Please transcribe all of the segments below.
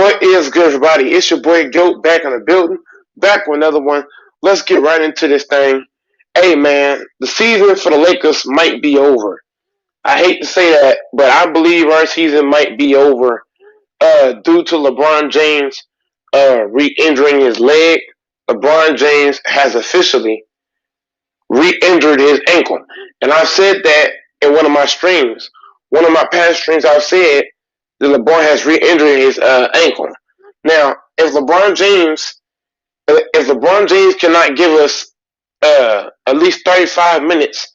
What is good, everybody? It's your boy Goat back in the building, back with another one. Let's get right into this thing. Hey, man, the season for the Lakers might be over. I hate to say that, but I believe our season might be over due to LeBron James re-injuring his leg. LeBron James has officially re-injured his ankle, and I've said that in one of my streams. One of my past streams, I've said that LeBron has re-injured his ankle. Now, if LeBron James cannot give us at least 35 minutes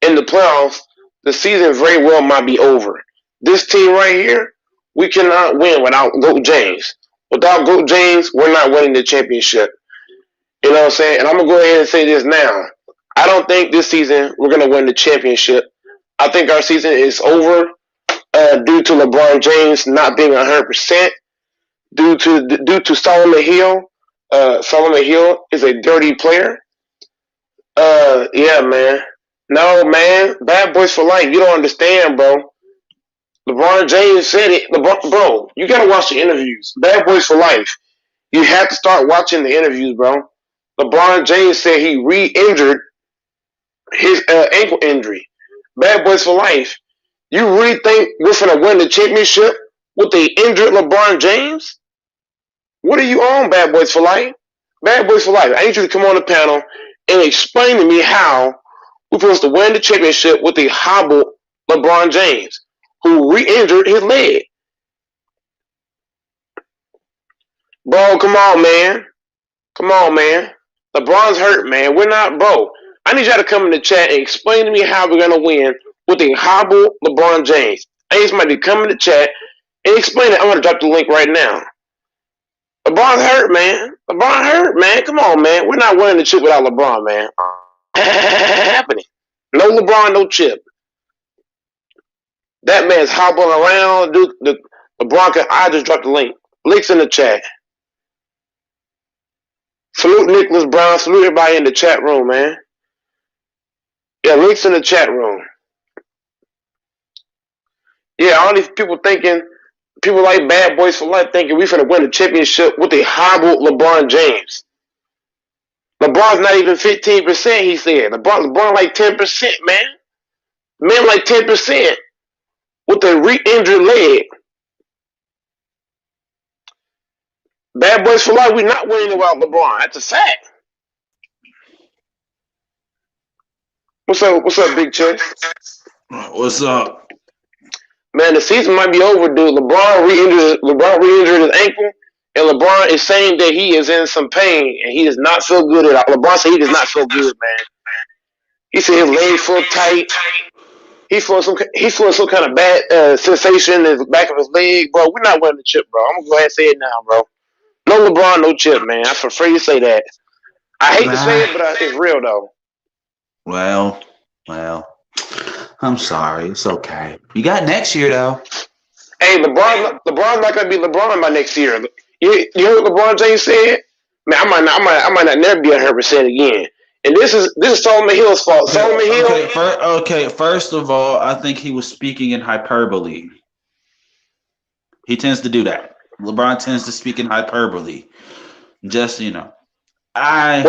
in the playoffs, the season very well might be over. This team right here, we cannot win without Goat James. Without Goat James, we're not winning the championship. You know what I'm saying? And I'm gonna go ahead and say this now. I don't think this season we're gonna win the championship. I think our season is over due to LeBron James not being 100%. Due to Solomon Hill. Solomon Hill is a dirty player. Yeah, man. No, man. Bad boys for life. You don't understand, bro. LeBron James said it. Bro, you gotta watch the interviews. Bad boys for life. You have to start watching the interviews, bro. LeBron James said he re-injured his ankle injury. Bad boys for life. You really think we're gonna win the championship with the injured LeBron James? What are you on, Bad Boys for Life? Bad Boys for Life. I need you to come on the panel and explain to me how we're supposed to win the championship with a hobbled LeBron James, who re-injured his leg. Bro, come on, man. Come on, man. LeBron's hurt, man. We're not, bro. I need y'all to come in the chat and explain to me how we're going to win with a hobbled LeBron James. I need somebody to come in the chat and explain it. I'm going to drop the link right now. LeBron's hurt, man. LeBron hurt, man. Come on, man. We're not winning the chip without LeBron, man. Happening. No LeBron, no chip. That man's hobbling around. Dude, LeBron, I just dropped the link. Links in the chat. Salute Nicholas Brown. Salute everybody in the chat room, man. Yeah, links in the chat room. Yeah, all these people thinking, people like Bad Boys for Life thinking we're going to win the championship with a hobbled LeBron James. LeBron's not even 15%, he said. LeBron like 10%, man. Man like 10% with a re-injured leg. Bad Boys for Life, we're not winning without LeBron. That's a fact. What's up, Big Chess? What's up? Man, the season might be over, dude. LeBron re-injured his ankle, and LeBron is saying that he is in some pain, and he does not feel good at all. LeBron said he does not feel good, man. He said his legs feel tight. He feels some kind of bad sensation in the back of his leg, bro. We're not winning the chip, bro. I'm gonna go ahead and say it now, bro. No LeBron, no chip, man. I'm afraid to say that. I hate to say it, but it's real though. Well, I'm sorry. It's okay. You got next year though. Hey, LeBron's not gonna be LeBron by next year. You heard what LeBron James said? Man, I might not never be 100% again. And this is Solomon Hill's fault. Solomon Hill. First of all, I think he was speaking in hyperbole. He tends to do that. LeBron tends to speak in hyperbole. Just I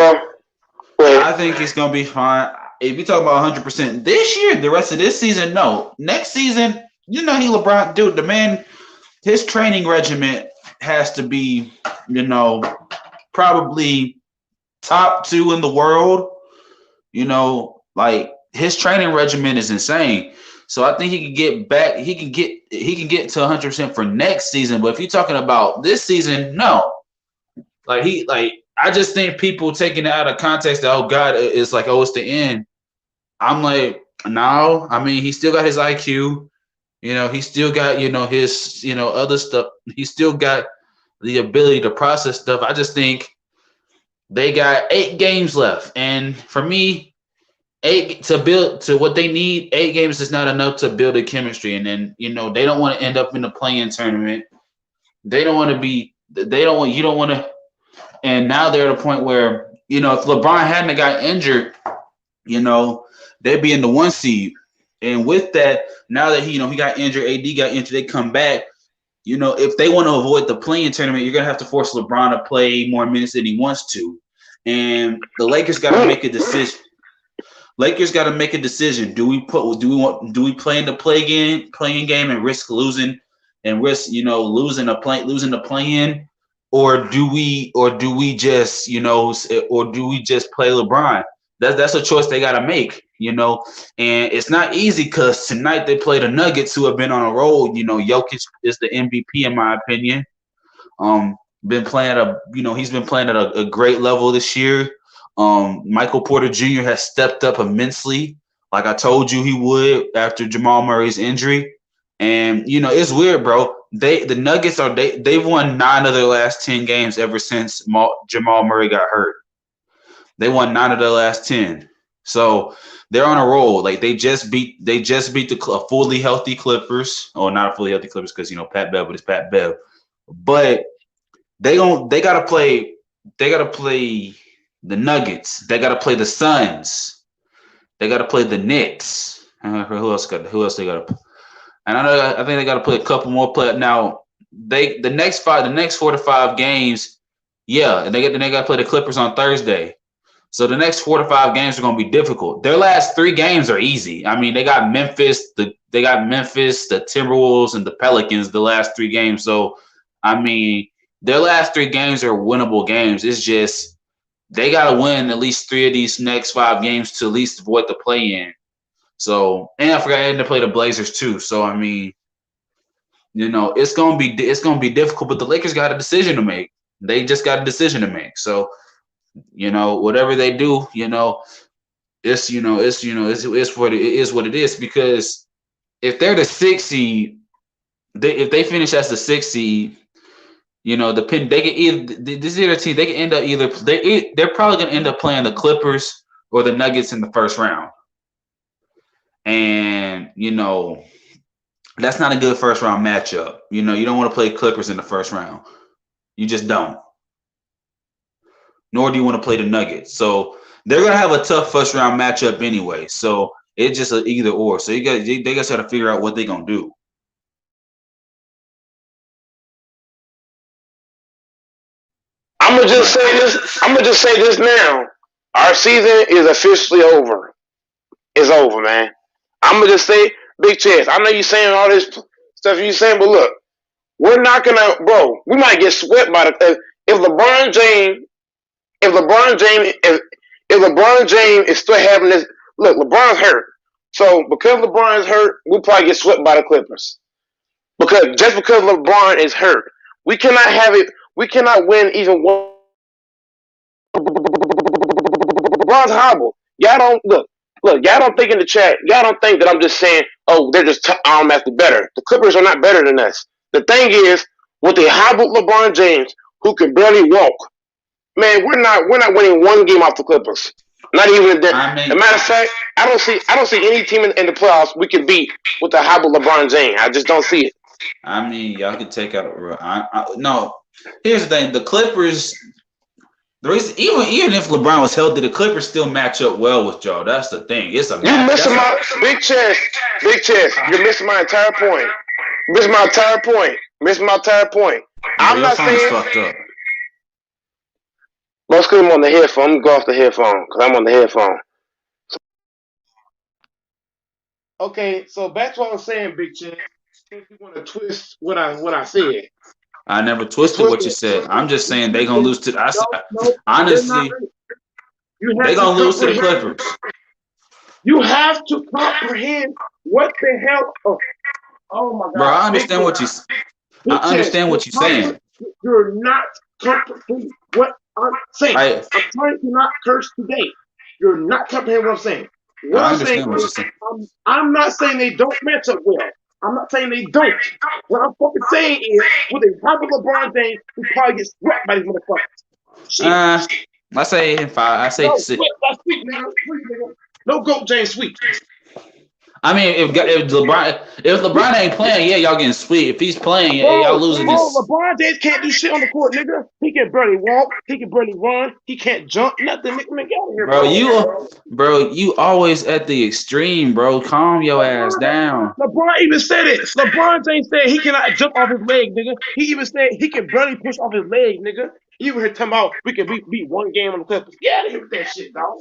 think he's gonna be fine. If you talk about 100% this year, the rest of this season, no. Next season, LeBron, dude, the man, his training regimen has to be, probably top 2 in the world. Like his training regimen is insane. So I think he can get back. He can get to 100% for next season. But if you're talking about this season, no. I just think people taking it out of context that, oh God, it's like, oh, it's the end. I'm like, no. I mean, he still got his IQ. He still got, his, other stuff. He still got the ability to process stuff. I just think they got 8 games left. And for me, 8 to build to what they need, 8 games is not enough to build a chemistry. And then, they don't want to end up in the play-in tournament. You don't want to. And now they're at a point where, if LeBron hadn't got injured, they'd be in the 1 seed. And with that, now that he got injured, AD got injured, they come back. if they want to avoid the play-in tournament, you're gonna have to force LeBron to play more minutes than he wants to, and the Lakers got to make a decision. Lakers got to make a decision. Do we play in the playing game and risk losing losing the play-in, or do we just play LeBron? That's a choice they got to make, and it's not easy because tonight they play the Nuggets, who have been on a roll. Jokic is the MVP in my opinion. Been playing he's been playing at a great level this year. Michael Porter Jr. has stepped up immensely, like I told you he would after Jamal Murray's injury. And it's weird, bro. The Nuggets they've won 9 of their last 10 games ever since Jamal Murray got hurt. They won 9 of their last 10, so they're on a roll. Like they just beat the fully healthy Clippers. Oh, not a fully healthy Clippers because Pat Bev, but it's Pat Bev. But they gotta play the Nuggets. They gotta play the Suns. They gotta play the Knicks. Who else they gotta? And I think they gotta play a couple more play. Now the next 4 to 5 games, yeah, and they gotta play the Clippers on Thursday. So the next 4 to 5 games are gonna be difficult. Their last 3 games are easy. I mean, they got Memphis, the Timberwolves, and the Pelicans the last 3 games. So I mean, their last 3 games are winnable games. It's just they got to win at least 3 of these next 5 games to at least avoid the play-in. So, and I forgot to play the Blazers too. So, I mean, it's gonna be difficult. But the Lakers got a decision to make. They just got a decision to make. So, whatever they do, it's what it is. Because if they're the 6th seed, if they finish as the 6th seed. They can end up they're probably gonna end up playing the Clippers or the Nuggets in the first round, and that's not a good first round matchup. You don't want to play Clippers in the first round. You just don't. Nor do you want to play the Nuggets. So they're gonna have a tough first round matchup anyway. So it's just an either or. So they got to figure out what they're gonna do. I'm gonna just say this now. Our season is officially over. It's over, man. I'm gonna just say, Big Chess. I know you saying all this stuff you saying, but look, we're not gonna, bro. We might get swept by if LeBron James, if LeBron James is still having this. Look, LeBron's hurt, so because LeBron's hurt, we'll probably get swept by the Clippers. Because LeBron is hurt, we cannot have it. We cannot win even one. LeBron's horrible. Y'all don't look. Y'all don't think in the chat. Y'all don't think that I'm just saying, oh, they're just automatically better. The Clippers are not better than us. The thing is, with a hobbled LeBron James who can barely walk, man, we're not winning one game off the Clippers. Not even a as a matter of fact, I don't see any team in the playoffs we can beat with a hobbled LeBron James. I just don't see it. I mean, y'all could take out. No, here's the thing: the Clippers. The reason, even if LeBron was healthy, the Clippers still match up well with y'all. That's the thing. It's a you missing my big chest. You're missing my entire point. Missing my entire point. I'm not saying. Fucked up. Let's put him on the headphone. I'm gonna go off the headphone because I'm on the headphone. Okay, so back to what I was saying, Big Chest. If you want to twist what I said. I never twisted what you said. I'm just saying they're gonna lose to. Honestly, they're gonna lose to the Clippers. You have to comprehend what the hell. Oh my God, bro! I understand what you. I understand what you're saying. You're not comprehending what I'm saying. I'm trying to not curse today. You're not comprehending what I'm saying. What I'm saying. I'm not saying they don't match up well. I'm not saying they don't. What I'm fucking saying is, with a proper LeBron James, we probably get swept by these motherfuckers. I say 5. I say 6. Sweep, nigga. No GOAT James sweep. I mean, if LeBron ain't playing, yeah, y'all getting sweet. If he's playing, yeah, y'all Bro, losing bro, this. LeBron James can't do shit on the court, nigga. He can barely walk. He can barely run. He can't jump. Nothing. Nigga, man, get out of here, Bro, bro. you always at the extreme, bro. Calm your ass down. LeBron even said it. LeBron James said he cannot jump off his leg, nigga. He even said he can barely push off his leg, nigga. You were here talking about we can beat one game on the Clippers. Get out of here with that shit, dog.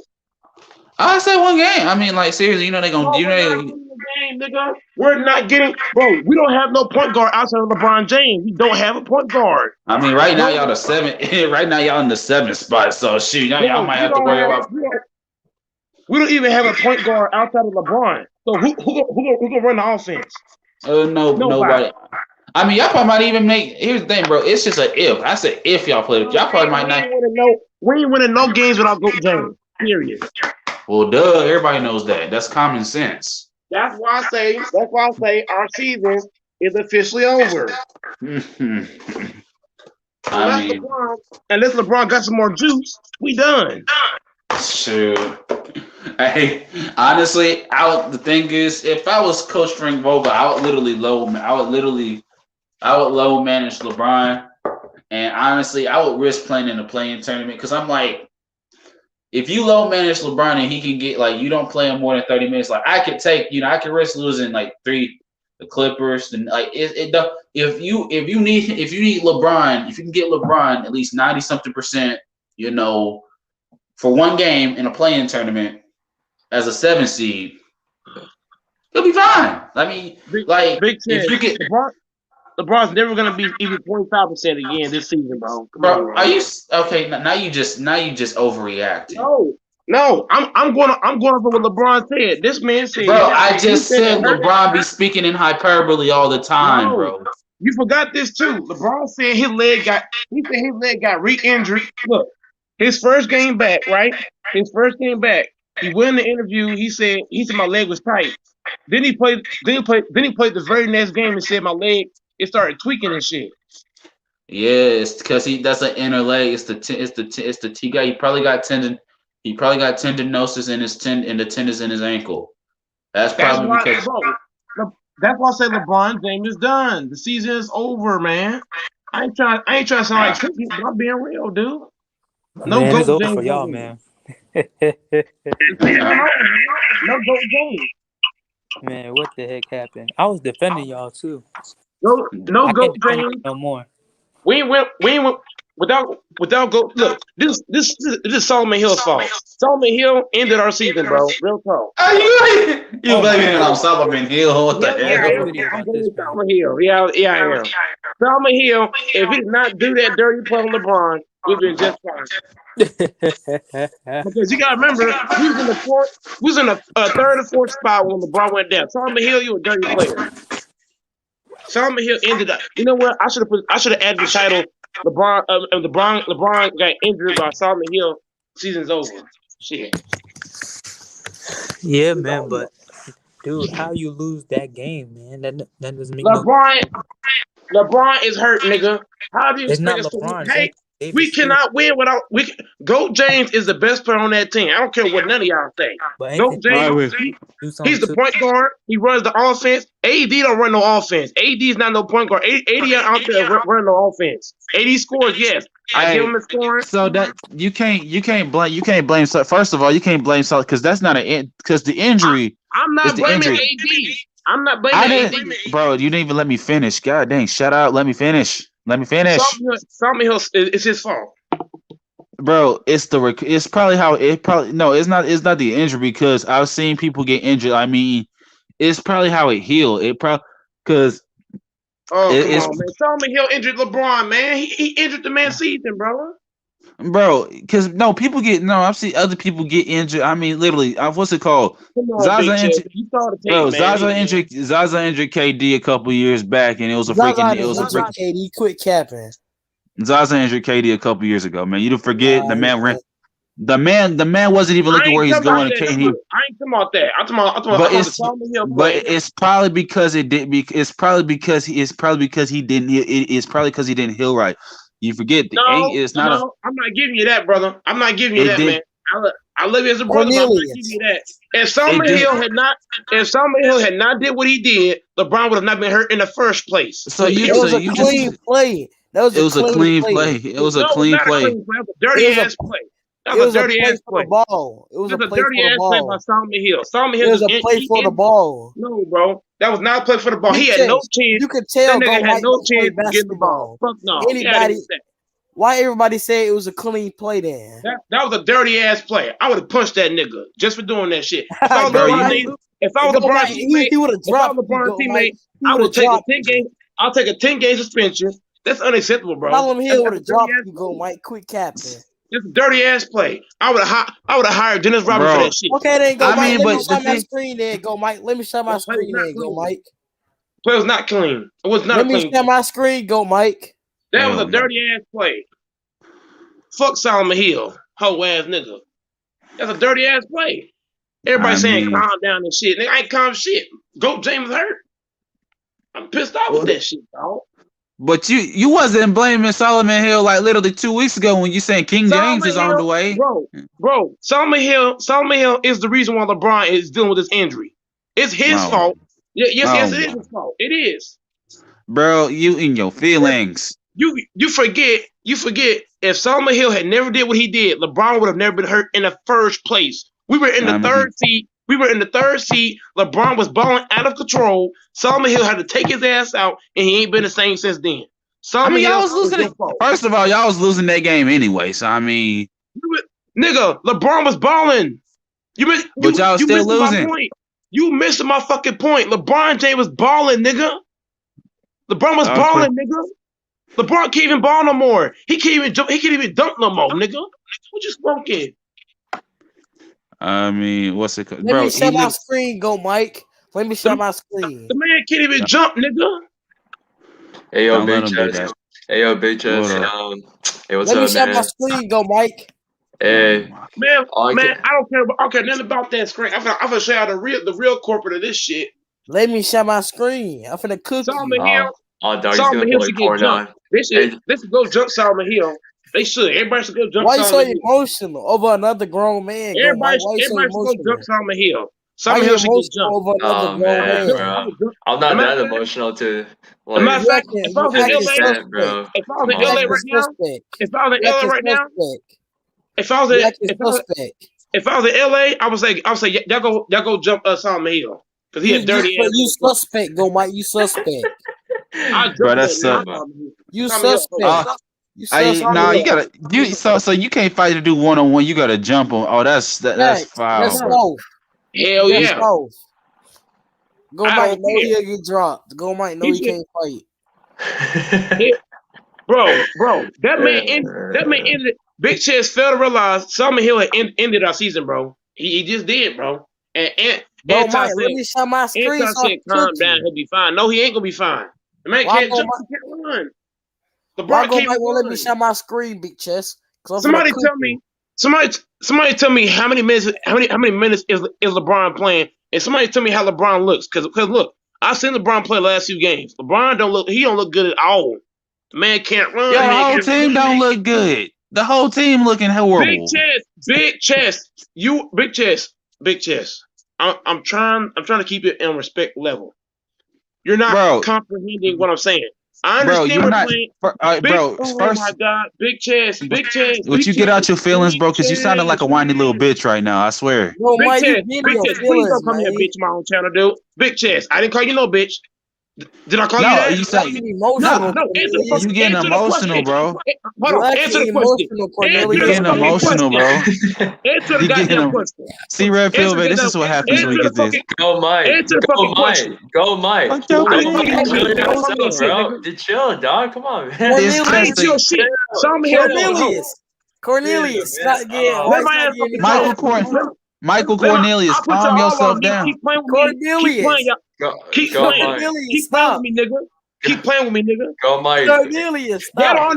I said one game. I mean, like seriously, you know they gonna, No, you we're not know, winning the game, nigga. We're not getting, bro. We don't have no point guard outside of LeBron James. We don't have a point guard. I mean, right now No, y'all the seven. Right now y'all in the seventh spot. So shoot, y'all bro, might have to worry about. we don't even have a point guard outside of LeBron. So who gonna run the offense? No, Nobody. nobody. I mean, y'all probably might even make. Here's the thing, bro. It's just a if. I said if y'all play. Y'all probably might not. We ain't winning no games without Goat James. Period. Well, duh. Everybody knows that. That's common sense. That's why I say our season is officially over. I mean, Unless LeBron got some more juice, we done. shoot. Hey, honestly, the thing is, if I was Coach Frank Vogel, I would low manage LeBron, and honestly, I would risk playing in the play-in tournament because I'm like, if you low manage LeBron and he can get like you don't play him more than 30 minutes, like I could take, I could risk losing like the Clippers, and like if you need LeBron, if you can get LeBron at least 90-something%, for one game in a play-in tournament as a 7 seed, he'll be fine. I mean, if you get LeBron's never gonna be even 25% again this season, bro. Bro, are you okay? Now you just overreacting. No, I'm going off of what LeBron said. This man said, bro, I just said LeBron be speaking in hyperbole all the time, bro. You forgot this too. LeBron said his leg got re-injured. Look, his first game back, right? He went in the interview. He said my leg was tight. Then he played the very next game and said my leg it started tweaking and shit. Yeah, it's because that's an inner leg. It's the T guy. He probably got tendinosis in the tendons in his ankle. That's probably because. That's why I say LeBron James is done. The season is over, man. I ain't trying to sound like tricky, but I'm being real, dude. No man, it's over for y'all, man. No GOAT James. Man, what the heck happened? I was defending y'all too. No GOAT James. No more. We went without GOAT. Look, this is Solomon Hill's fault. Solomon Hill ended our season, bro. Real talk. You blaming it on Solomon Hill? What the heck? I'm Solomon Hill. Yeah, I am. Solomon Hill, if he did not do that dirty play on LeBron, we've been just fine. Because you gotta remember, we was in the third or fourth spot when LeBron went down. Solomon Hill, you a dirty player. Solomon Hill ended up. You know what? I should have added the title. LeBron got injured by Solomon Hill. Season's over. Shit. Yeah, man, but dude, how you lose that game, man? That doesn't make LeBron is hurt, nigga. How do you expect us LeBron, to win? Hey, we cannot win without GOAT James is the best player on that team. I don't care what none of y'all say. GOAT James, he's the point guard. He runs the offense. AD don't run no offense. AD is not no point guard. AD out there running no offense. AD scores, yes. I give him a scoring. So that you can't blame. So first of all, you can't blame Sol because that's not because the injury. I'm not blaming AD. I'm not blaming AD. Bro, you didn't even let me finish. God dang, shut up. Let me finish. Solomon Hill it's his fault. Bro, it's probably how it probably no, it's not the injury because I've seen people get injured. I mean, it's probably how it healed. It probably because come on, man. Solomon Hill injured LeBron, man. He injured the man's season, brother. Bro, because I've seen other people get injured. I mean, literally, what's it called? Zaza injured KD a couple years back, and it was a freaking. KD quit capping. Zaza injured KD a couple years ago, man. You don't forget the man ran. The man wasn't even looking where he's going. I ain't talking about that. I'm talking about Solomon Hill. But it's probably because it didn't. It's probably because he didn't. It's probably because he didn't heal right. You forget I'm not giving you that, brother. I'm not giving you that, man. I love you as a brother, but I'm not giving you that. If Summer Hill had not did what he did, LeBron would have not been hurt in the first place. So It you was so a you clean just play. That was it was a clean play. play. It was a No, it was clean not a play. clean play. That was a dirty It was a- ass play. That It was was a a dirty play ass for play. the ball. It was a That's a play dirty for the ass play by ball. Solomon Hill. Solomon It Hill was just a play for the ball. No, bro. That was not a play for the ball. Big He had no chance. chance. You could That tell Go nigga had Mike no don't play chance of getting the ball. basketball. Fuck no. Anybody? Why everybody say it was a clean play then? That was a dirty ass play. I would have punched that nigga just for doing that shit. If I was Bro, LeBron's teammate, he would have dropped. I would take a 10 game. I'll take a 10-game suspension. That's unacceptable, bro. Solomon Hill would have dropped you, Go Mike. Quit capping. It's a dirty ass play. I would have hired Dennis Rodman for that shit. Okay, then Go Mike. Let me but shut my screen there, Go Mike. Let me shut my screen there, Go Mike. Play was not clean. It was not Let a me clean shut my screen, Go Mike. That was a dirty ass play. Fuck Solomon Hill, hoe ass nigga. That's a dirty ass play. Everybody saying calm down and shit. Nigga, I ain't calm shit. Go James hurt. I'm pissed off with that shit, dog. But you wasn't blaming Solomon Hill like literally 2 weeks ago when you saying King James is on the way. Bro, Solomon Hill is the reason why LeBron is dealing with this injury. It's his fault. Yes, it is his fault. It is. Bro, you in your feelings. You forget if Solomon Hill had never did what he did, LeBron would have never been hurt in the first place. We were in the third seat. LeBron was balling out of control. Solomon Hill had to take his ass out, and he ain't been the same since then. Y'all was losing it. First of all, y'all was losing that game anyway. So nigga, LeBron was balling. But y'all still losing. You missed my fucking point. LeBron James was balling, nigga. LeBron was balling, nigga. LeBron can't even ball no more. He can't even jump. He can't even dunk no more, nigga. What you smoking? What's it called? Let me shut my screen, Go Mike. Let me shut my screen. The man can't even jump, nigga. Hey yo, big chest. Hey, what's up, man? Let me shut my screen, Go Mike. Hey, man, I don't care nothing about that screen. I'm gonna show y'all the real corporate of this shit. Let me shut my screen. I'm finna cook Solomon you. Hill. Solomon Hill should get jumped. They should go jump Solomon Hill. They should. Everybody should go jump Why Solomon Hill. Why you so emotional over another grown man? Everybody should go jump Solomon Hill. Solomon Hill should get jumped. Over another grown man. Bro. I'm not that emotional to. Like, matter of fact, if I was in LA, if I was in LA right now, if I was in LA right now, if I was in LA, I would say y'all go jump Solomon Hill because he a dirty ass. You suspect, Go Mike. You suspect. Bro, that's you suspect. You gotta so you can't fight to do 1-on-1. You gotta jump on. Oh, that's foul. Let's go. Hell yeah. Go Mike know he'll get dropped. Go Mike know he can't fight. Bro, that man ended. Big Chest failed to realize Solomon Hill had ended our season, bro. He just did, bro. And Mike, let me shut my screen. Said, calm down, he'll be fine. No, he ain't gonna be fine. The man can't jump, he can't run. LeBron can't run. Let me shut my screen, Big Chest. Somebody tell me how many minutes is LeBron playing, and somebody tell me how LeBron looks. Because look, I've seen LeBron play the last few games. LeBron don't look good at all. The man can't run. The whole team don't look good. The whole team looking horrible. Big chest. Big chest. I'm trying to keep it in respect level. You're not comprehending what I'm saying. I understand we're playing. Oh my God, big chest. Would you get out your feelings, bro? Because you sounding like a whiny little bitch right now. I swear. Big chest. Please don't come here, bitch. My own channel, dude. Big chest. I didn't call you no bitch. Did I call you that? You say you getting emotional, bro. Hold on, answer the question. You getting emotional, bro. Answer the goddamn question. See, Red Pill, baby, this is what happens when you get this. Go Mike. Answer the fucking question. Go Mike. Chill, dog. Come on, man. I ain't chill shit. Cornelius. Michael Cornelius, calm yourself down. Keep playing with me. Keep playing with me, nigga. Keep playing with me, nigga. Go, Mike. Cornelius, y'all don't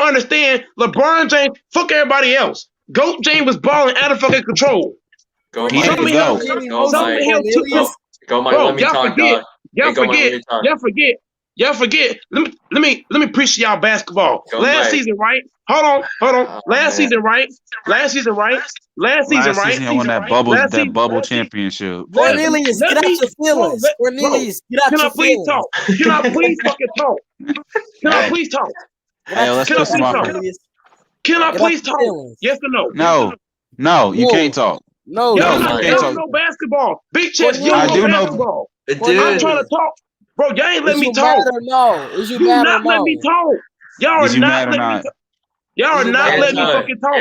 understand. LeBron James, fuck everybody else. GOAT James was balling out of fucking control. Go, Mike. Go, Mike. Let me talk, dog. Y'all forget. Y'all forget. Let me preach to y'all basketball. Last season, right? Hold on. Last season, right? Last season, y'all won that bubble championship. Cornelius, get out your feelings. Cornelius, get out your feelings. Talk? Can I please fucking talk? Can I please talk? Hey, let's put some off. Can I please talk? Yes or no? No, you can't talk. No, you can't talk. No basketball. Big chest, you don't know basketball. I'm trying to talk. Bro, y'all ain't let me talk. Is you mad or no? Let me talk. Y'all are not letting me talk. Y'all are not letting me fucking talk.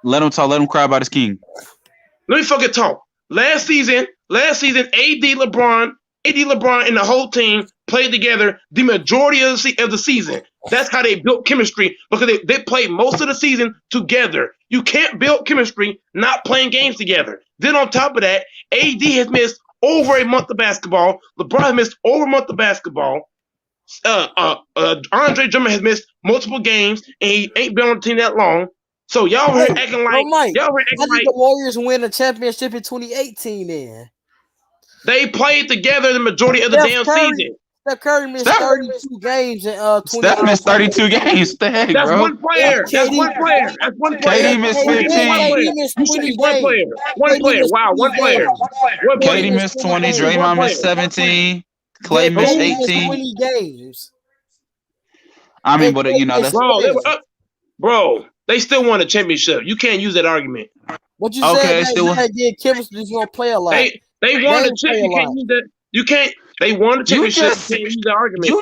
Let him talk. Let him cry about his king. Let me fucking talk. Last season, AD LeBron and the whole team played together the majority of the season. That's how they built chemistry, because they played most of the season together. You can't build chemistry not playing games together. Then on top of that, AD has missed over a month of basketball. LeBron has missed over a month of basketball. Andre Drummond has missed multiple games, and he ain't been on the team that long. So y'all were acting like the Warriors win a championship in 2018. Then they played together the majority of the season. Steph Curry missed 32 games in 2018. Steph missed 32 games. The heck, That's bro? One player. That's one player. KD missed 15. One player. Wow, one player. KD missed 20. Draymond missed 17. Clay missed 18. 20 games. I mean, but that's bro. They still won a championship. You can't use that argument. What you said? They did chemistry. Just gonna play a lot. They won the championship. You can't use that. You can't. They won the championship. You can't use the argument. You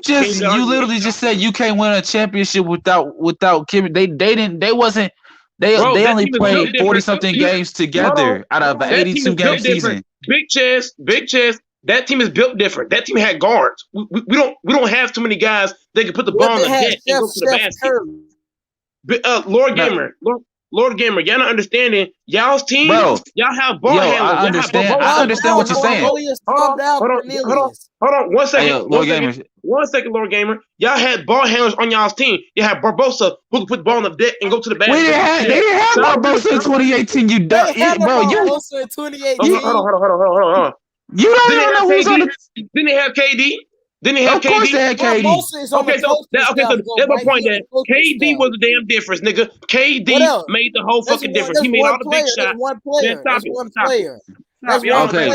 literally just said you can't win a championship without Kim. They only played 40-something games together out of an 82-game season. Big chest. That team is built different. That team had guards. We don't have too many guys that can put the ball on the deck and go to the basket. Lord Gamer, y'all not understanding. Y'all's team, y'all have ball handlers. I understand what you're saying. Hold on. 1 second. One second, Lord Gamer. Y'all had ball handlers on y'all's team. You had Barbosa who could put the ball on the deck and go to the basket. They didn't have Barbosa in 2018. You dumb, bro. Barbosa in 2018. Hold on. You don't even know who's on the. Didn't they have KD? Didn't they have KD? Of course they had KD. So that's my point. That KD was the damn difference, nigga. KD made the whole fucking difference. He made all the big shots. That's one player. That's one player.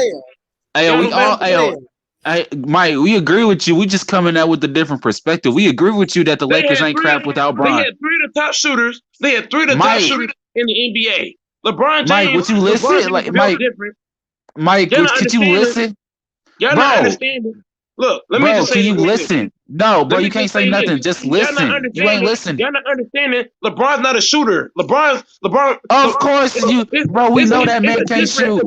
Hey, Mike, we agree with you. We just coming out with a different perspective. We agree with you that the Lakers ain't crap without Bron. They had three of the top shooters. Top shooters in the NBA. LeBron James. Mike, would you listen? Mike, could you listen? Y'all not understanding. Look, let me just say can you listen? No, bro, you can't say nothing. Just listen. You ain't listening. Y'all not understanding. LeBron's not a shooter. LeBron. Of course bro. We know that man can't shoot.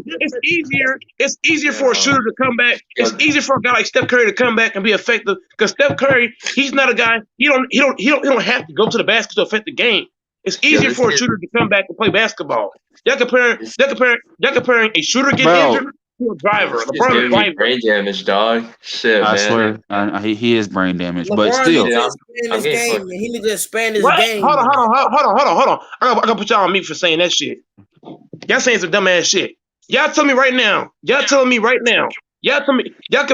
It's easier for a shooter to come back. It's easier for a guy like Steph Curry to come back and be effective, because Steph Curry, he's not a guy. He don't have to go to the basket to affect the game. It's easier for a shooter to come back and play basketball. Y'all comparing a shooter getting injured to a driver. LeBron is brain damage, dog. Shit, I man. swear, he is brain damaged, LeBron but still, he need to expand his game. Hold on. I gotta put y'all on mute for saying that shit. Y'all saying some dumb ass shit. Y'all tell me right now. Y'all tell me right now. Y'all compare. Y'all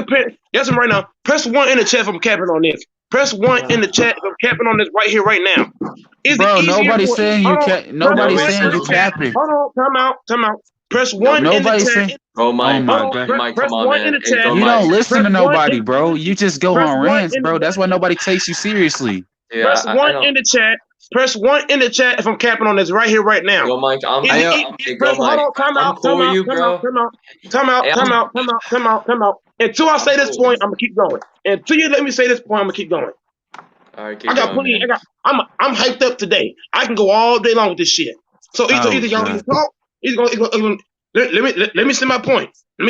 tell me right now. Press 1 in the chat if I'm capping on this. Press 1 in the chat if I'm capping on this right here, right now. Nobody's saying you can't. Nobody's saying you capping. Hold on. Time out. Press 1 in the chat. My God. Press 1 in the chat. You don't listen to nobody, bro. You just go on rants, bro. That's why nobody takes you seriously. Yeah, Press 1 in the chat. Press 1 in the chat if I'm capping on this right here, right now. Go, Mike. Time out. Until I say this point, I'm gonna keep going. Until you let me say this point, I'm gonna keep going. All right, I got plenty. I'm hyped up today. I can go all day long with this shit. So either y'all can talk. Let me say my point. And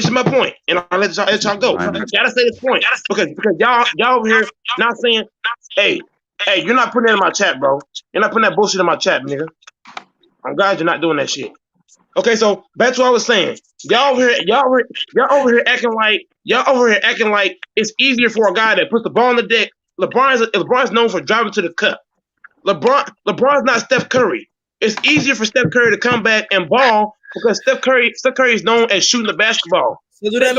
I'll let y'all go. I gotta say this point because y'all over here not saying, hey, you're not putting that in my chat, bro. You're not putting that bullshit in my chat, nigga. I'm glad you're not doing that shit. Okay, so back to what I was saying. Y'all over here acting like it's easier for a guy that puts the ball on the deck. LeBron's known for driving to the cup. LeBron's not Steph Curry. It's easier for Steph Curry to come back and ball because Steph Curry is known as shooting the basketball. So do that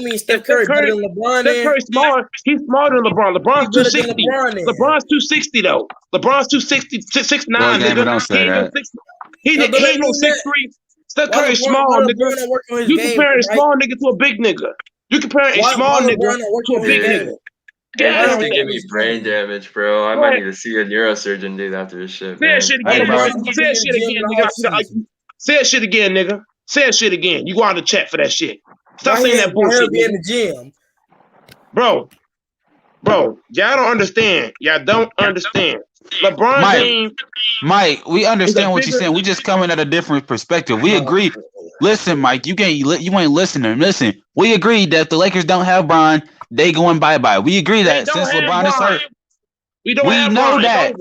mean Steph Curry better than LeBron? Steph Curry's smaller. He's smaller than LeBron. LeBron's 260. LeBron's 260 though. LeBron's 260, 6'9", nigga. He ain't no 6'3". Steph Curry's small, nigga. You comparing a small nigga to a big nigga. You comparing a small nigga to a big nigga. Yeah, this can give me brain damage, bro. I might need to see a neurosurgeon dude after this shit. Say that shit again, nigga. Say that shit again, nigga. Say that shit again, nigga. Say that shit again. You go out to chat for that shit. Stop saying that bullshit. In the gym. Bro, y'all don't understand. Y'all don't understand. LeBron James. Mike, we understand what you're saying. We just coming at a different perspective. We agree. Listen, Mike, you ain't listening. Listen, we agree that the Lakers don't have Bron. They going bye-bye. We agree that since LeBron is hurt. We know that.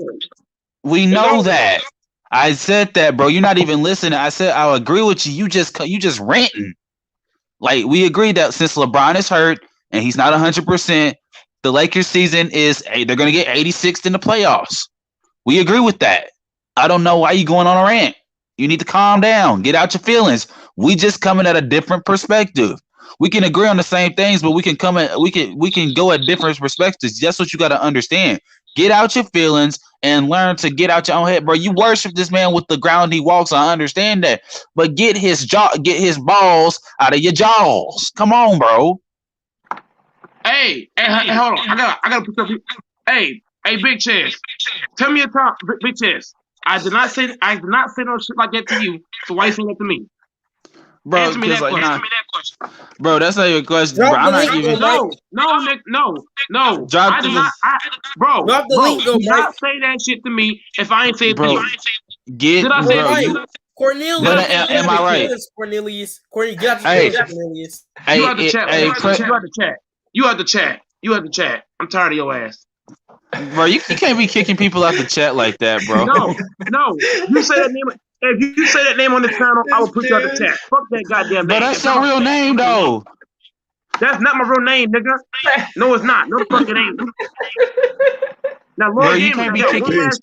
We know that. I said that, bro. You're not even listening. I said I agree with you. You just ranting. Like, we agree that since LeBron is hurt and he's not 100%, the Lakers season is they're gonna get 86th in the playoffs. We agree with that. I don't know why you going on a rant. You need to calm down. Get out your feelings. We just coming at a different perspective. We can agree on the same things, but we can go at different perspectives. That's what you got to understand. Get out your feelings and learn to get out your own head, bro. You worship this man with the ground he walks. I understand that, but get his balls out of your jaws. Come on, bro. Hey, hold on. I gotta put something. Hey, Big Chess. Tell me your time, Big Chess. I did not say no shit like that to you. So why you saying that to me? Bro, answer me that question. Bro, that's not your question. Bro, I'm not even. No, Nick, no. Drop the link. Bro, do not say that shit to me if I ain't say it to you. Did I say it? Cornelius. Am I right? Cornelius, get out Cornelius. You have to chat. You have to chat. I'm tired of your ass. Bro, you can't be kicking people out the chat like that, bro. No. You say that name. If you say that name on the channel, I will put you out the chat. Fuck that goddamn name. But that's your real name, though. That's not my real name, nigga. No, it's not. No, the fuck it ain't. Now, Lord, you can't be kicking one last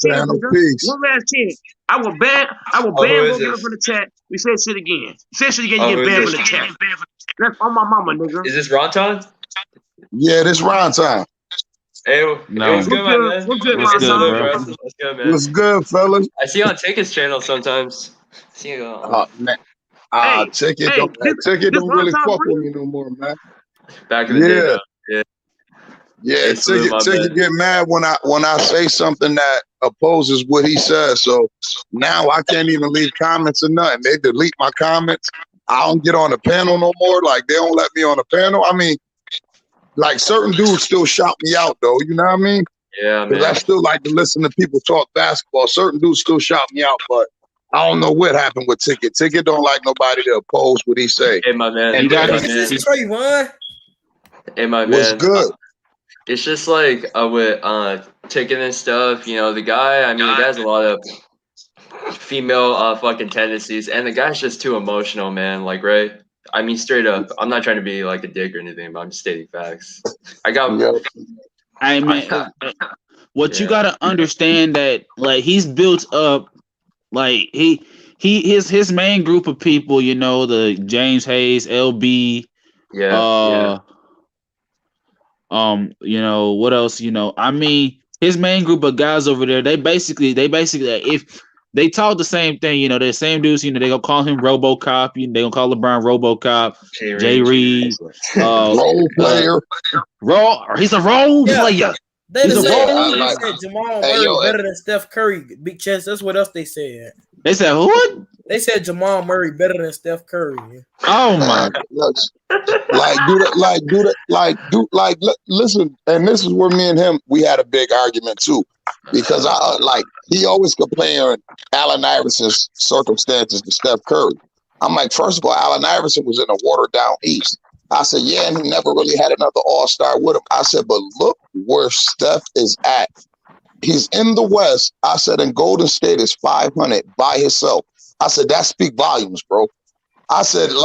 chance. I will ban Will from the chat. We say shit again. Say shit again, you get banned from the chat. That's on my mama, nigga. Is this Ron time? Yeah, this Ron time. Hey, what's good, man? What's good, bro? What's good, man? What's good, fellas? I see you on Ticket's channel sometimes. Ticket don't really fuck with me no more, man. Back in the day, yeah. Ticket get mad when I say something that opposes what he says. So now I can't even leave comments or nothing. They delete my comments. I don't get on the panel no more. Like, they don't let me on the panel. I mean, like, certain dudes still shout me out, though. You know what I mean? Yeah, man. I still like to listen to people talk basketball. Certain dudes still shout me out, but I don't know what happened with Ticket. Ticket don't like nobody to oppose what he say. Hey, my man. And Hey, my man. What's good? It's just like with Ticket and stuff. You know, the guy has a lot of female fucking tendencies, and the guy's just too emotional, man. Like, right? I mean, straight up, I'm not trying to be like a dick or anything, but I'm stating facts. You gotta understand that, like, he's built up, like, his main group of people, you know, the James Hayes, LB, you know, what else, you know, I mean, his main group of guys over there, they basically, if they talk the same thing, you know, the same dudes, you know, they gonna call him RoboCop, they gonna call LeBron RoboCop, Jay Reed, role player. He's a role player. They said Jamal Murray better than Steph Curry. Big Chest. That's what else they said. They said who? They said Jamal Murray better than Steph Curry. Oh my! Listen, and this is where me and him we had a big argument too, because he always comparing Allen Iverson's circumstances to Steph Curry. I'm like, first of all, Allen Iverson was in a watered down East. I said, yeah, and he never really had another all-star with him. I said, but look where Steph is at. He's in the West. I said, and Golden State is 500 by himself. I said, that speak volumes, bro. I said, you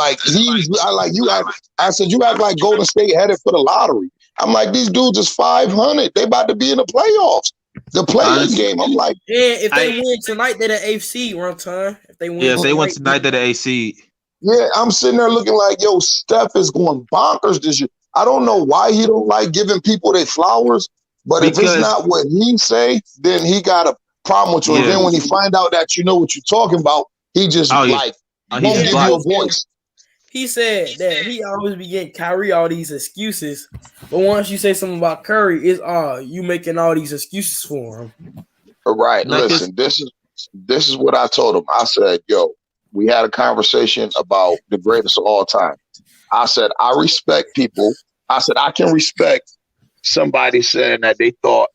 act like Golden State headed for the lottery. I'm like, these dudes is 500. They about to be in the playoffs. The play-in game. I'm like, yeah, if they win tonight, they're the AFC, one time. If they win tonight, they're the AC. Yeah, I'm sitting there looking like, yo, Steph is going bonkers this year. I don't know why he don't like giving people their flowers, but if it's not what he say, then he got a problem with you. And then when he find out that you know what you're talking about, he just won't give you a voice. He said that he always be getting Kyrie all these excuses, but once you say something about Curry, it's you making all these excuses for him. Right. Listen, this is what I told him. I said, yo, we had a conversation about the greatest of all time. I said, I respect people. I said, I can respect somebody saying that they thought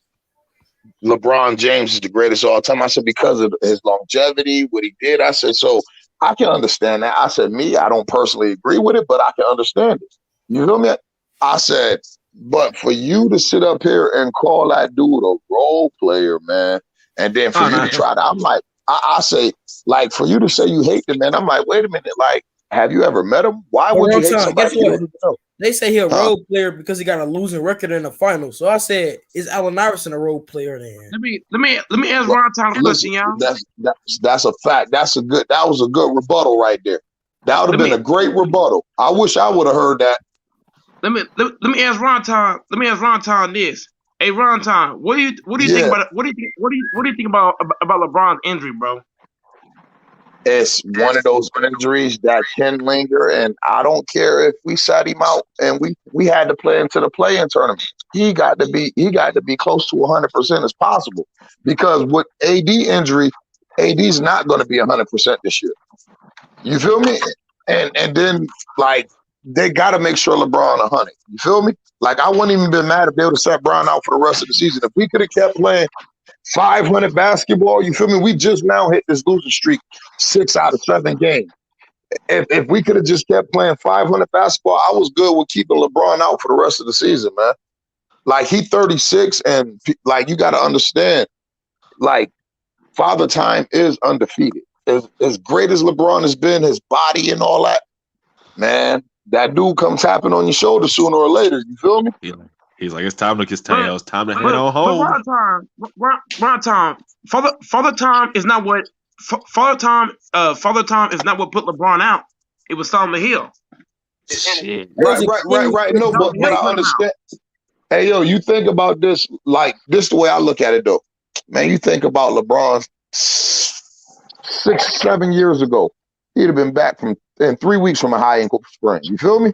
LeBron James is the greatest of all time. I said, because of his longevity, what he did. I said, so I can understand that. I said, I don't personally agree with it, but I can understand it. You feel me? I said, but for you to sit up here and call that dude a role player, man, and then for you to try to, I'm like, I say, like, for you to say you hate the man, I'm like, wait a minute, like, have you ever met him? Why would you hate somebody? Guess what? They say he's a role player because he got a losing record in the finals. So I said, is Allen Iverson a role player then? Let me ask Ron Tom a question, y'all. That's a fact. That was a good rebuttal right there. That would have been a great rebuttal. I wish I would have heard that. Let me ask Ron Tom. Let me ask Ron Tom this. Hey Ron Tom, what do you think about it? What do you think about LeBron's injury, bro? It's one of those injuries that can linger, and I don't care if we sat him out and we had to play into the play-in tournament. He got to be close to 100% as possible, because with AD injury, AD's not going to be 100% this year. You feel me? And then like they got to make sure LeBron 100. You feel me? Like I wouldn't even been mad if they would have sat Brown out for the rest of the season. If we could have kept playing 500 basketball, you feel me? We just now hit this losing streak, 6 out of 7 games. If we could have just kept playing 500 basketball, I was good with keeping LeBron out for the rest of the season, man. Like he 36, and like you got to understand, like Father Time is undefeated. As great as LeBron has been, his body and all that, man, that dude comes tapping on your shoulder sooner or later. You feel me? He's like, it's time to head on home. Ron Tom, Father Time is not what Father Time is not what put LeBron out. It was Solomon Hill. Shit. Right. No, but I understand. Hey, yo, you think about this, like this the way I look at it though. Man, you think about LeBron 6-7 years ago. He'd have been back in 3 weeks from a high ankle sprain. You feel me?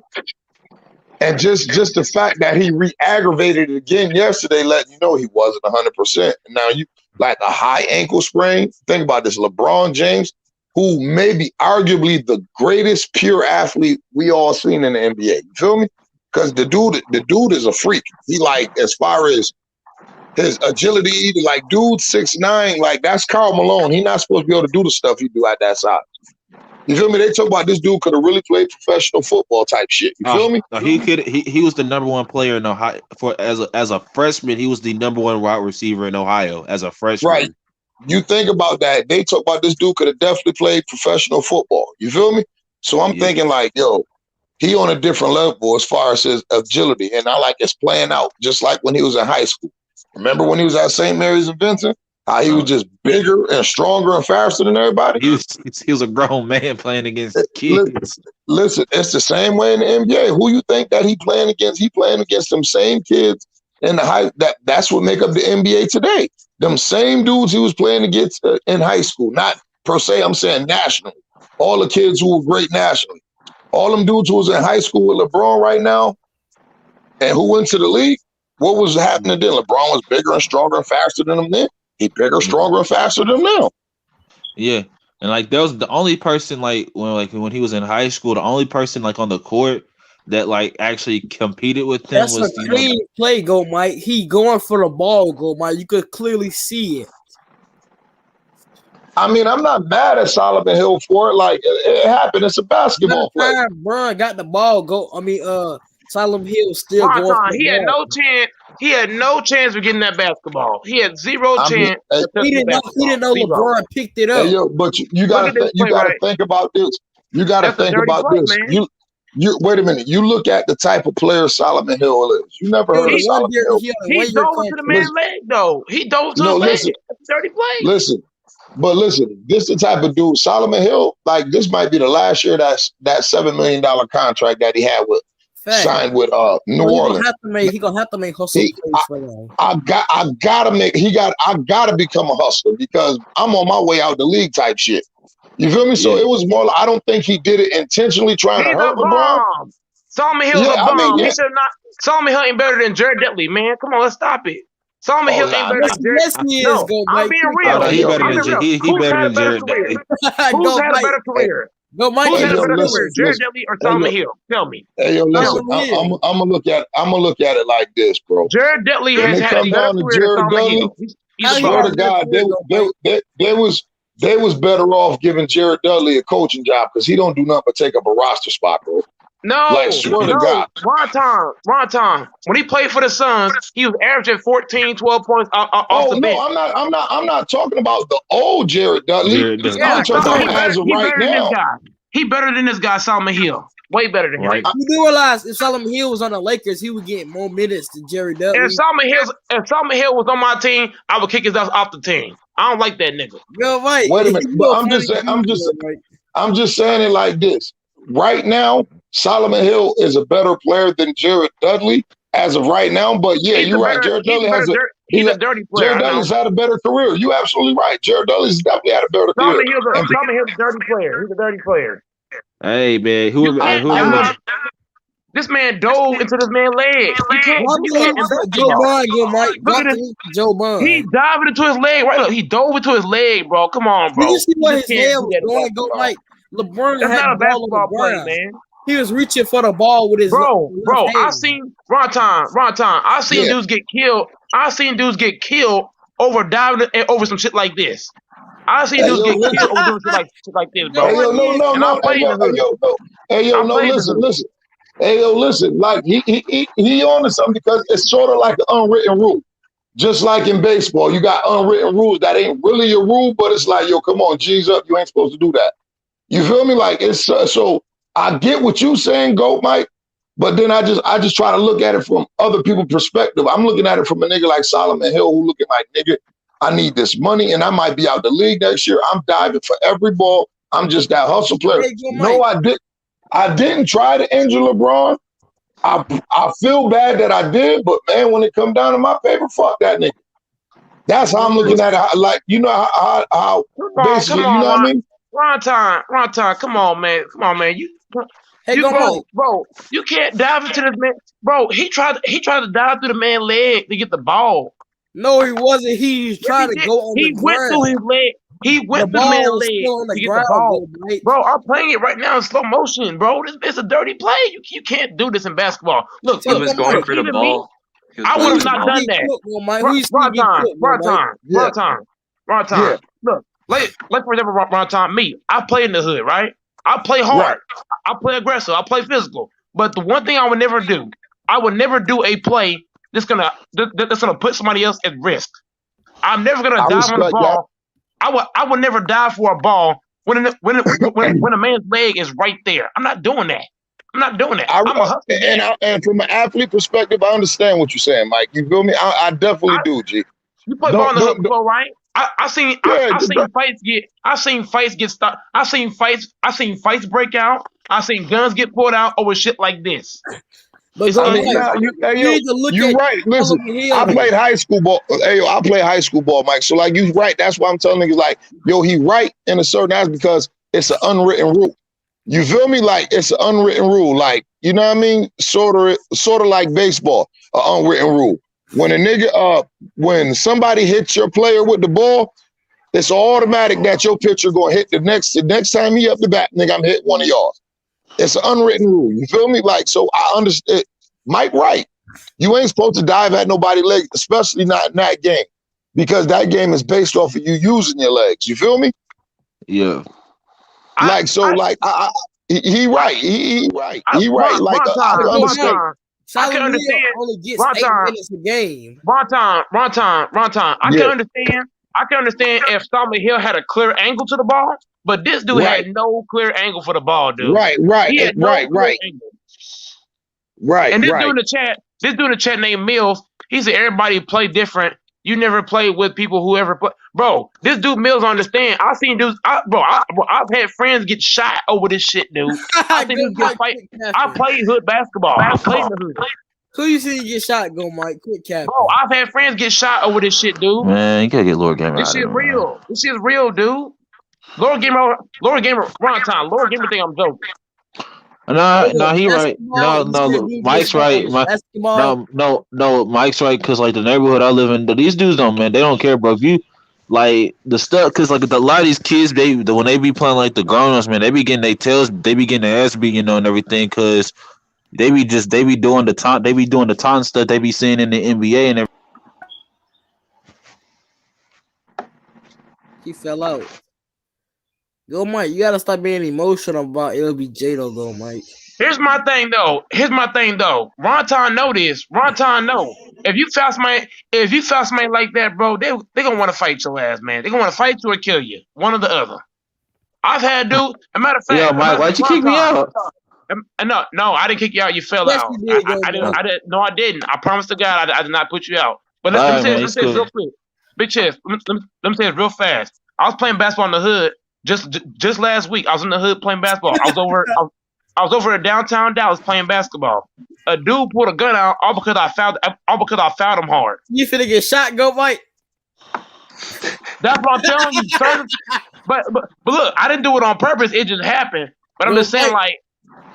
And just the fact that he re-aggravated it again yesterday, letting you know he wasn't 100%. Now you like a high ankle sprain. Think about this: LeBron James, who may be arguably the greatest pure athlete we all seen in the NBA. You feel me? Because the dude is a freak. He like, as far as his agility, like dude 6'9", like that's Karl Malone. He's not supposed to be able to do the stuff he do at that size. You feel me? They talk about this dude could have really played professional football type shit. You feel me? No, he could. He was the number one player in Ohio as a freshman. He was the number one wide receiver in Ohio as a freshman. Right. You think about that. They talk about this dude could have definitely played professional football. You feel me? So I'm thinking like, yo, he on a different level as far as his agility, and I like it's playing out just like when he was in high school. Remember when he was at St. Mary's and Vincent? How he was just bigger and stronger and faster than everybody? He was a grown man playing against kids. Listen, it's the same way in the NBA. Who you think that he playing against? He playing against them same kids in the high. That's what make up the NBA today. Them same dudes he was playing against in high school. Not per se, I'm saying nationally. All the kids who were great nationally. All them dudes who was in high school with LeBron right now and who went to the league, what was happening then? LeBron was bigger and stronger and faster than them then. He bigger, stronger, and faster than now. Yeah, and like that was the only person when he was in high school, the only person like on the court that like actually competed with him was a clean play, Go Mike. He going for the ball, Go Mike. You could clearly see it. I mean, I'm not mad at Solomon Hill for it. Like it happened. It's a basketball play. Bron got the ball. Solomon Hill still going for the he had ball. no chance. He had no chance of getting that basketball. He had zero chance. He didn't know LeBron picked it up. Hey, yo, but you gotta think about this. You gotta think about this. Man. You wait a minute. You look at the type of player Solomon Hill is. You never heard of Solomon Hill. He dove to the man's leg though. He dove to the leg. That's a dirty play. Listen. But listen, this the type of dude, Solomon Hill, like this might be the last year that $7 million contract that he had with signed with New Orleans. He gonna have to make hustle plays for them. I gotta become a hustler because I'm on my way out the league type shit. You feel me? So it was more like, I don't think he did it intentionally trying to hurt LeBron. Solomon Hill's a bomb. He should not. Solomon Hill ain't better than Jared Dudley, man. Come on, let's stop it. Solomon Hill ain't better than Jared. No, I'm being real. He better than Jared Dudley. Who's had a better career? Go, Mike. Who's had a better career, Jared Dudley or Solomon Hill? Tell me. Hey, yo, listen. I'm gonna look at it like this, bro. Jared Dudley has had a better career than Solomon Hill. I swear to God, they was better off giving Jared Dudley a coaching job because he don't do nothing but take up a roster spot, bro. No, swear to God. Ron Tom. When he played for the Suns, he was averaging 14, 12 points off the bench. I'm not talking about the old Jared Dudley. I'm talking about as of right now. He better than this guy, Solomon Hill. Way better than him. You do realize if Solomon Hill was on the Lakers, he would get more minutes than Jared Dudley. If Solomon Hill was on my team, I would kick his ass off the team. I don't like that nigga. Yo, right. Wait a minute, but I'm just saying it like this. Right now, Solomon Hill is a better player than Jared Dudley as of right now. But yeah, you're right. Jared Dudley he's a dirty player. Jared Dudley's had a better career. You're absolutely right. Jared Dudley's definitely had a better career. Solomon Hill's a dirty player. He's a dirty player. Hey man, this man dove into this man's leg. You can't. Joe Bond. He dived into his leg. Right, look, he dove into his leg, bro. Come on, bro. You see what his head was going? Go like LeBron. That's not a basketball play, man. He was reaching for the ball with his bro. I seen Ron time. I seen dudes get killed. I seen dudes get killed over diving over some shit like this. I seen dudes get killed over doing shit like this, bro. Listen. Hey, yo, listen. Like he on to something because it's sort of like an unwritten rule. Just like in baseball, you got unwritten rules that ain't really a rule, but it's like, yo, come on, G's up. You ain't supposed to do that. You feel me? Like it's so. I get what you saying, Goat Mike, but then I just try to look at it from other people's perspective. I'm looking at it from a nigga like Solomon Hill who looking like, nigga, I need this money and I might be out the league next year. I'm diving for every ball. I'm just that hustle player. No, I didn't try to injure LeBron. I feel bad that I did, but man, when it come down to my paper, fuck that nigga. That's how I'm looking at it. Like, you know how basically, you know what I mean? Ron time, come on, man. Bro, you can't dive into this man. Bro, he tried to dive through the man's leg to get the ball. No, he wasn't. He tried to go on the ground. He went through his leg. He went through the man's leg to get the ball. Bro, I'm playing it right now in slow motion, bro. This is a dirty play. You can't do this in basketball. Look, he was going for the ball. I would have not done that. Ron time. Look. Like for example, Ron time, me, I play in the hood, right? I play hard. I play aggressive. I play physical. But the one thing I would never do, I would never do a play that's gonna put somebody else at risk. I'm never gonna dive on the ball. I would never dive for a ball when a man's leg is right there. I'm not doing that. I'm a hustler. And from an athlete perspective, I understand what you're saying, Mike. You feel me? I definitely do, G. You play ball in the hood before, right? I seen fights get stopped. I seen fights break out. I seen guns get pulled out over shit like this. But you're right. Listen, I played high school ball. I played high school ball, Mike. So like, you right. That's why I'm telling niggas like, yo, he right in a certain aspect because it's an unwritten rule. You feel me? Like it's an unwritten rule. Like, you know what I mean? Sort of like baseball, an unwritten rule. When a nigga, when somebody hits your player with the ball, it's automatic that your pitcher gonna hit the next time he up the bat, nigga, I'm hitting one of y'all. It's an unwritten rule. You feel me? Like, so I understand. Mike right. You ain't supposed to dive at nobody's leg, especially not in that game, because that game is based off of you using your legs. You feel me? Yeah. He right. He right. Like I understand. I can understand. Only gets 8 minutes a game. Ron time. I can understand if Solomon Hill had a clear angle to the ball, but this dude had no clear angle for the ball, dude. Right. And this dude in the chat named Mills, he said everybody play different. You never played with people who ever play. Bro, this dude Mills understand. I've seen dudes. I've had friends get shot over this shit, dude. I think dudes get fight. I played hood basketball. I played in the hood. Who you see get shot? Go, Mike. Quit capping. Bro, I've had friends get shot over this shit, dude. Man, you gotta get Lord Gamer. This shit real. This shit's real, dude. Lord Gamer, Ron Time. Lord Gamer think I'm joking. No, he right. No, Mike's right. No, Mike's right. Cause like the neighborhood I live in, these dudes don't, man. They don't care, bro. If you like the stuff, cause like a lot of these kids, when they be playing like the grown-ups, man, they be getting their tails, they be getting their ass beat, and everything, cause they be doing the taunt stuff they be seeing in the NBA and everything. He fell out. Go, Mike. You gotta stop being emotional about LBJ though, go, Mike. Here's my thing though. Ron Time know this. Ron Time know. If you foul somebody like that, bro, they gonna want to fight your ass, man. They gonna want to fight you or kill you, one or the other. I've had dude. A matter of fact, yeah, Mike, why'd you kick me out? No, I didn't kick you out. You fell out. I didn't. No, I didn't. I promise to God, I did not put you out. But let me say this real quick. Big Chest. Let me say it real fast. I was playing basketball in the hood just last week. I was in the hood playing basketball. I was over at downtown Dallas playing basketball. A dude pulled a gun out all because I fouled him hard. You finna get shot, go, Mike. That's what I'm telling you, son. But look, I didn't do it on purpose. It just happened. But I'm just saying, like,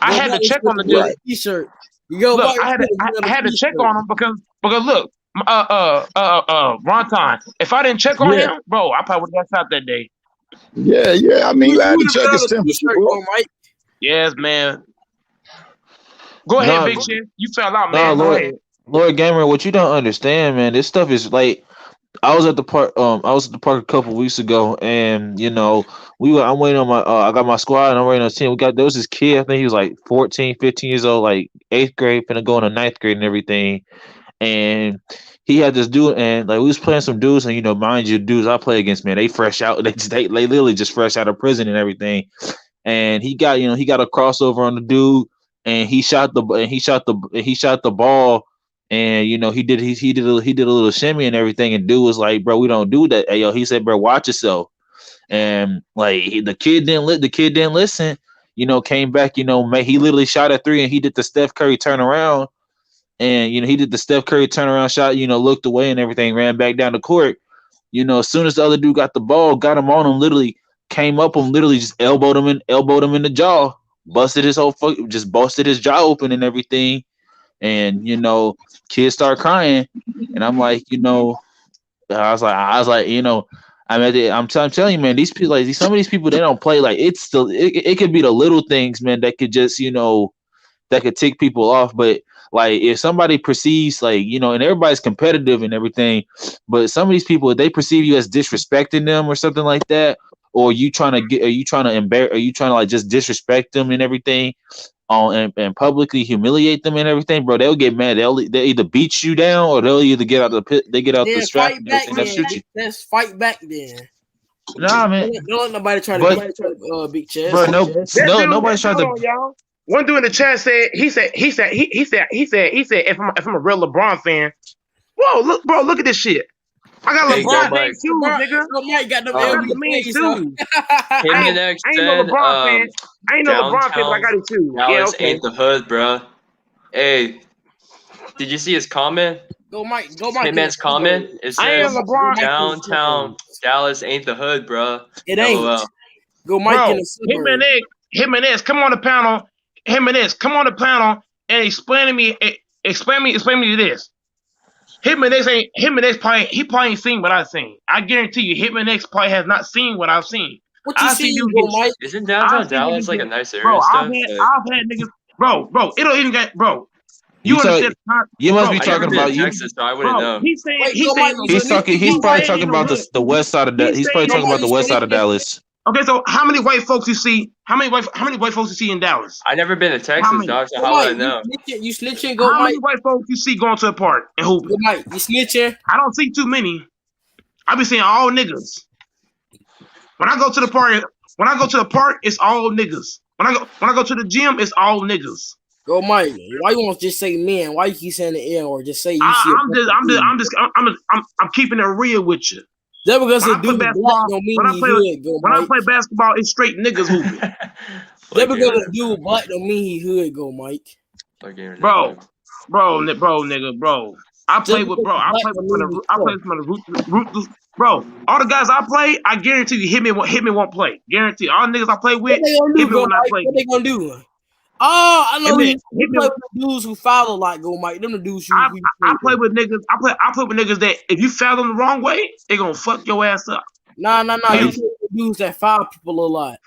I had to check on the dude. T-shirt. Look, I had to check on him because look, Ron Time. If I didn't check on him, bro, I probably would have got shot that day. Yeah. I mean, you had to check his temperature, bro. Yes, man. Go ahead, Big Shit. You fell out, man. Lord Gamer, what you don't understand, man, this stuff is like, I was at the park a couple weeks ago, and I'm waiting on I got my squad and I'm waiting on the team. There was this kid, I think he was like 14, 15 years old, like 8th grade, finna go into 9th grade and everything. And he had this dude, and like we was playing some dudes, and mind you, dudes I play against, man, they fresh out, they literally just fresh out of prison and everything. And he got a crossover on the dude, and he shot the ball, and he did a little shimmy and everything, and dude was like, bro, we don't do that. Hey, yo, he said, bro, watch yourself. And like the kid didn't listen. Came back. He literally shot a 3, and he did the Steph Curry turnaround. And he did the Steph Curry turnaround shot. Looked away and everything, ran back down the court. As soon as the other dude got the ball, got him on him, literally came up him, literally just elbowed him in the jaw, busted his jaw open and everything. And kids start crying, and I'm like, I was like, I'm telling you, man, these people, like some of these people, they don't play like it's still. It could be the little things, man, that could just that could tick people off, but. Like if somebody perceives like, and everybody's competitive and everything, but some of these people, if they perceive you as disrespecting them or something like that, or you trying to embarrass, or you trying to like just disrespect them and everything, and publicly humiliate them and everything, bro, they'll get mad. They'll either beat you down or they'll either get out the pit, they get out the strap and they'll shoot you. Let's fight back then. Nah, man. Don't let nobody try to beat chest. Bro, nobody's trying to. Y'all. One dude in the chat said, he said, if I'm a real LeBron fan, whoa, look at this shit. I got LeBron James shoes, nigga. Mike got the man shoes. I ain't no LeBron fan. I ain't no LeBron fan, but I got his shoes. Dallas ain't the hood, bro. Hey, did you see his comment? Go Mike. Hitman's comment. It says downtown Dallas ain't the hood, bro. It ain't. Go Mike bro, in the suburb. Hitman, come on the panel. Come on the panel and explain to me this. Hitman probably ain't seen what I've seen. I guarantee you, Hitman X probably has not seen what I've seen. What you see, Mike? Isn't downtown Dallas like a nice area? Bro, I've had niggas, bro. It don't even get, bro. You understand? You must be talking about you. Texas, so I wouldn't know. He's probably talking about the west side of Dallas. He's probably talking about the west side of Dallas. Okay, so how many white folks you see? How many white folks you see in Dallas? I never been to Texas, dog. So how would I know? You snitching? How many white folks you see going to a park and hooping? Mike, you snitching? I don't see too many. I be seeing all niggas. When I go to the park, it's all niggas. When I go to the gym, it's all niggas. Go, Mike. Why you won't just say men? Why you keep saying the N or just say you see? I'm keeping it real with you. That because When a I play dude black basketball, don't mean when I he play hood. Go, when I Mike. play basketball, it's straight niggas hooping. That because a dude black don't mean he hood. Go, Mike. Bro. I play with some of the ruthless. Bro, all the guys I play, I guarantee you, hit me won't play. Guarantee. All the niggas I play with, What they gonna do, hit me go, when I Mike? play. What they gonna do? Oh, I know Hit you me- play with the dudes who foul a lot. Go, Mike. Them the dudes who I play with niggas. I play with niggas that if you foul them the wrong way, they gonna fuck your ass up. Nah. You play with dudes that foul people a lot.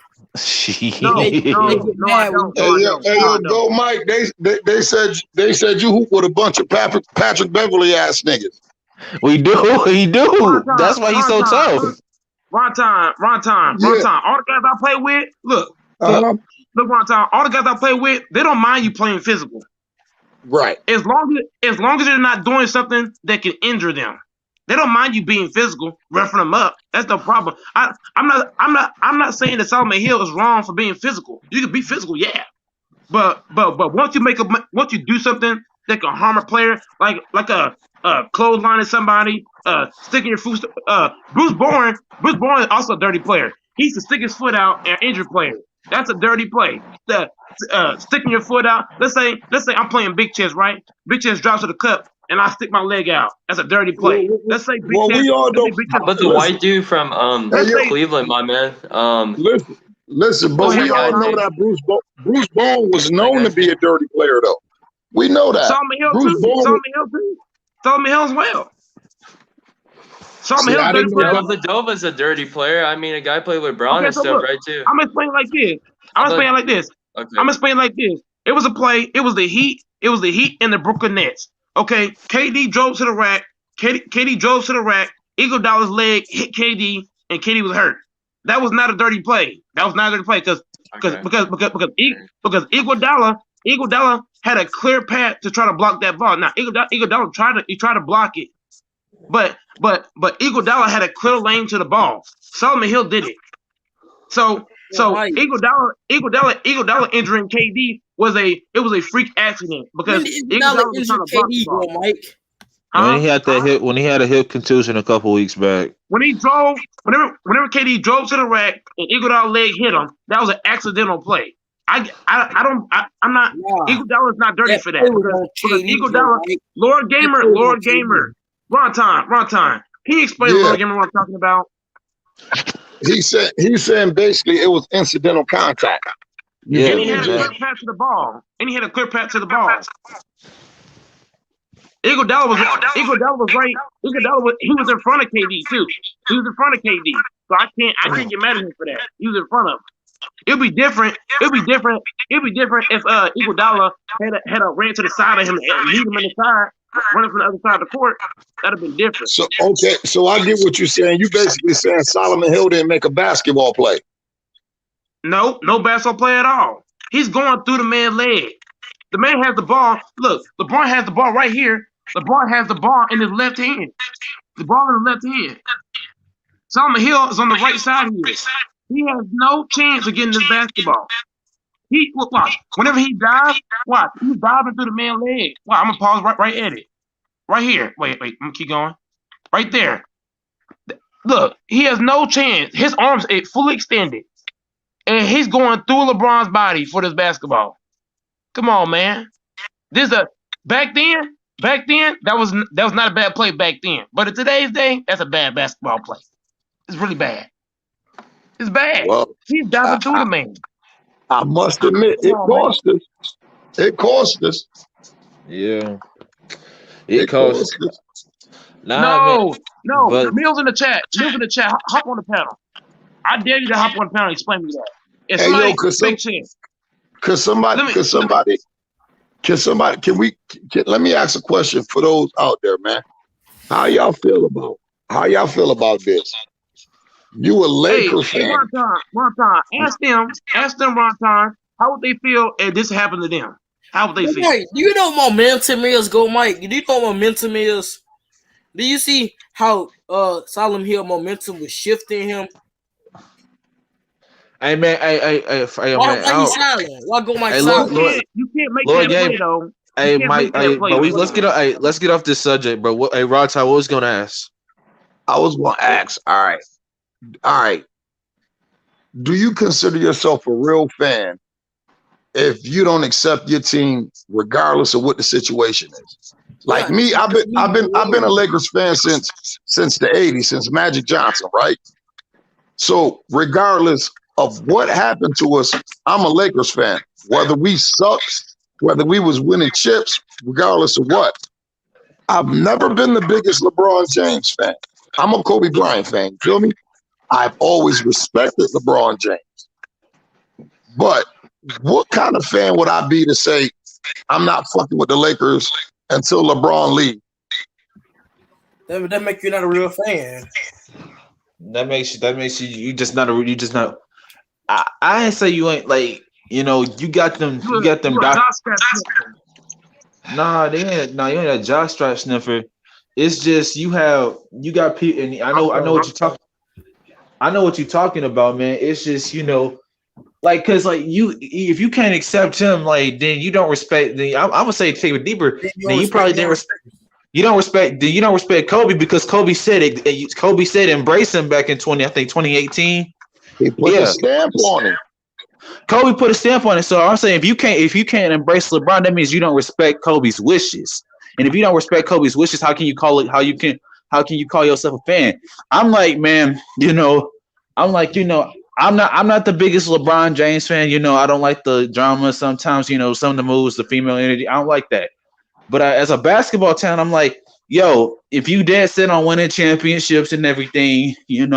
No, I don't. Hey, go, Mike. They said you hoop with a bunch of Patrick Beverly ass niggas. We do. He do. That's why he's so tough. Wrong time. All the guys I play with, look, wrong time. All the guys I play with, they don't mind you playing physical. Right. As long as they're not doing something that can injure them. They don't mind you being physical, roughing them up. That's no problem. I'm not saying that Solomon Hill is wrong for being physical. You can be physical, yeah. But once you do something that can harm a player, like a clotheslining somebody, sticking your foot. Bruce Bourne is also a dirty player. He used to stick his foot out and injure players. That's a dirty play. Sticking your foot out. Let's say I'm playing big chest, right? Big chest drops to the cup, and I stick my leg out. That's a dirty play. Let's say big chest. We all know. But the white dude from Cleveland, my man. Listen, but we all know that Bruce Bourne was known to be a dirty player, though. We know that. Solomon Hill as well. Solomon Hill's a dirty player. Dellavedova's a dirty player. I mean, a guy played with Braun and stuff, right, too. I'm explaining like this. Okay. It was a play. It was the Heat. And the Brooklyn Nets. Okay. KD drove to the rack. KD drove to the rack. Iguodala's leg hit KD, and KD was hurt. That was not a dirty play. Because Iguodala had a clear path to try to block that ball. Now Iguodala tried to block it, but Iguodala had a clear lane to the ball. Solomon Hill did it. So Iguodala injuring KD was a freak accident because Iguodala was trying to block the ball. Mike. When he had a hip contusion a couple weeks back. Whenever KD drove to the rack and Iguodala's leg hit him, that was an accidental play. Iguodala's not dirty for that. Because Iguodala, Lord Gamer. Wrong time. Can you explain Lord Gamer what I'm talking about? He's saying basically it was incidental contact. Yeah, and he had a clear path to the ball. Iguodala was right. He was in front of KD too. So I can't get mad at him for that. He was in front of him. It'd be different if Iguodala had a ran to the side of him and lead him in the side, running from the other side of the court. That'd have been different. So I get what you're saying. You basically saying Solomon Hill didn't make a basketball play. No basketball play at all. He's going through the man's leg. The man has the ball. Look, LeBron has the ball right here. LeBron has the ball in his left hand. Solomon Hill is on the right side here. He has no chance of getting this basketball. Watch. Whenever he dives, he's diving through the man's leg. I'm gonna pause right at it. Right here. Wait, I'm gonna keep going. Right there. Look, he has no chance. His arms are fully extended. And he's going through LeBron's body for this basketball. Come on, man. Back then, that was not a bad play back then. But in today's day, that's a bad basketball play. It's really bad. It's bad. Well, he's diving through the man. I must admit, it cost us. It cost us. Yeah. It cost us. No. Mills in the chat. Hop on the panel. I dare you to hop on the panel and explain me that. Let me ask a question for those out there, man. How y'all feel about this? You a Laker fan? One time. Ask them, one time, how would they feel if this happened to them? How would they feel? Right. Do you know what momentum is, Go Mike? Do you know what momentum is? Do you see how Solomon Hill momentum was shifting him? Hey man, Why man. he silent? Why go Mike Hey, silent? You can't make Lord that play Gabe. though. Hey, You can't Mike. make that play. But let's get off this subject, bro. Hey, Rod, Ty, what was gonna ask? I was going to ask. All right. Do you consider yourself a real fan if you don't accept your team, regardless of what the situation is? Like me, I've been a Lakers fan since the '80s, since Magic Johnson, right? So regardless of what happened to us, I'm a Lakers fan. Whether we sucked, whether we was winning chips, regardless of what. I've never been the biggest LeBron James fan. I'm a Kobe Bryant fan. You feel me? I've always respected LeBron James. But what kind of fan would I be to say I'm not fucking with the Lakers until LeBron leaves? That make you not a real fan. That makes you just not. I ain't say you ain't like, you got them Nah, you ain't a jock strap sniffer. It's just you got people, and I know what you're talking about, man. It's just like, cause like if you can't accept him, like then you don't respect. Then I'm gonna say take it deeper. Then you probably didn't respect. You don't respect Kobe because Kobe said it. Kobe said embrace him back in 2018. He put a stamp on it. Kobe put a stamp on it. So I'm saying if you can't embrace LeBron, that means you don't respect Kobe's wishes. And if you don't respect Kobe's wishes, how can you call yourself a fan? I'm like, man, I'm not the biggest LeBron James fan. I don't like the drama sometimes, some of the moves, the female energy. I don't like that. But as a basketball town, I'm like, yo, if you dead set on winning championships and everything, I'm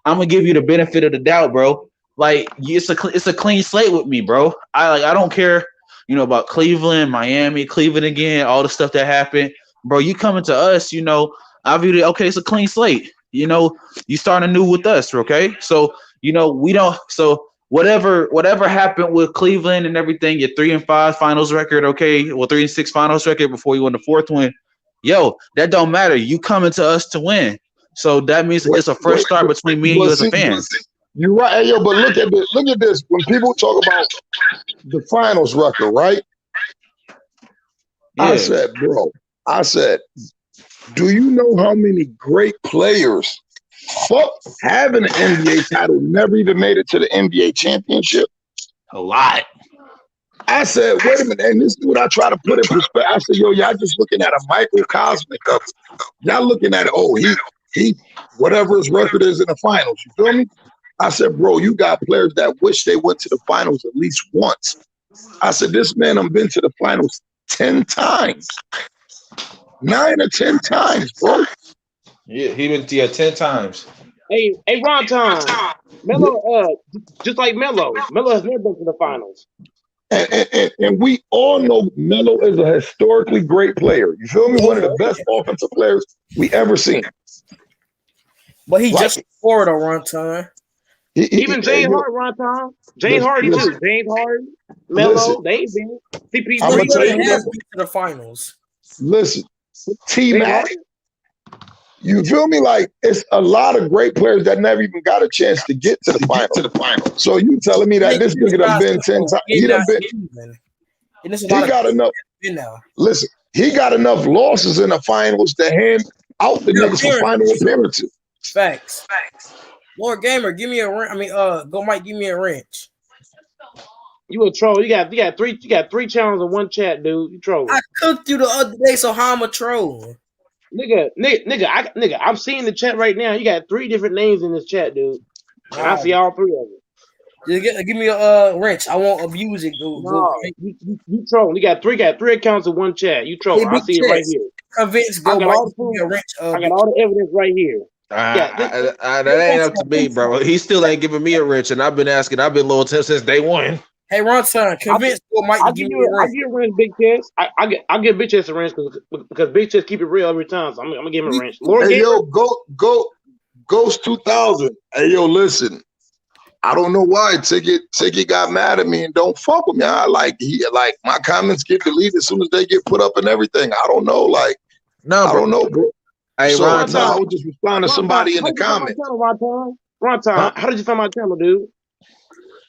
gonna give you the benefit of the doubt, bro. Like it's a clean slate with me, bro. I don't care, about Cleveland, Miami, Cleveland again, all the stuff that happened, bro. You coming to us, I viewed it. Okay, it's a clean slate. You starting anew with us, okay? So we don't. So whatever happened with Cleveland and everything, your 3-5 finals record, okay? Well, 3-6 finals record before you won the fourth one. Yo, that don't matter. You coming to us to win. So that means it's a fresh start between me and you as a fan. You're right, hey, yo, but look at this. Look at this. When people talk about the finals record, right? Yeah. I said, do you know how many great players having an NBA title never even made it to the NBA championship? A lot. I said, wait a minute, and this is what I try to put in perspective. I said, yo, y'all just looking at a microcosmic of it. Y'all looking at it, oh, he whatever his record is in the finals. You feel me? I said, bro, you got players that wish they went to the finals at least once. I said, this man I've been to the finals 10 times. 9 or 10 times, bro. Yeah, he been 10 times. Hey, Ron Tom. Melo, just like Melo. Melo has never been to the finals. And we all know Melo is a historically great player. You feel me? One of the best offensive players we ever seen. But he just scored a run time. Even James Harden, Ron Tom. James Harden too. James Harden, Melo, they ain't been. I'm gonna tell you has been to the finals. Listen, T-Mac. You feel me? Like, it's a lot of great players that never even got a chance to get to the final. So you telling me that this nigga done been 10 times? He done been. He got enough. Listen, he got enough losses in the finals to hand out the niggas for final appearances. Facts. Lord Gamer, give me a wrench. I mean, go Mike, give me a wrench. You a troll? You got three channels in one chat, dude. You trolling. I cooked you the other day, so how I'm a troll? Nigga, I'm seeing the chat right now. You got 3 different names in this chat, dude. And I see all 3 of them. Just give me a wrench. I won't abuse it, dude. No, you trolling. You got three accounts in one chat. You trolling. I see it right here. Convince go Mike, I got all the evidence right here. That ain't up to me, bro. He still ain't giving me a wrench, and I've been loyal to him since day one. Hey, Ron, son, convince Go Mike to give me a wrench. I give a wrench, Big Chess. I give Big Chess a wrench because Big Chess keep it real every time. So I'm gonna give him a wrench. Hey, yo, Ghost 2000. Hey, yo, listen. I don't know why Ticket got mad at me and don't fuck with me. Like my comments get deleted as soon as they get put up and everything. I don't know. I don't know, bro. Hey, so I would just respond to somebody in the comments. Ron Tom, how did you find my channel, dude?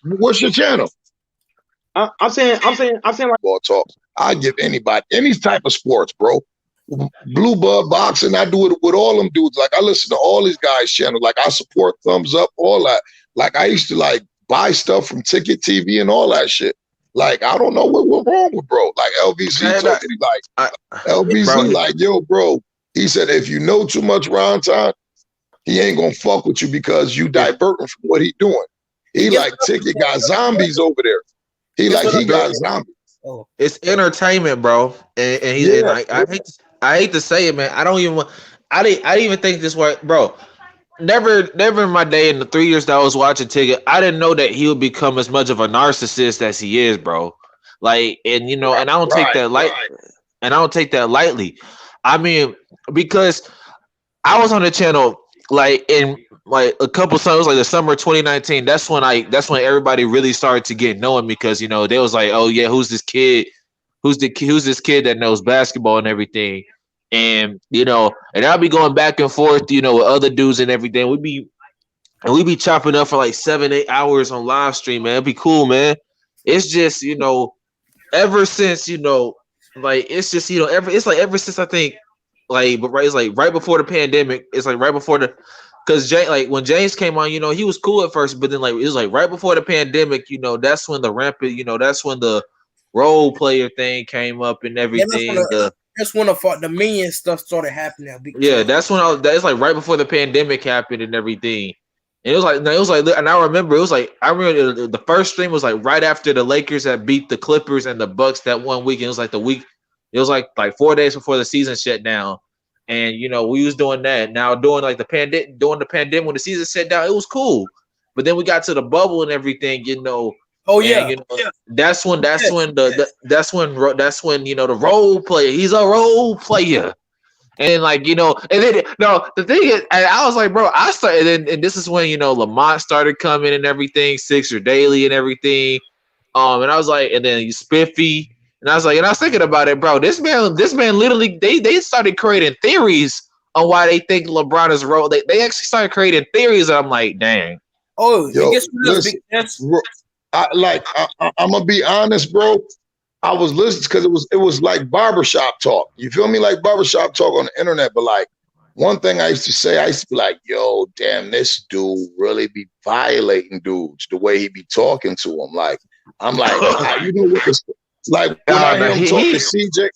What's your channel? I'm saying like Ball talk. I give anybody any type of sports, bro. Blue Bud boxing. I do it with all them dudes. Like I listen to all these guys' channels. Like I support Thumbs Up, all that. Like I used to like buy stuff from Ticket TV and all that shit. Like I don't know what went wrong with bro. Like LVZ told me, like LVZ, like yo, bro. He said if you know too much Ron time, he ain't gonna fuck with you because you diverting from what he doing. He like Ticket got zombies over there. He got zombies. Oh. It's entertainment, bro. And I hate to say it, man. I didn't even think this way, bro. Never in my day in the 3 years that I was watching Ticket, I didn't know that he would become as much of a narcissist as he is, bro. Like, and you know, and I don't take that lightly. I mean, because I was on the channel like in like a couple summers, like the summer of 2019. That's when everybody really started to get knowing me because you know they was like, oh yeah, who's this kid? Who's this kid that knows basketball and everything? And you know, and I'll be going back and forth, you know, with other dudes and everything. We'd be chopping up for like 7-8 hours on live stream, man. It'd be cool, man. It's just, you know, ever since, you know, like it's just, you know, ever since I think like, but right, it's like right before the pandemic. It's like right before because like when James came on, you know, he was cool at first, but then like it was like right before the pandemic, you know, that's when the rampant, you know, that's when the role player thing came up and everything. That's when the minion stuff started happening. Yeah, that's when that's like right before the pandemic happened and everything. And it was like, and I remember the first stream was like right after the Lakers had beat the Clippers and the Bucks that one week. It was like it was like 4 days before the season shut down. And you know, we was doing that. Now during like the pandemic, when the season shut down, it was cool. But then we got to the bubble and everything, you know. Oh yeah, and, you know, that's when you know the role player. He's a role player, and like you know, and then the thing is, and I was like, bro, I started, and this is when you know Lamont started coming and everything, Sixer Daily and everything, and I was like, and then Spiffy, and I was thinking about it, bro. This man literally they started creating theories on why they think LeBron is role. They actually started creating theories, and I'm like, dang. Oh, yo, listen, I'm gonna be honest, bro. I was listening because it was like barbershop talk. You feel me? Like barbershop talk on the internet. But like one thing I used to be like, yo, damn, this dude really be violating dudes the way he be talking to them. Like, I'm like, you know what this like when I hear him talk to CJ.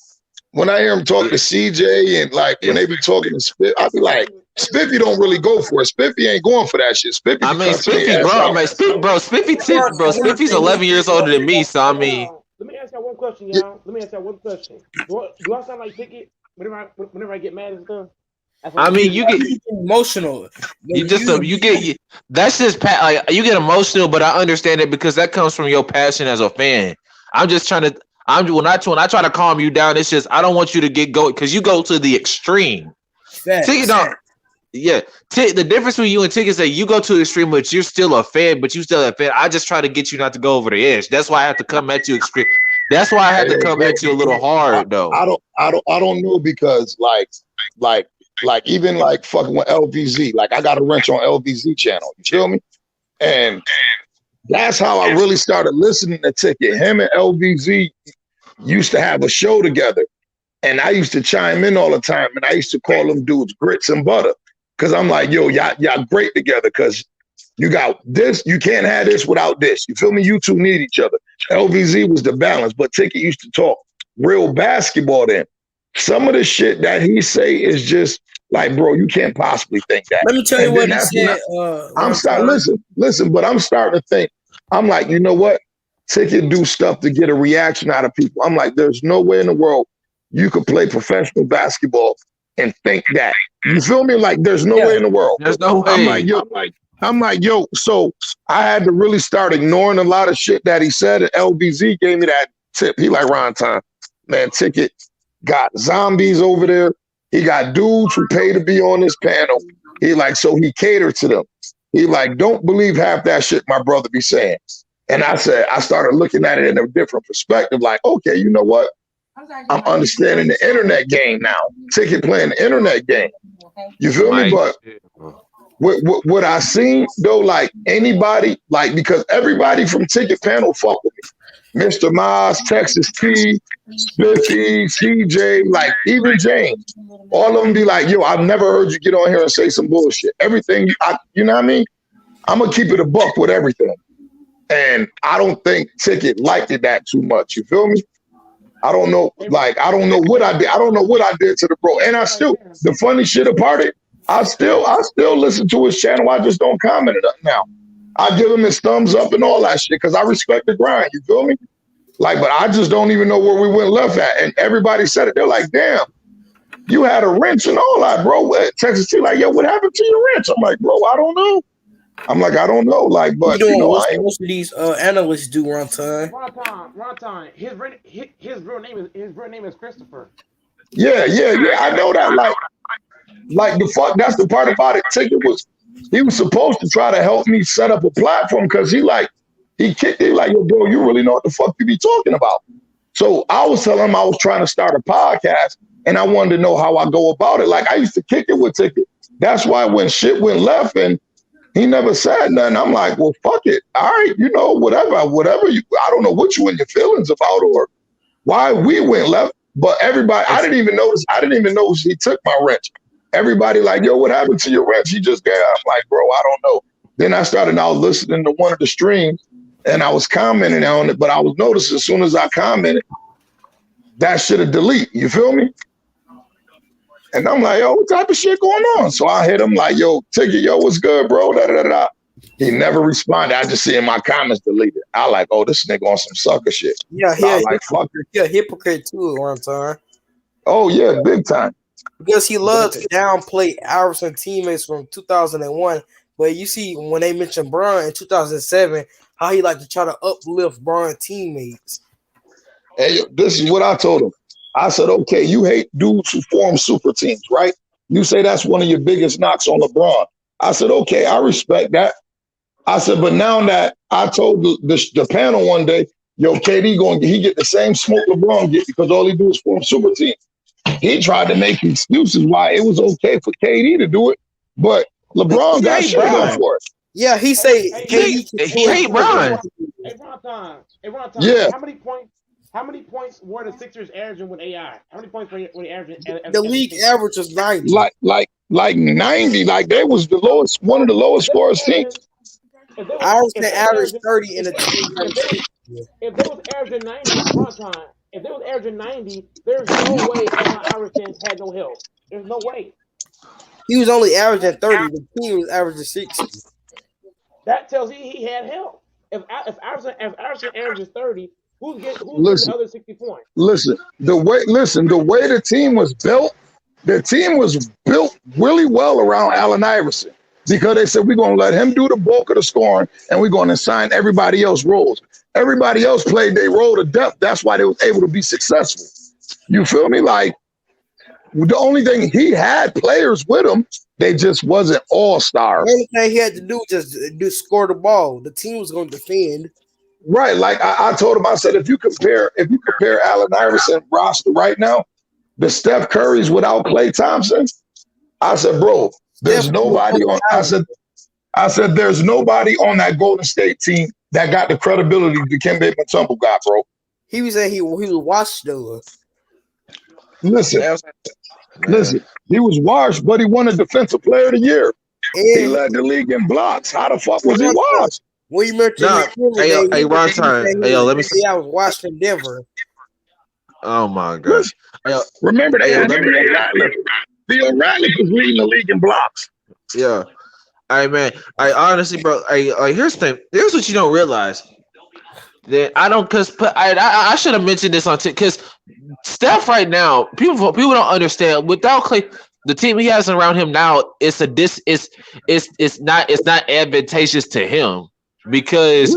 When I hear him talk to CJ and like when they be talking to Spiff, I be like, Spiffy don't really go for it. Spiffy ain't going for that shit. Spiffy, Spiffy's 11 years older than me, so I mean. Let me ask y'all one question, y'all. Let me ask y'all one question. Do I sound like Ticket whenever I get mad and stuff? I mean, you get emotional. That's just like you get emotional, but I understand it because that comes from your passion as a fan. I'm just trying to. When I try to calm you down, it's just I don't want you to get going because you go to the extreme. Ticket don't. Yeah, the difference between you and Ticket is that you go to the extreme, but you're still a fan. I just try to get you not to go over the edge. That's why I have to come at you extreme. That's why I have to come at you a little hard, though. I don't know because like even like fucking with LVZ, like I got a wrench on LVZ channel. You feel me? And that's how I really started listening to Ticket. Him and LVZ used to have a show together, and I used to chime in all the time, and I used to call them dudes grits and butter. Cause I'm like, yo, y'all great together. Cause you got this, you can't have this without this. You feel me? You two need each other. LVZ was the balance, but Ticket used to talk real basketball then. Some of the shit that he say is just like, bro, you can't possibly think that. Let me tell you what he said. But I'm starting to think, I'm like, you know what? Ticket do stuff to get a reaction out of people. I'm like, there's no way in the world you could play professional basketball and think that. You feel me? Like there's no way in the world. There's no way. I'm like, yo, so I had to really start ignoring a lot of shit that he said, and LBZ gave me that tip. He like, Ron time, man, Ticket got zombies over there. He got dudes who pay to be on this panel. He like, so he catered to them. He like, don't believe half that shit my brother be saying. And I started looking at it in a different perspective. Like, okay, you know what? I'm understanding the internet game now. Ticket playing the internet game. You feel me? But what I seen though, like anybody, like because everybody from Ticket Panel fuck with me. Mr. Miles, Texas T, Spiffy, CJ, like even James. All of them be like, yo, I've never heard you get on here and say some bullshit. Everything, you know what I mean? I'm gonna keep it a buck with everything. And I don't think Ticket liked it that too much. You feel me? I don't know. Like, I don't know what I did. I don't know what I did to the bro. And I still, the funny shit about it, I still listen to his channel. I just don't comment it up now. I give him his thumbs up and all that shit because I respect the grind. You feel me? Like, but I just don't even know where we went left at. And everybody said it. They're like, damn, you had a wrench and all that, bro. Texas T, like, yo, what happened to your wrench? I'm like, bro, I don't know. I'm like, I don't know. Like, but you know, most of these analysts do runtime. Runtime. His real name is Christopher. Yeah. I know that. Like the fuck. That's the part about it. Ticket he was supposed to try to help me set up a platform because he kicked it like, yo, bro, you really know what the fuck you be talking about. So I was telling him I was trying to start a podcast and I wanted to know how I go about it. Like I used to kick it with Ticket. That's why when shit went left and he never said nothing, I'm like, well, fuck it. All right, you know, whatever you, I don't know what you in your feelings about or why we went left. But everybody, I didn't even notice he took my wrench. Everybody like, yo, what happened to your wrench? He just gave. I'm like, bro, I don't know. Then I started now listening to one of the streams and I was commenting on it, but I was noticing as soon as I commented, that shit would delete. You feel me? And I'm like, yo, what type of shit going on? So I hit him like, yo, Ticket, yo, what's good, bro? Da, da, da, da. He never responded. I just see in my comments deleted. I like, oh, this nigga on some sucker shit. Yeah, like, fuck it. Yeah, hypocrite too at one time. Oh, yeah, big time. Because he loves to downplay Iverson teammates from 2001. But you see, when they mentioned Bron in 2007, how he like to try to uplift Bron teammates. Hey, this is what I told him. I said, okay, you hate dudes who form super teams, right? You say that's one of your biggest knocks on LeBron. I said, okay, I respect that. I said, but now that I told the panel one day, yo, KD he get the same smoke LeBron get because all he do is form super teams. He tried to make excuses why it was okay for KD to do it, but LeBron got shit done for it. Yeah, he say KD he hate Bron. Hey, Ron, yeah. How many points were the Sixers averaging with AI? How many points were they averaging? The league average was 90. Like 90. Like they was the lowest, one of the lowest scorers teams. Iverson averaged 30 in a team. If they was averaging 90 runtime, if they was averaging 90, there's no way Iverson had no help. There's no way. He was only averaging 30. The team was averaging 60. That tells you he had help. If Iverson averages 30. Who's getting the other 60 points? Listen, the way the team was built really well around Allen Iverson because they said we're gonna let him do the bulk of the scoring and we're gonna assign everybody else roles. Everybody else played their role to depth. That's why they was able to be successful. You feel me? Like the only thing he had players with him, they just wasn't all stars. The only thing he had to do was just score the ball. The team was gonna defend. Right, like I told him, I said, if you compare Allen Iverson roster right now, the Steph Curry's without Klay Thompson, I said, bro, there's nobody on. I said, there's nobody on that Golden State team that got the credibility the Dikembe Mutombo got, bro. He was saying he was washed though. Listen, he was washed, but he won a Defensive Player of the Year. And he led the league in blocks. How the fuck was he washed? When you mentioned hey, Ron Time. Hey, yo, let me see. I was watching Denver. Oh my gosh. Remember that? Theo Ratliff was leading the league in blocks. Yeah. Hey man. I honestly, bro. Here's the thing. Here's what you don't realize. That I don't, cause I should have mentioned this on because Steph right now, people don't understand. Without Klay, the team he has around him now, it's not advantageous to him. Because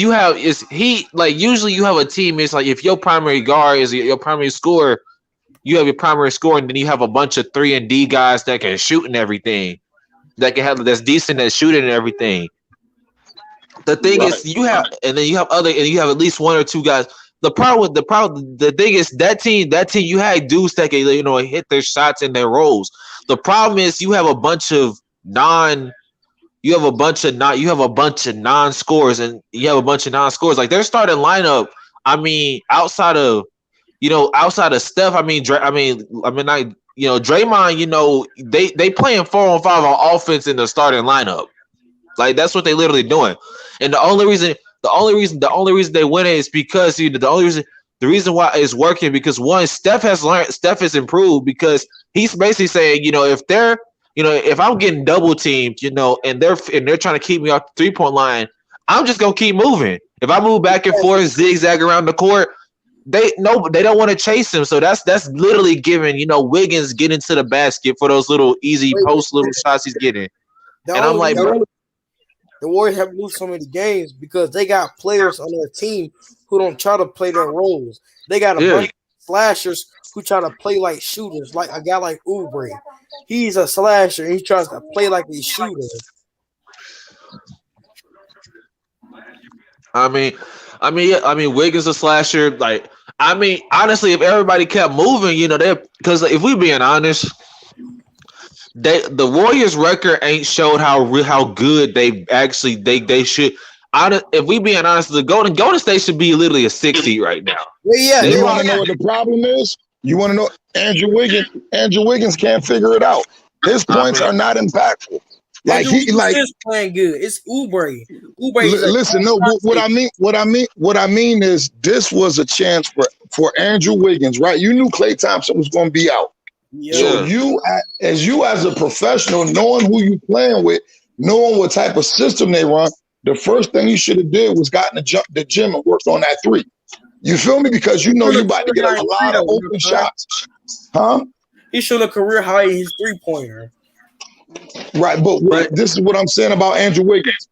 you have usually you have a team. It's like if your primary guard is your primary scorer, you have your primary scorer, and then you have a bunch of 3-and-D guys that can shoot and everything, that's decent at shooting and everything. The thing is, you have at least one or two guys. the thing is that team you had dudes that can hit their shots and their rolls. The problem is you have a bunch of non scores and you have a bunch of non-scores. Like their starting lineup, I mean, outside of Steph, Draymond, they playing 4-on-5 on offense in the starting lineup. Like that's what they literally doing. And the only reason they win it is because the reason why it's working because one, Steph has improved because he's basically saying, if I'm getting double teamed, and they're trying to keep me off the 3-point line, I'm just gonna keep moving. If I move back and forth, zigzag around the court, they don't want to chase him. So that's literally giving Wiggins getting to the basket for those little easy post little shots he's getting. And I'm like, bro, the Warriors have lose so many games because they got players on their team who don't try to play their roles. They got a bunch of slashers who try to play like shooters, like a guy like Oubre. He's a slasher. He tries to play like a shooter. I mean, Wiggins a slasher. Like, honestly, if everybody kept moving, because if we being honest, the Warriors' record ain't showed how good they actually they should. If we being honest, the Golden State should be literally a 6 seed right now. Yeah. You want to know what the problem is? You want to know Andrew Wiggins can't figure it out. His points are not impactful. Like he is playing good. It's Oubre. Listen, no. What I mean is this was a chance for Andrew Wiggins, right? You knew Klay Thompson was going to be out. Yeah. So you as a professional, knowing who you playing with, knowing what type of system they run, the first thing you should have did was gotten to the gym and worked on that 3. You feel me? Because you about to get a lot of open shots. Huh? He showed a career high in his 3-pointer. Right, but this is what I'm saying about Andrew Wiggins.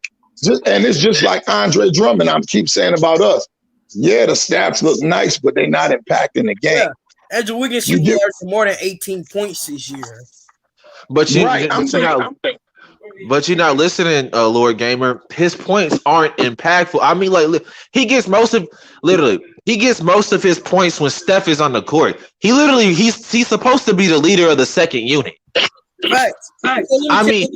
And it's just like Andre Drummond, I keep saying about us. Yeah, the stats look nice, but they're not impacting the game. Yeah. Andrew Wiggins should be averaging more than 18 points this year. But you're not listening, Lord Gamer. His points aren't impactful. I mean, like he gets most of his points when Steph is on the court. He's supposed to be the leader of the second unit. Right. I mean,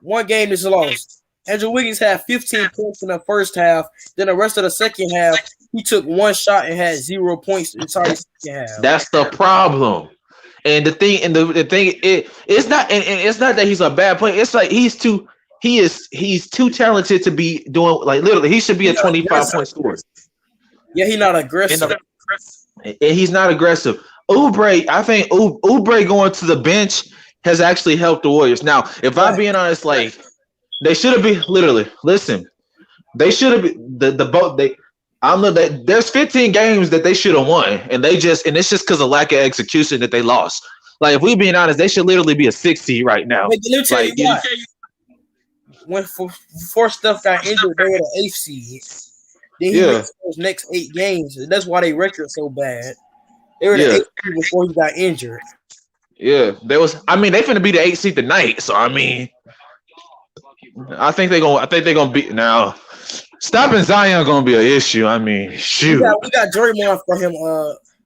one game is lost. Andrew Wiggins had 15 points in the first half. Then the rest of the second half, he took one shot and had 0 points inside the second half. That's the problem. And it's not that he's a bad player. It's like he's too talented to be doing like literally. He should be a 25-point scorer. Yeah, he's not aggressive. And he's not aggressive. Oubre, I think Oubre going to the bench has actually helped the Warriors. Now, if I'm being honest, like they should have been literally. Listen, they should have been there's 15 games that they should have won, and it's just because of lack of execution that they lost. Like if we being honest, they should literally be a 6 seed right now. Let me tell you what. Before Steph got injured, they were the 8th seed. Then he missed those next 8 games. That's why they record so bad. They were the 8th seed before he got injured. Yeah, they finna be the 8th seed tonight. So I think they're gonna beat now. Stopping Zion gonna be an issue. I mean, shoot. We got Draymond for him.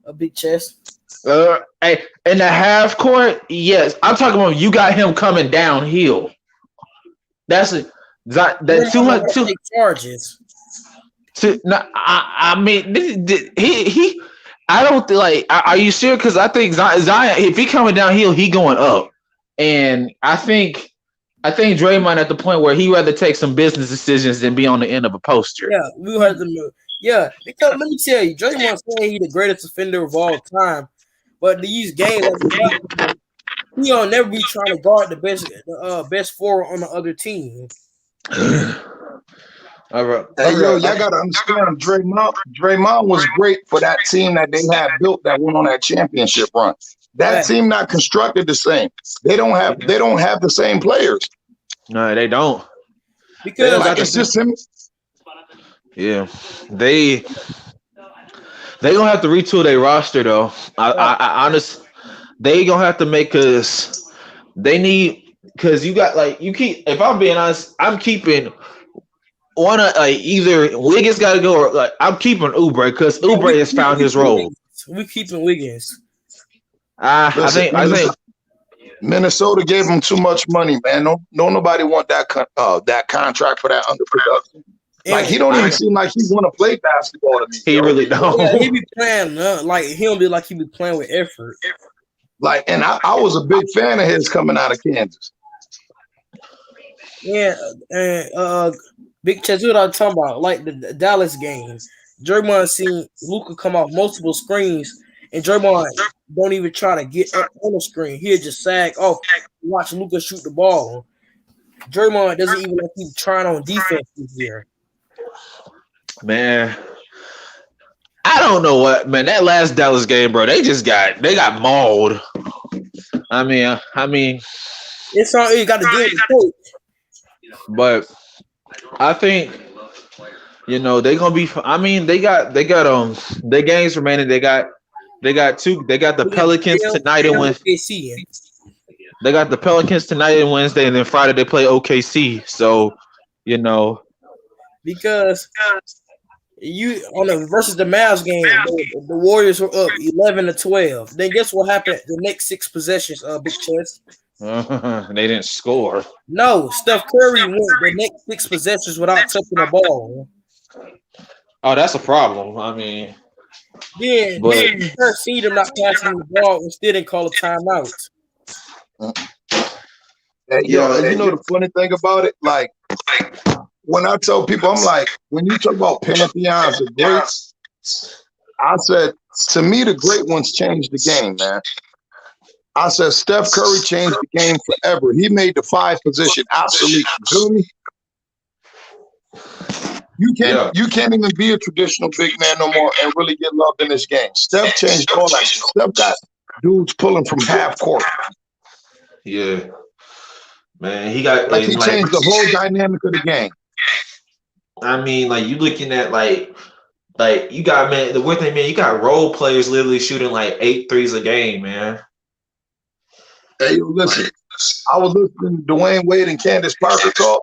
A big chest. Hey, in the half court, yes, I'm talking about. You got him coming downhill. That's it. That 200 charges. I mean, he. I don't like. Are you sure? Because I think Zion, if he coming downhill, he going up, and I think Draymond at the point where he rather take some business decisions than be on the end of a poster. Yeah, we heard them. Yeah, because let me tell you, Draymond saying he's the greatest offender of all time, but these games, he'll never be trying to guard the best forward on the other team. All right. Hey, y'all gotta understand, Draymond was great for that team that they had built that went on that championship run. That team not constructed the same. They don't have the same players. No, they don't. Because it's just him. Yeah, they gonna have to retool their roster though. I honestly, they gonna have to make you got like you keep. If I'm being honest, I'm keeping either Wiggins got to go or like I'm keeping Oubre because Oubre has found his role. We keeping Wiggins. I think Minnesota gave him too much money, man. No nobody want that contract for that underproduction. Like he don't even seem like he want to play basketball to me. He really don't. Yeah, he be playing like he don't be like he be playing with effort. Like, and I was a big fan of his coming out of Kansas. Yeah, and Big Chess, what I'm talking about, like the Dallas game. Draymond seen Luka come off multiple screens, and Draymond don't even try to get up on the screen. He'll just sag off, watch Luka shoot the ball. Draymond doesn't even like he's trying on defense this year. Man, I don't know what, man. That last Dallas game, bro, they got mauled. I mean, it's all you got to do with the coach. But I think they're gonna be. I mean, they got their games remaining. They got the Pelicans tonight and Wednesday. They got the Pelicans tonight and Wednesday, and then Friday they play OKC. So because you on the versus the Mavs game, the Warriors were up 11-12. Then guess what happened? The next 6 possessions, Big Chess. They didn't score. No, Steph Curry went the next 6 possessions without touching the ball. Oh, that's a problem. I mean, yeah, but first see them not passing the ball and still didn't call a timeout. And you know the funny thing about it, like when I tell people, I'm like, when you talk about pantheons of greats, I said to me the great ones changed the game, man. I said Steph Curry changed the game forever. He made the 5 position obsolete. You feel me? You can't even be a traditional big man no more and really get loved in this game. Steph changed all that. Steph got dudes pulling from half court. Yeah, man, he got he changed the whole dynamic of the game. I mean, like you looking at like you got, man, the weird thing, man, you got role players literally shooting like 8 threes a game, man. Hey, listen, I was listening to Dwayne Wade and Candace Parker talk,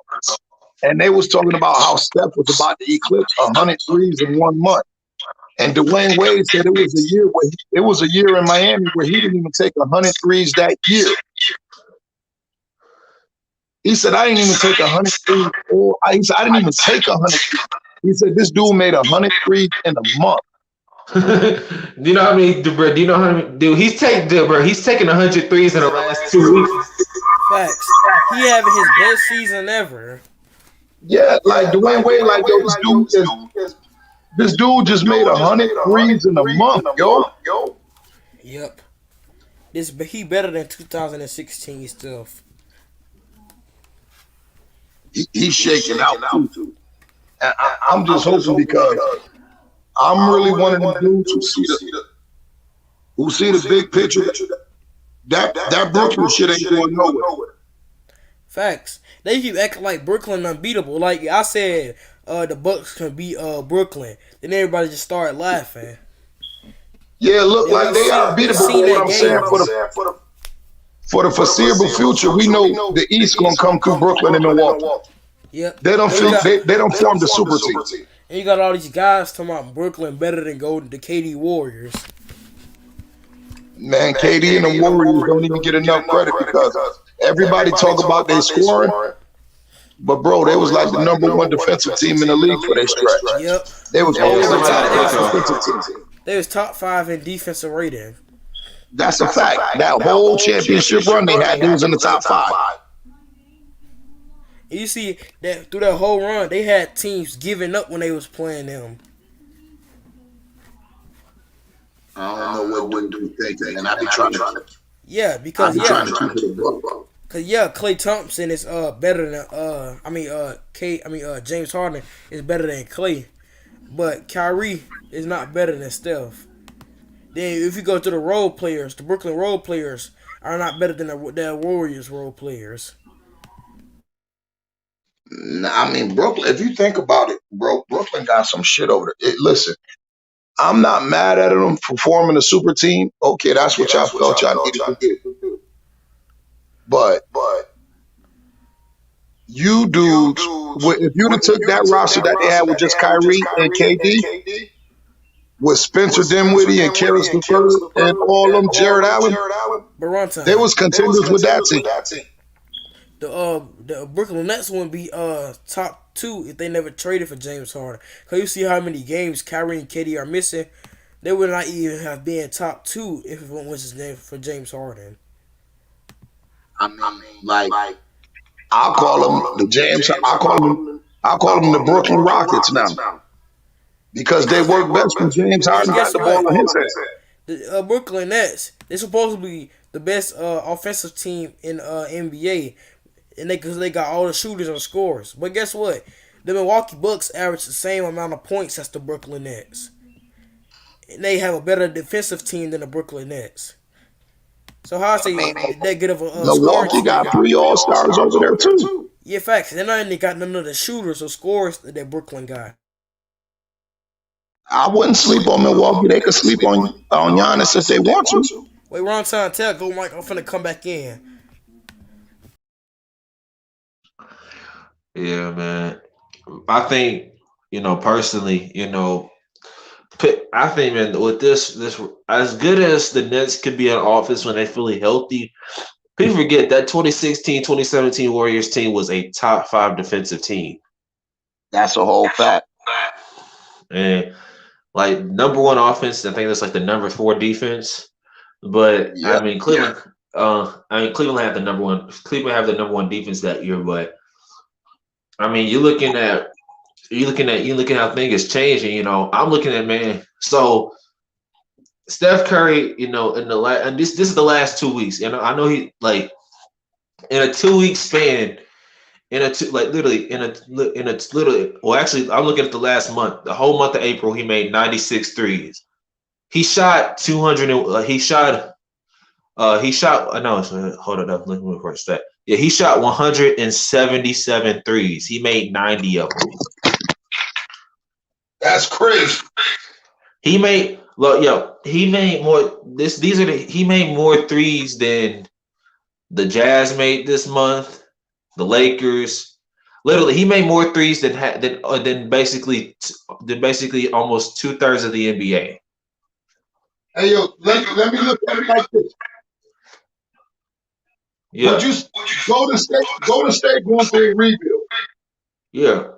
and they was talking about how Steph was about to eclipse 100 threes in 1 month. And Dwayne Wade said it was a year in Miami where he didn't even take 100 threes that year. He said, I didn't even take 100 threes. He said, I didn't even take 100 threes. He said, this dude made 100 threes in a month. Do you know how many, bro? Do you know how many? Dude, he's taking 100 threes in the last 2 weeks. Facts. He having his best season ever. Yeah, like Dwayne Wade, like this dude just made 100 threes in a month, yo. Yep. He better than 2016 stuff. He's shaking out too. And I'm just hoping because I'm really one of the dudes who see the big picture. That Brooklyn shit ain't going nowhere. Facts. They keep acting like Brooklyn unbeatable. Like I said, the Bucks can beat Brooklyn. Then everybody just started laughing. Yeah, look like they are beatable. But what I'm saying for the foreseeable future, we know the East gonna come through Brooklyn and Milwaukee. Yep. They don't form the super team. And you got all these guys talking about Brooklyn better than going to KD Warriors. Man, KD and the Warriors don't even get enough credit because everybody talk about their scoring, but bro, they was like the number 1 defensive team in the league for their stretch. Yep. They was always the top 5 defensive team. They was top 5 in defensive rating. That's a fact. That whole championship run they had, they was in the top 5. You see that through that whole run, they had teams giving up when they was playing them. I don't know what dude think, and I be trying to. Yeah, because trying to keep it above. Cause Klay Thompson is better than James Harden is better than Klay, but Kyrie is not better than Steph. Then if you go to the role players, the Brooklyn role players are not better than the Warriors role players. I mean, Brooklyn, if you think about it, bro, Brooklyn got some shit over there. Listen, I'm not mad at them for forming a super team. Okay, that's what y'all felt y'all needed to do. But you dudes, if you'd have took that roster that they had with just Kyrie and KD, with Spencer Dinwiddie and Karis LeVert and all them, Jared Allen, But runtime. they was contenders with that team. The Brooklyn Nets wouldn't be top 2 if they never traded for James Harden. Cause you see how many games Kyrie and KD are missing. They would not even have been top 2 if it wasn't his name for James Harden. I mean, like I'll call them the James. I'll call them the Brooklyn Rockets now because they work best when James Harden got the ball in his hand. The Brooklyn Nets, they're supposed to be the best offensive team in NBA, and because they got all the shooters and scorers. But guess what? The Milwaukee Bucks average the same amount of points as the Brooklyn Nets, and they have a better defensive team than the Brooklyn Nets. So how I say that good of a Milwaukee got 3 All-Stars over there too. Yeah, facts. They're not even got none of the shooters or scorers that Brooklyn got. I wouldn't sleep on Milwaukee. They could sleep on Giannis if they want to. Wait, wrong time. Tell go, Mike. I'm finna come back in. Yeah, man. I think personally, I think, man, with this as good as the Nets could be on offense when they're fully healthy, people forget that 2016-2017 Warriors team was a top 5 defensive team. That's a whole fact. And like number 1 offense, I think that's like the number 4 defense. But yep. I mean, Cleveland had the number 1. Cleveland have the number 1 defense that year. But I mean, you're looking at how things changing. I'm looking at, man. So Steph Curry, in the and this is the last 2 weeks. I know he like in a 2-week span. Well, actually, I'm looking at the last month. The whole month of April, he made 96 threes. He shot 200. No, hold on. Let me reverse that. Yeah, he shot 177 threes. He made 90 of them. That's crazy. He made more. He made more threes than the Jazz made this month. The Lakers, literally, he made more threes than basically almost 2/3 of the NBA. Hey yo, let me look at it like this. Yeah. Would you Golden State going through a rebuild? Yeah.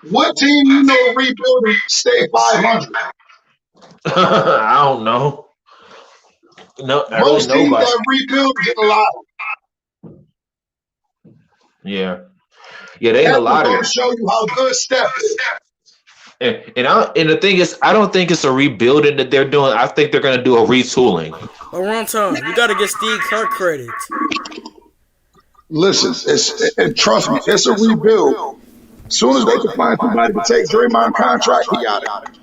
What team rebuilding stay 500? I don't know. No, most teams that rebuild get a lot. Yeah, they ain't a lot of. Show you how good Steph is. And the thing is, I don't think it's a rebuilding that they're doing. I think they're gonna do a retooling. Around time, you gotta get Steve Kerr credit. Listen, and trust me, it's a rebuild. As soon as they can find somebody to take Draymond's contract, he out of it.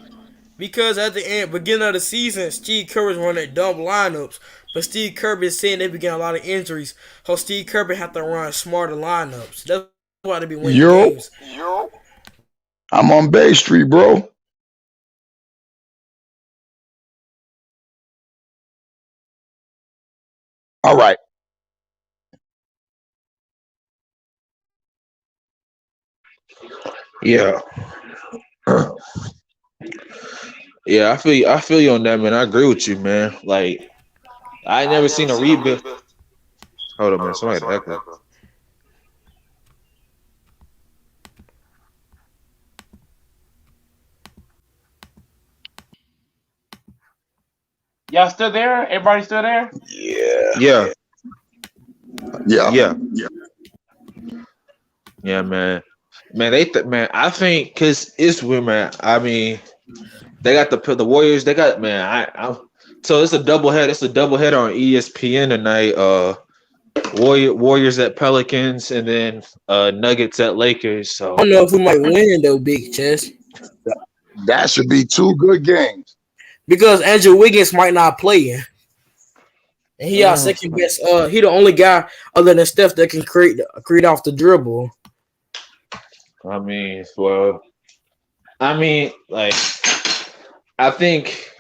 Because at the beginning of the season, Steve Kerr was running dumb lineups. But Steve Kerr is saying they be getting a lot of injuries. So Steve Kerr have to run smarter lineups. That's why they be winning games. I'm on Bay Street, bro. All right. Yeah. Yeah, I feel you on that, man. I agree with you, man. Like, I ain't never seen a rebuild. Hold on, man. Somebody echo. Y'all still there? Everybody still there? Yeah. Yeah, man. Man, I think because it's women. I mean, they got the Warriors. They got, man. So it's a doubleheader. It's a doubleheader on ESPN tonight. Warriors at Pelicans, and then Nuggets at Lakers. So I don't know if we might win though, Big Chess. That should be 2 good games. Because Andrew Wiggins might not play, and he our second best. He the only guy other than Steph that can create off the dribble. I mean, like, I think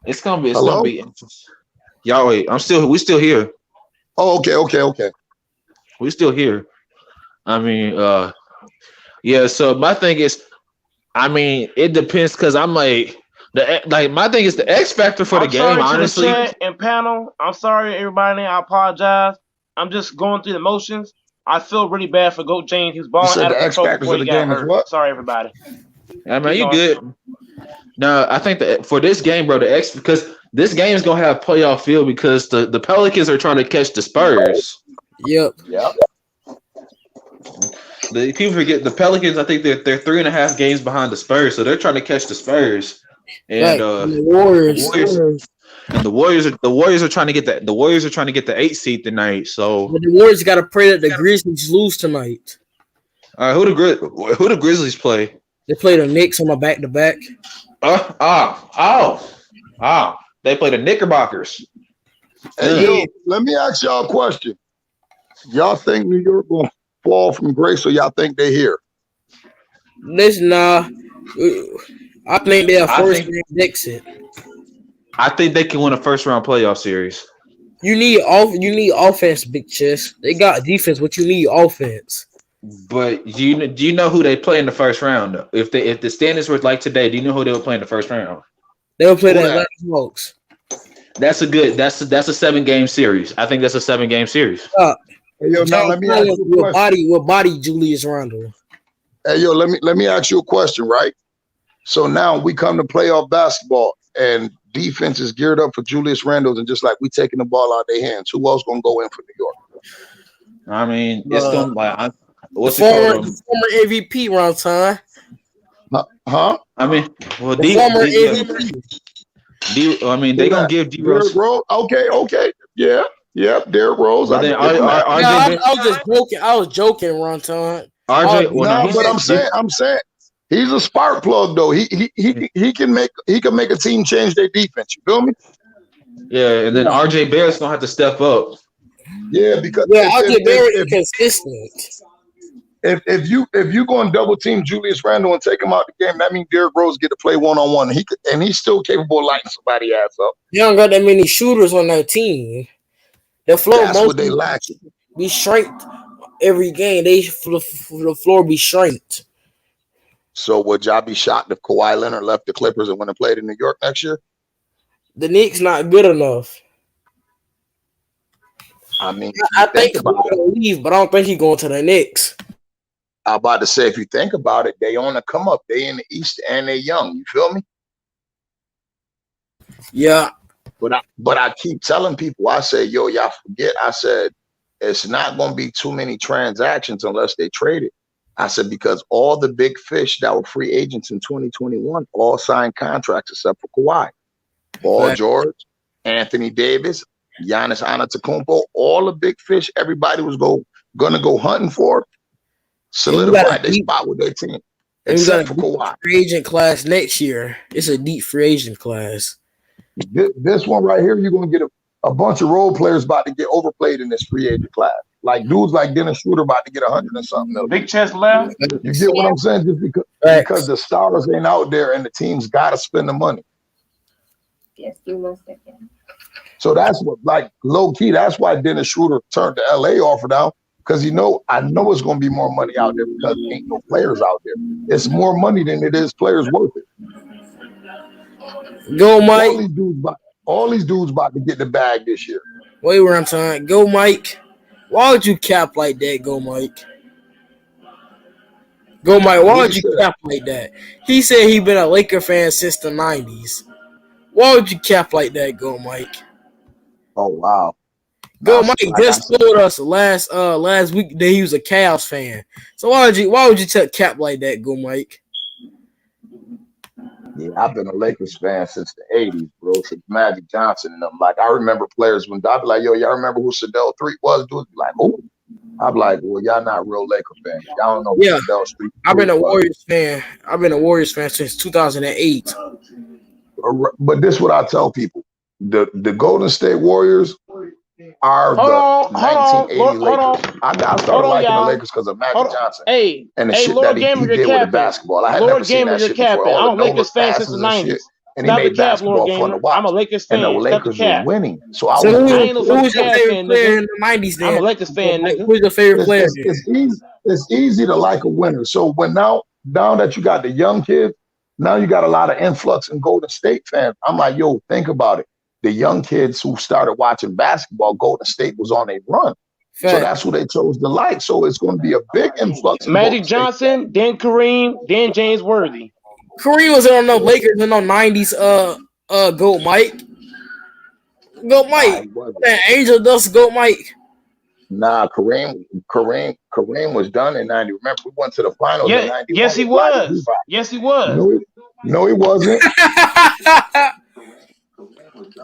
it's gonna be interesting. Y'all wait, we still here. Oh, okay. We still here. I mean, yeah. So my thing is, I mean, it depends because I'm like my thing is the X factor for the I'm game. sorry to the Honestly, chat and panel. I'm sorry, everybody. I apologize. I'm just going through the motions. I feel really bad for Goat James. He was You balling said out of the X control factors before of he the got game is hurt. what? Sorry, everybody. I mean, Keep you going. good. No, I think that for this game, bro, the X because this game is gonna have playoff feel because the Pelicans are trying to catch the Spurs. Yep. Yep. The people forget the Pelicans. I think they're 3.5 games behind the Spurs, so they're trying to catch the Spurs. And Right. The Warriors. the Warriors are trying to get the Warriors are trying to get the 8th seed tonight. So But the Warriors got to pray that the Grizzlies lose tonight. all right, who the Grizzlies play? They play the Knicks on a back-to-back. They play the Knickerbockers. Hey, yo, let me ask y'all a question. Y'all think New York will fall from grace, or y'all think they here? Listen, I think they're first round exit. I think they can win a first round playoff series. You need offense, Big Chest. They got defense, but you need offense. But do you know who they play in the first round? If the standings were like today, do you know who they would play in the first round? They will play the Atlanta Hawks. That's a 7-game series. I think that's a 7-game series. Hey, yo, now let me ask you a question. What body Julius Randle? Hey, yo, let me ask you a question, right? So now we come to playoff basketball, and defense is geared up for Julius Randle, and just like we taking the ball out of their hands, who else gonna go in for New York? I mean, it's gonna like what's the it called? Former MVP round time. Huh? I mean, well, former MVP. I mean, they gonna give D Rose. Okay, yeah, Derrick Rose. But then I was just joking. I was joking, Ron Ton. But I'm saying he's a spark plug though. He can make a team change their defense. You feel me? Yeah, and then RJ Barrett's gonna have to step up. Yeah, because RJ Barrett is consistent. If you go and double team Julius Randle and take him out the game, that means Derrick Rose get to play 1-on-1. He's still capable of lighting somebody ass up. They don't got that many shooters on that team. The floor That's what they lack. Be shrinked every game. The floor be shrinked. So would y'all be shocked if Kawhi Leonard left the Clippers and went and played in New York next year? The Knicks not good enough. I mean, I think Kawhi will leave, but I don't think he's going to the Knicks. I'm about to say, if you think about it, they on the come up. They in the East and they young. You feel me? Yeah. But I keep telling people, I say, yo, y'all forget. I said, it's not going to be too many transactions unless they trade it. I said, because all the big fish that were free agents in 2021 all signed contracts except for Kawhi. Paul George, Anthony Davis, Giannis Antetokounmpo, all the big fish everybody was going to go hunting for, solidified their spot with their team, except for Kawhi. Free agent class next year. It's a deep free agent class. This one right here, you're going to get a bunch of role players about to get overplayed in this free agent class. Like dudes like Dennis Schroeder about to get 100 and something million. Big chest left. You get what I'm saying? Just because the stars ain't out there and the teams got to spend the money. Yes, give me 1 second. So that's what, like, low key, that's why Dennis Schroeder turned the LA offer down. Because I know it's going to be more money out there because there ain't no players out there. It's more money than it is players worth it. Go, Mike. All these dudes about to get the bag this year. Wait, where I'm talking. Go, Mike. Why would you cap like that? Go, Mike. Go, Mike. Why would you cap like that? He said he been a Laker fan since the 90s. Why would you cap like that? Go, Mike. Oh wow. Go, Mike just told us last week that he was a Cavs fan. So why would you tell cap like that? Go, Mike. Yeah, I've been a Lakers fan since the 80s, bro. Since Magic Johnson and them. Like, I remember players when I'd be like, yo, y'all remember who Sedell Street was? Dudes be like, who? I'd be like, well, y'all not real Laker fans. Y'all don't know who Sedell Street I've been a Warriors fan. I've been a Warriors fan since 2008. But this is what I tell people. The Golden State Warriors are the 1980 Lakers. I started liking the Lakers because of Magic Johnson and the shit that he did with the basketball. I had never seen that shit before. I'm a Lakers fan since the 90s. and he Stop the made cap, Lord basketball fun to Gamer. I'm a watch. Lakers And the fan. Stop the Lakers was cap. winning, so I So was I rooting ain't no for who the was fucking your Cavs favorite fan, player nigga. in the '90s? I'm a Then Lakers fan, nigga. who's your favorite player? It's easy to like a winner. So when now that you got the young kids, now you got a lot of influx in Golden State fans. I'm like, yo, think about it. The young kids who started watching basketball, Golden State was on a run. So Fact. that's who they chose to like. So it's going to be a big influx in Magic Golden State. Johnson, then Kareem, then James Worthy. Kareem was on no Lakers in no '90s. Go Mike. Go Nah, Mike. he wasn't. Man, Angel Dust. Go Mike. Nah, Kareem was done in '90. Remember, we went to the finals in Yeah, '91 yes he with Rodney was. Levi. Yes he was. No, he wasn't.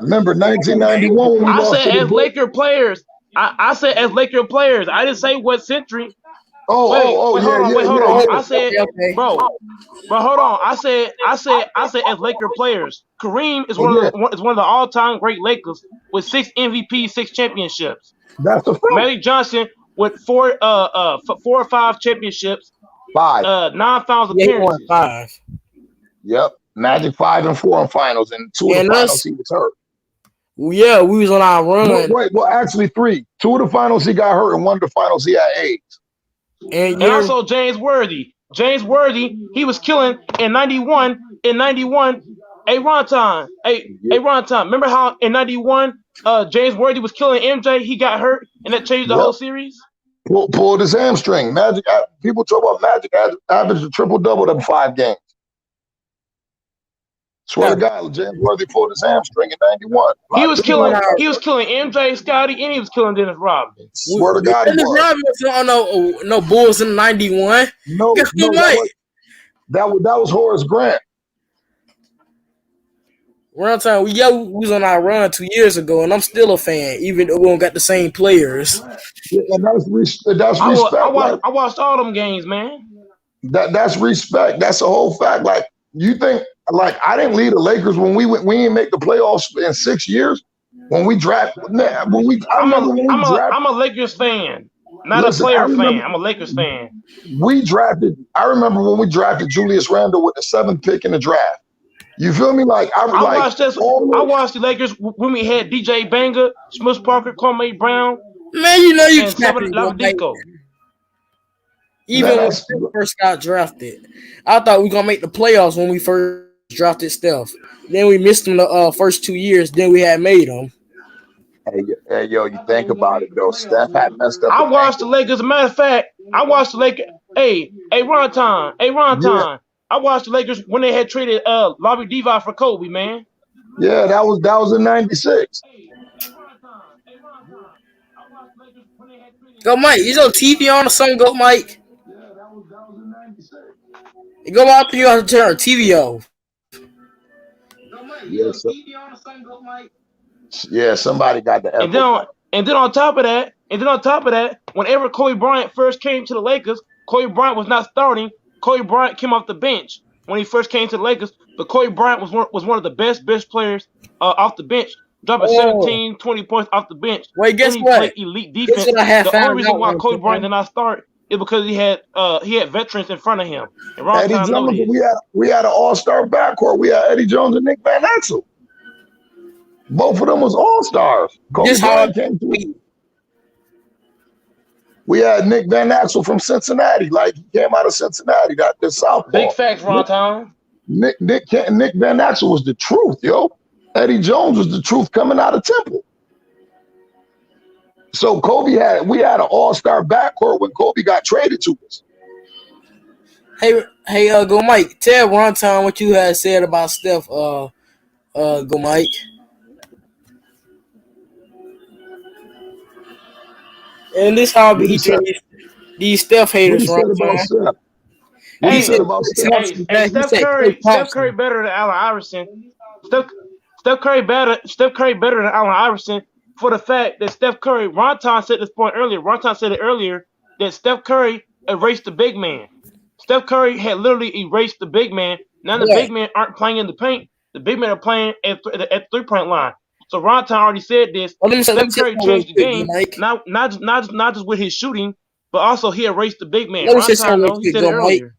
Remember 1991 when we I lost said to the as Bulls? Laker players. I said as Laker players. I didn't say what century. Wait, Yeah, hold on. I Oh, said, okay. bro, hold on. I said as Laker players. Kareem is one yeah. of the all-time great Lakers with 6 MVPs, 6 championships. That's a fact. Magic Johnson with 4 or 5 championships, 5. 9 finals Yeah, he won appearances. 5. Yep. Magic 5 and 4 in finals, and 2 of And the finals us, he was hurt. yeah, we was on our run. Well, actually 3. 2 of the finals he got hurt, and 1 of the finals he had AIDS. And And also James Worthy. James Worthy, he was killing in 91. In 91, Ron Time. Remember how in 91, James Worthy was killing MJ? He got hurt, and that changed the whole series. Pulled his hamstring. Magic. People talk about Magic averaged a triple-double in 5 games. Swear to God, James Worthy pulled his hamstring in '91. He was killing MJ, Scotty, and he was killing Dennis Rodman. Swear to God, Dennis Rodman was on no Bulls in '91. No, that was Horace Grant. Run time, we was on our run 2 years ago, and I'm still a fan, even though we don't got the same players. Yeah, and that's respect. I watched all them games, man. That's respect. That's the whole fact. Like, you think, like, I didn't lead the Lakers when we didn't make the playoffs in 6 years. When we drafted, I'm a Lakers fan, not a player fan. I'm a Lakers fan. I remember when we drafted Julius Randle with the 7th pick in the draft. You feel me? Like, I watched the Lakers when we had DJ Banger, Smush Parker, Kwame Brown. Man, you know you and Lavadico. Even when Steph first got drafted, I thought we were gonna make the playoffs when we first drafted Steph. Then we missed them the first 2 years. Then we had made them. Hey, yo, you think about it though. Steph had messed up. I watched the Lakers. As a matter of fact, I watched the Lakers. Hey, Ron Time. Yeah. I watched the Lakers when they had traded Lobby Diva for Kobe, man. Yeah, that was in '96. Go Mike, is your TV on or something? Go Mike. Yeah, that was in '96. Go out there, you have to turn our TV off. Yeah, somebody got the. And then on top of that, whenever Kobe Bryant first came to the Lakers, Kobe Bryant was not starting. Kobe Bryant came off the bench when he first came to the Lakers, but Kobe Bryant was one of the best players off the bench, dropping 17, 20 points off the bench. Wait, guess what? Played elite defense. The only reason why Kobe Bryant did not start is because he had veterans in front of him. And Eddie Jones, we had an all-star backcourt. We had Eddie Jones and Nick Van Exel. Both of them was all-stars. Kobe Bryant came through. We had Nick Van Exel from Cincinnati. Like, he came out of Cincinnati. The Southpaw. Big facts, Ron Tom. Nick Van Exel was the truth, yo. Eddie Jones was the truth coming out of Temple. So we had an all-star backcourt when Kobe got traded to us. Hey, go Mike. Tell Ron Tom what you had said about Steph. Go Mike. And this how be eating these Steph haters, Ron Tom. Steph Curry better than Allen Iverson. Steph Curry better than Allen Iverson for the fact that Steph Curry. Ron Tom said this point earlier. Ron Tom said it earlier that Steph Curry erased the big man. Steph Curry had literally erased the big man. Now the big men aren't playing in the paint. The big men are playing at the 3-point line. So Ron Tom already said this. Steph Curry changed the game, not just with his shooting, but also he erased the big man. Ron Tom, he said it earlier.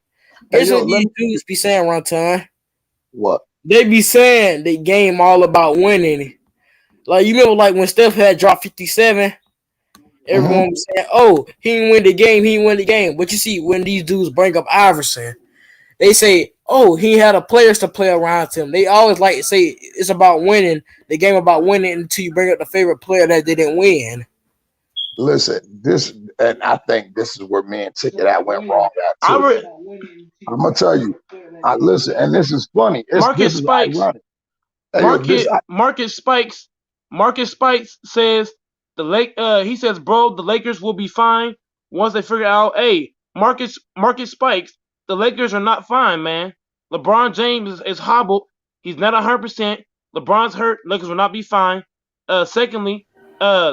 Here's what these dudes be saying, Ron Tom. What? they be saying the game all about winning. Like you remember, like when Steph had dropped 57, everyone was saying, "Oh, he didn't win the game. He didn't win the game." But you see, when these dudes bring up Iverson, they say, "Oh, he had a players to play around him." They always like to say it's about winning. The game about winning until you bring up the favorite player that didn't win. Listen, this, and I think this is where me and Ticket that went wrong at too. I'm gonna tell you. Listen, and this is funny. Market This is spikes. ironic. Hey, yo, Market Spikes says he says, bro, the Lakers will be fine once they figure out. Hey, Market Spikes, the Lakers are not fine, man. LeBron James is hobbled. He's not 100%. LeBron's hurt. Lakers will not be fine. Secondly,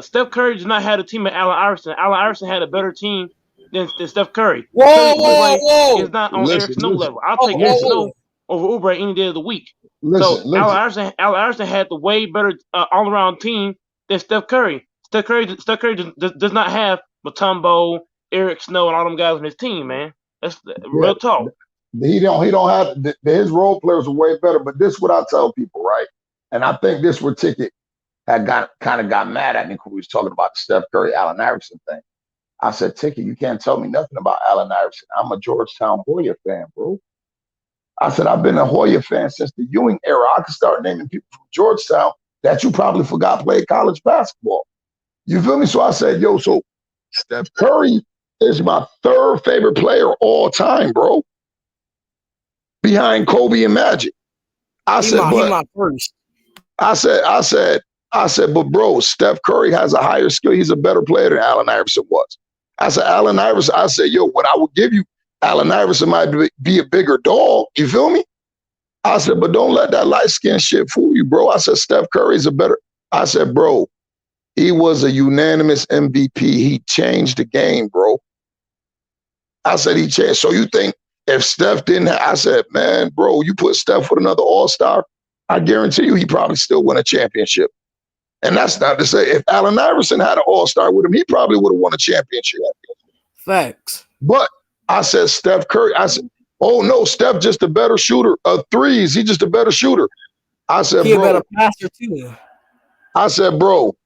Steph Curry does not have a team at Allen Iverson. Allen Iverson had a better team than Steph Curry. Whoa! Is not on Eric Snow level. I'll take Eric Snow over Oubre any day of the week. Allen Iverson had the way better all-around team than Steph Curry. Steph Curry does not have Mutombo, Eric Snow, and all them guys on his team, man. That's real talk. He don't have his role players are way better. But this is what I tell people, right? And I think this where Ticket had kind of got mad at me when we was talking about the Steph Curry, Allen Iverson thing. I said, Ticket, you can't tell me nothing about Allen Iverson. I'm a Georgetown Hoya fan, bro. I said, I've been a Hoya fan since the Ewing era. I could start naming people from Georgetown that you probably forgot played college basketball. You feel me? So I said, yo, so Steph Curry is my third favorite player all time, bro. Behind Kobe and Magic. He my first. I said, but bro, Steph Curry has a higher skill. He's a better player than Allen Iverson was. I said, Allen Iverson, I said, yo, what I would give you, Allen Iverson might be a bigger dog. You feel me? I said, but don't let that light skin shit fool you, bro. I said, Steph Curry's a better. I said, bro, he was a unanimous MVP. He changed the game, bro. I said, he changed. So you think if Steph didn't I said, man, bro, you put Steph with another all-star, I guarantee you he probably still win a championship. And that's not to say if Allen Iverson had an all-star with him, he probably would have won a championship. Facts. But I said, Steph Curry, I said, oh no, Steph just a better shooter of threes. He's just a better shooter. I said, bro. He a better passer too. I said, bro.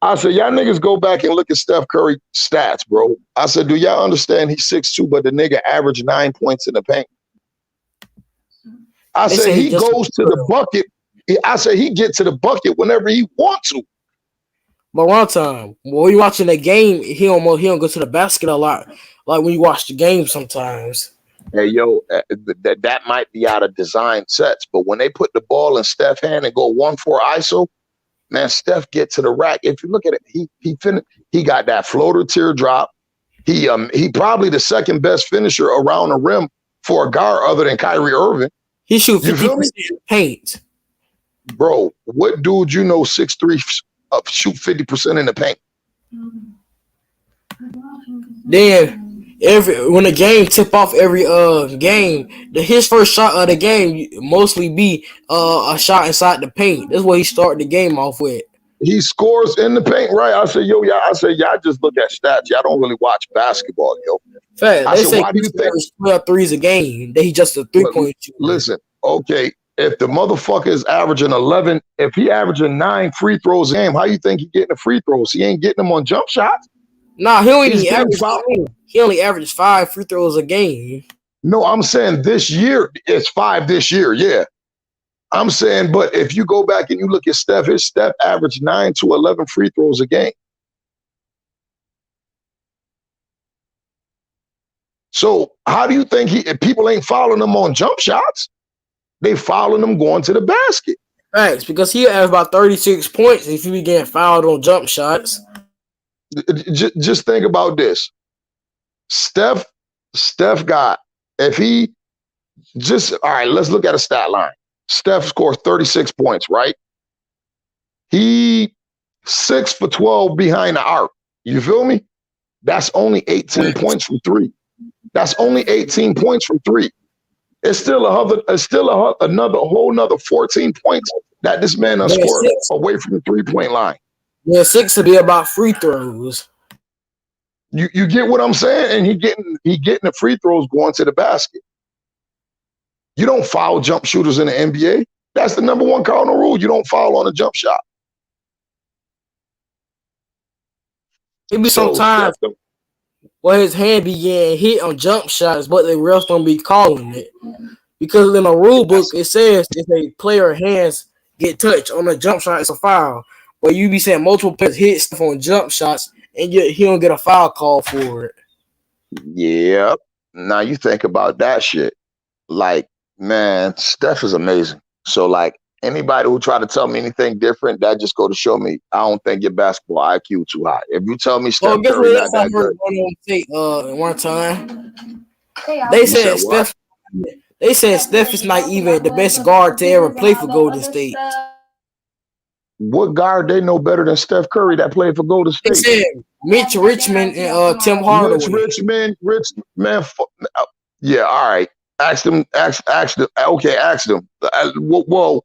I said, y'all niggas go back and look at Steph Curry stats, bro. I said, do y'all understand he's 6'2", but the nigga averaged 9 points in the paint? I said, he goes to the bucket. I said, he gets to the bucket whenever he wants to. But one time, when you watching the game, he don't go to the basket a lot. Like when you watch the game sometimes. Hey, yo, that might be out of design sets, but when they put the ball in Steph's hand and go 1-4 ISO, man, Steph get to the rack. If you look at it, he got that floater teardrop. He probably the second best finisher around the rim for a guard other than Kyrie Irving. He shoot 50% paint. Bro, what dude you know 6'3" shoot 50% in the paint? Then when the game tip off every game, his first shot of the game mostly be a shot inside the paint. That's what he started the game off with. He scores in the paint, right? I said, yo, y'all. I said, y'all just look at stats. Y'all don't really watch basketball, yo. Fact. They say why do you think 12 threes a game? That he just a 3-point shooter. Listen, okay. If the motherfucker is averaging 11, if he averaging 9 free throws a game, how you think he getting the free throws? He ain't getting them on jump shots. Nah, he only averages 5 free throws a game. No, I'm saying this year, it's 5 this year, yeah. I'm saying, but if you go back and you look at Steph, his Steph averaged 9 to 11 free throws a game. So how do you think if people ain't following him on jump shots? They following him going to the basket. Thanks, because he has about 36 points if he be getting fouled on jump shots. Just think about this. Steph got, if he just, all right, let's look at a stat line. Steph scored 36 points, right? He 6 for 12 behind the arc. You feel me? That's only 18 points from 3. That's only 18 points from 3. It's still another whole nother 14 points that this man has scored away from the 3-point line. Yeah, 6 would be about free throws. You get what I'm saying? And he getting the free throws going to the basket. You don't foul jump shooters in the NBA. That's the number one cardinal rule. You don't foul on a jump shot. It be sometimes where his hand be getting hit on jump shots, but the refs don't be calling it. Because in the rule book, it says if a player hands get touched on a jump shot, it's a foul. But you be saying multiple players hit stuff on jump shots, and yet he don't get a foul call for it. Yeah. Now you think about that shit. Like, man, Steph is amazing. So, like, anybody who try to tell me anything different, that just go to show me I don't think your basketball IQ too high. If you tell me Steph Curry not that good, one time they said Steph. They said Steph is not even the best guard to ever play for Golden State. What guard they know better than Steph Curry that played for Golden State? They said Mitch Richmond and Tim Hardaway. Yeah, all right. Ask them. Okay, ask them. Whoa,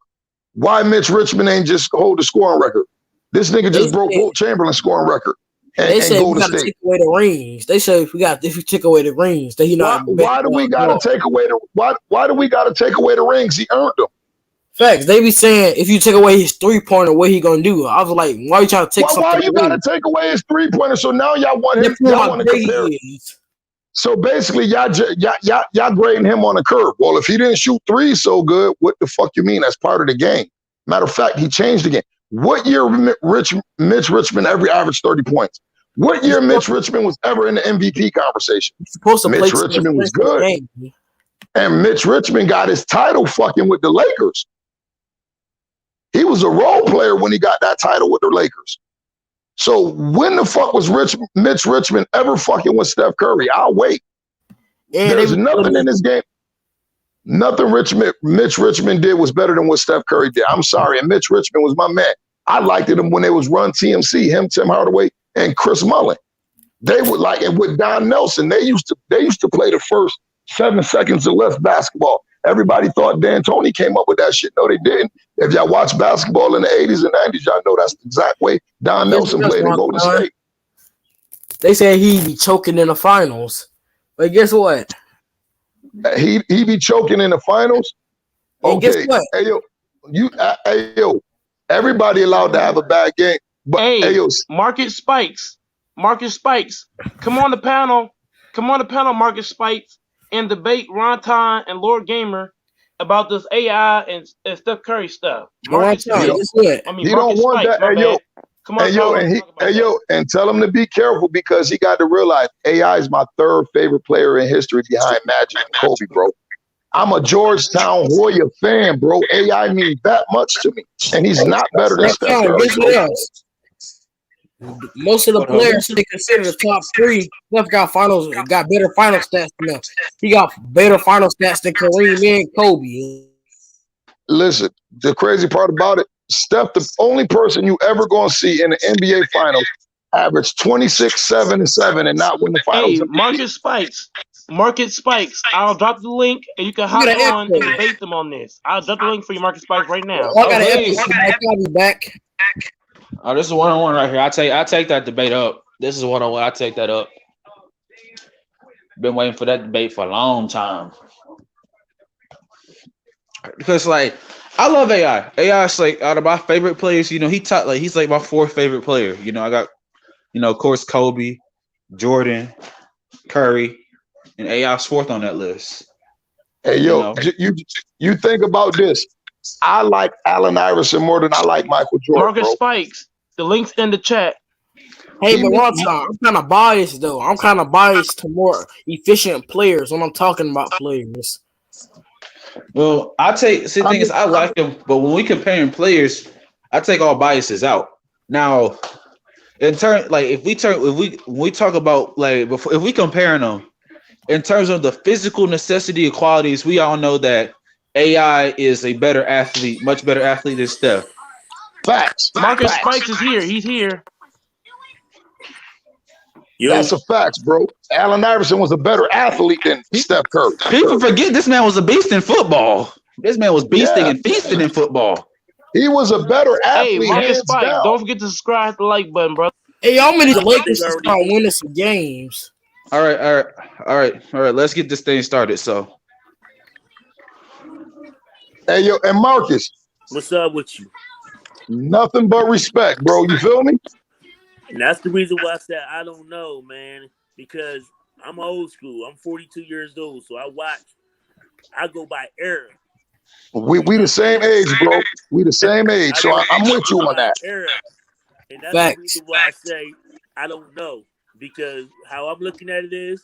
why Mitch Richmond ain't just hold the scoring record? This nigga just broke Wilt Chamberlain's scoring record. They said we got to take away the rings. They said if you take away the rings, that he not. Why do we got to take away the? Why do we got to take away the rings? He earned them. Facts. They be saying if you take away his 3-pointer, what he gonna do? I was like, why are you trying to take something? Why you got to take away his 3-pointer? So now y'all want him. Y'all want to compare. So basically, y'all grading him on a curve. Well, if he didn't shoot threes so good, what the fuck you mean? That's part of the game. Matter of fact, he changed the game. What year Mitch Richmond ever averaged 30 points? What year Mitch Richmond was ever in the MVP conversation? Mitch Richmond was good. And Mitch Richmond got his title fucking with the Lakers. He was a role player when he got that title with the Lakers. So when the fuck was Mitch Richmond ever fucking with Steph Curry? I'll wait. There's nothing in this game. Nothing Mitch Richmond did was better than what Steph Curry did. I'm sorry. And Mitch Richmond was my man. I liked him when they was run TMC, him, Tim Hardaway, and Chris Mullin. They would like it with Don Nelson. They used to play the first 7 seconds or less basketball. Everybody thought DAntoni came up with that shit. No, they didn't. If y'all watch basketball in the 80s and 90s, y'all know that's the exact way Don Nelson played in Golden State. They said he'd be choking in the finals. But guess what? He be choking in the finals? And guess what? Hey, yo, everybody allowed to have a bad game. But, hey, Marcus Spikes. Come on the panel, Marcus Spikes, and debate Ron and Lord Gamer about this AI and Steph Curry stuff. Marcus Spikes. He don't want that. Hey, yo. Come on, and tell him to be careful because he got to realize AI is my third favorite player in history behind Magic and Kobe, bro. I'm a Georgetown Hoya fan, bro. AI means that much to me, and he's not better than Steph Curry. Most of the players they consider the top 3, Steph got better final stats than them. He got better final stats than Kareem and Kobe. Listen, the crazy part about it, Steph, the only person you ever gonna see in the NBA Finals average 26, 7, and 7 and not win the finals. Hey, Marcus Spikes. I'll drop the link and you can hop on and debate them on this. I'll drop the link for you, Marcus Spikes, right now. I'll be back. Oh, this is 1-on-1 right here. I take that debate up. This is 1-on-1. I take that up. Been waiting for that debate for a long time. Because like I love AI. AI is like out of my favorite players. You know, he's like my 4th favorite player. You know, I got, of course, Kobe, Jordan, Curry, and AI's 4th on that list. Hey, yo, you think about this. I like Allen Iverson more than I like Michael Jordan. Marcus Spikes, the link's in the chat. Hey, but one time, I'm kind of biased though. I'm kind of biased to more efficient players when I'm talking about players. Well, the thing is, I like them, but when we comparing players, I take all biases out. Now, in turn, like if we talk about like if we comparing them in terms of the physical necessity of qualities, we all know that AI is a better athlete, much better athlete than Steph. Facts. Marcus Spikes is here. He's here. That's a fact, bro. Allen Iverson was a better athlete than Steph Curry. People forget this man was a beast in football. This man was beasting and feasting in football. He was a better athlete. Hey, Marcus Spikes, don't forget to subscribe, the like button, bro. Hey, y'all need the Lakers to start winning some games. All right. Let's get this thing started. So, hey, yo, and Marcus, What's up with you? Nothing but respect, bro. You feel me? And that's the reason why I said I don't know, man. Because I'm old school. I'm 42 years old, so I go by era. We the same age, bro. We the same age, so I'm with you on that. Era. And that's Facts. the reason why I say I don't know. Because how I'm looking at it is,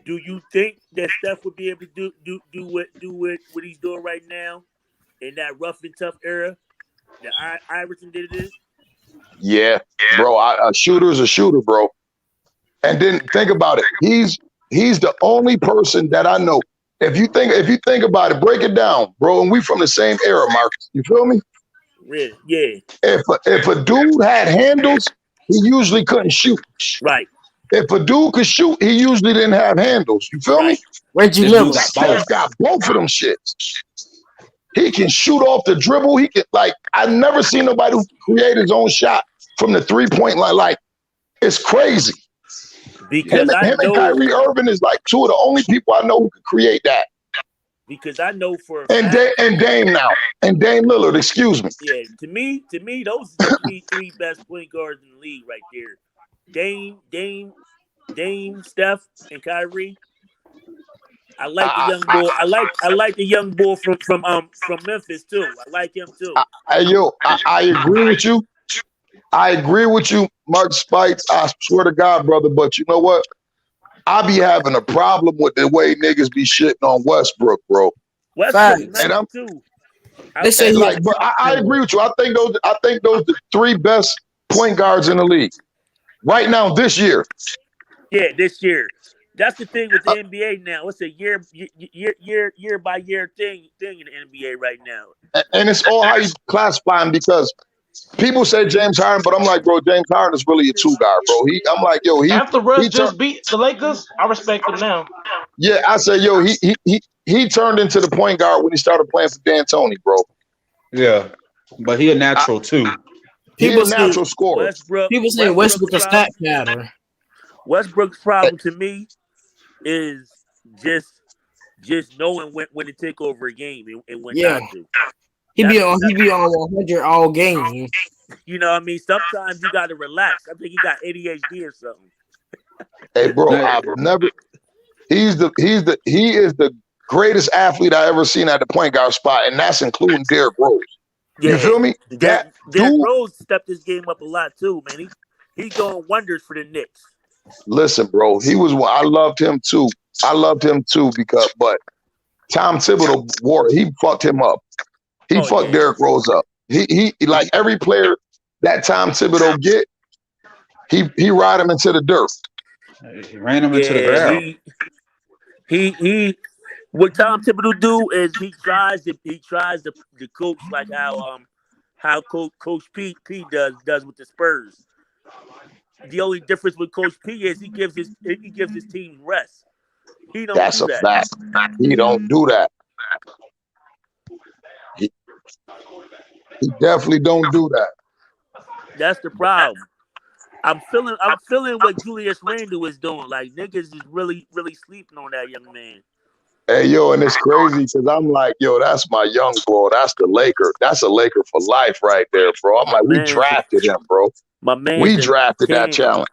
do you think that Steph would be able to do what he's doing right now in that rough and tough era that Iverson did it in? Yeah, bro. A shooter's a shooter, bro. And then think about it. He's the only person that I know. If you think about it, break it down, bro. And we from the same era, Marcus. You feel me? Really? Yeah. If a dude had handles, he usually couldn't shoot. Right. If a dude could shoot, he usually didn't have handles. You feel me? Reggie Miller. Steph got both of them shits. He can shoot off the dribble. He can I've never seen nobody who create his own shot from the 3-point line. Like, it's crazy. Because him and Kyrie Irving is like two of the only people I know who can create that. Because I know for and Dame now. And Dame Lillard, excuse me. Yeah, to me, those are the three best point guards in the league right there. Dame, Steph, and Kyrie. I like the young boy. I like the young boy from Memphis too. I like him too. I agree with you. I agree with you, Mark Spites. I swear to God, brother. But you know what? I be having a problem with the way niggas be shitting on Westbrook, bro. Westbrook, and I'm too. They say but I agree with you. I think those the three best point guards in the league right now this year. Yeah, this year. That's the thing with the NBA now. It's a year by year thing in the NBA right now. And it's all how you classify him, because people say James Harden, but I'm like, bro, James Harden is really a two guard, bro. I'm like, yo, after Russ just beat the Lakers, I respect him now. Yeah, I say, yo, he turned into the point guard when he started playing for D'Antoni, bro. Yeah, but he a natural too. He's a natural scorer. People say Westbrook a stat pattern. Westbrook's problem to me is just knowing when to take over a game and when not to. He be on 100 all game. You know what I mean? Sometimes you got to relax. I think he got ADHD or something. Hey, bro, I've never. He is the greatest athlete I ever seen at the point guard spot, and that's including Derrick Rose. Yeah. You feel me? Derrick Rose stepped his game up a lot too, man. He's doing wonders for the Knicks. Listen, bro, I loved him too. But Tom Thibodeau he fucked him up. He fucked Derrick Rose up. He like every player that Tom Thibodeau get, he ride him into the dirt. He ran him into the ground. He what Tom Thibodeau do is he tries to coach like how Coach P does with the Spurs. The only difference with Coach P is he gives his team rest. He don't. That's do a that. fact. He don't do that. He definitely don't do that. That's the problem. I'm feeling what Julius Randle is doing. Like, niggas is really sleeping on that young man. Hey, yo, and it's crazy because I'm like, yo, that's my young boy. That's the Laker. That's a Laker for life right there, bro. I'm like, we drafted him, bro. My man, we drafted that talent.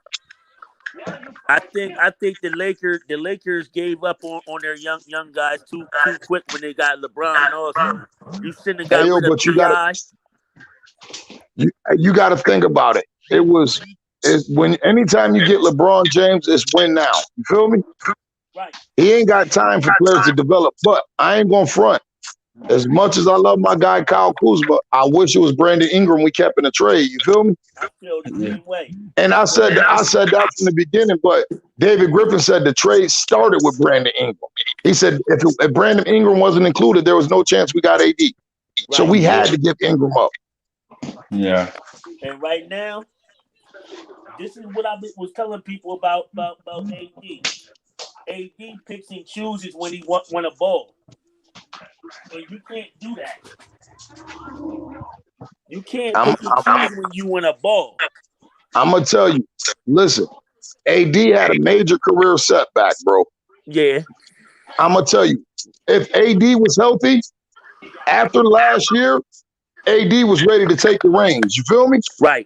I think the Lakers gave up on their young guys too quick when they got LeBron. Also, you shouldn't have got rid of P.I. You got to think about it. Anytime you get LeBron James, it's win now. You feel me? Right. He ain't got time for players to develop. But I ain't gonna front. As much as I love my guy Kyle Kuzma, I wish it was Brandon Ingram we kept in the trade. You feel me? I feel the same way. And I said that from the beginning, but David Griffin said the trade started with Brandon Ingram. He said if Brandon Ingram wasn't included, there was no chance we got AD. Right. So we had to give Ingram up. Yeah. And right now, this is what I was telling people about AD. AD picks and chooses when he want a ball. And you can't do that. You can't pick and choose when you want a ball. I'm going to tell you, listen, AD had a major career setback, bro. Yeah. I'm going to tell you, if AD was healthy, After last year, AD was ready to take the reins. You feel me? Right.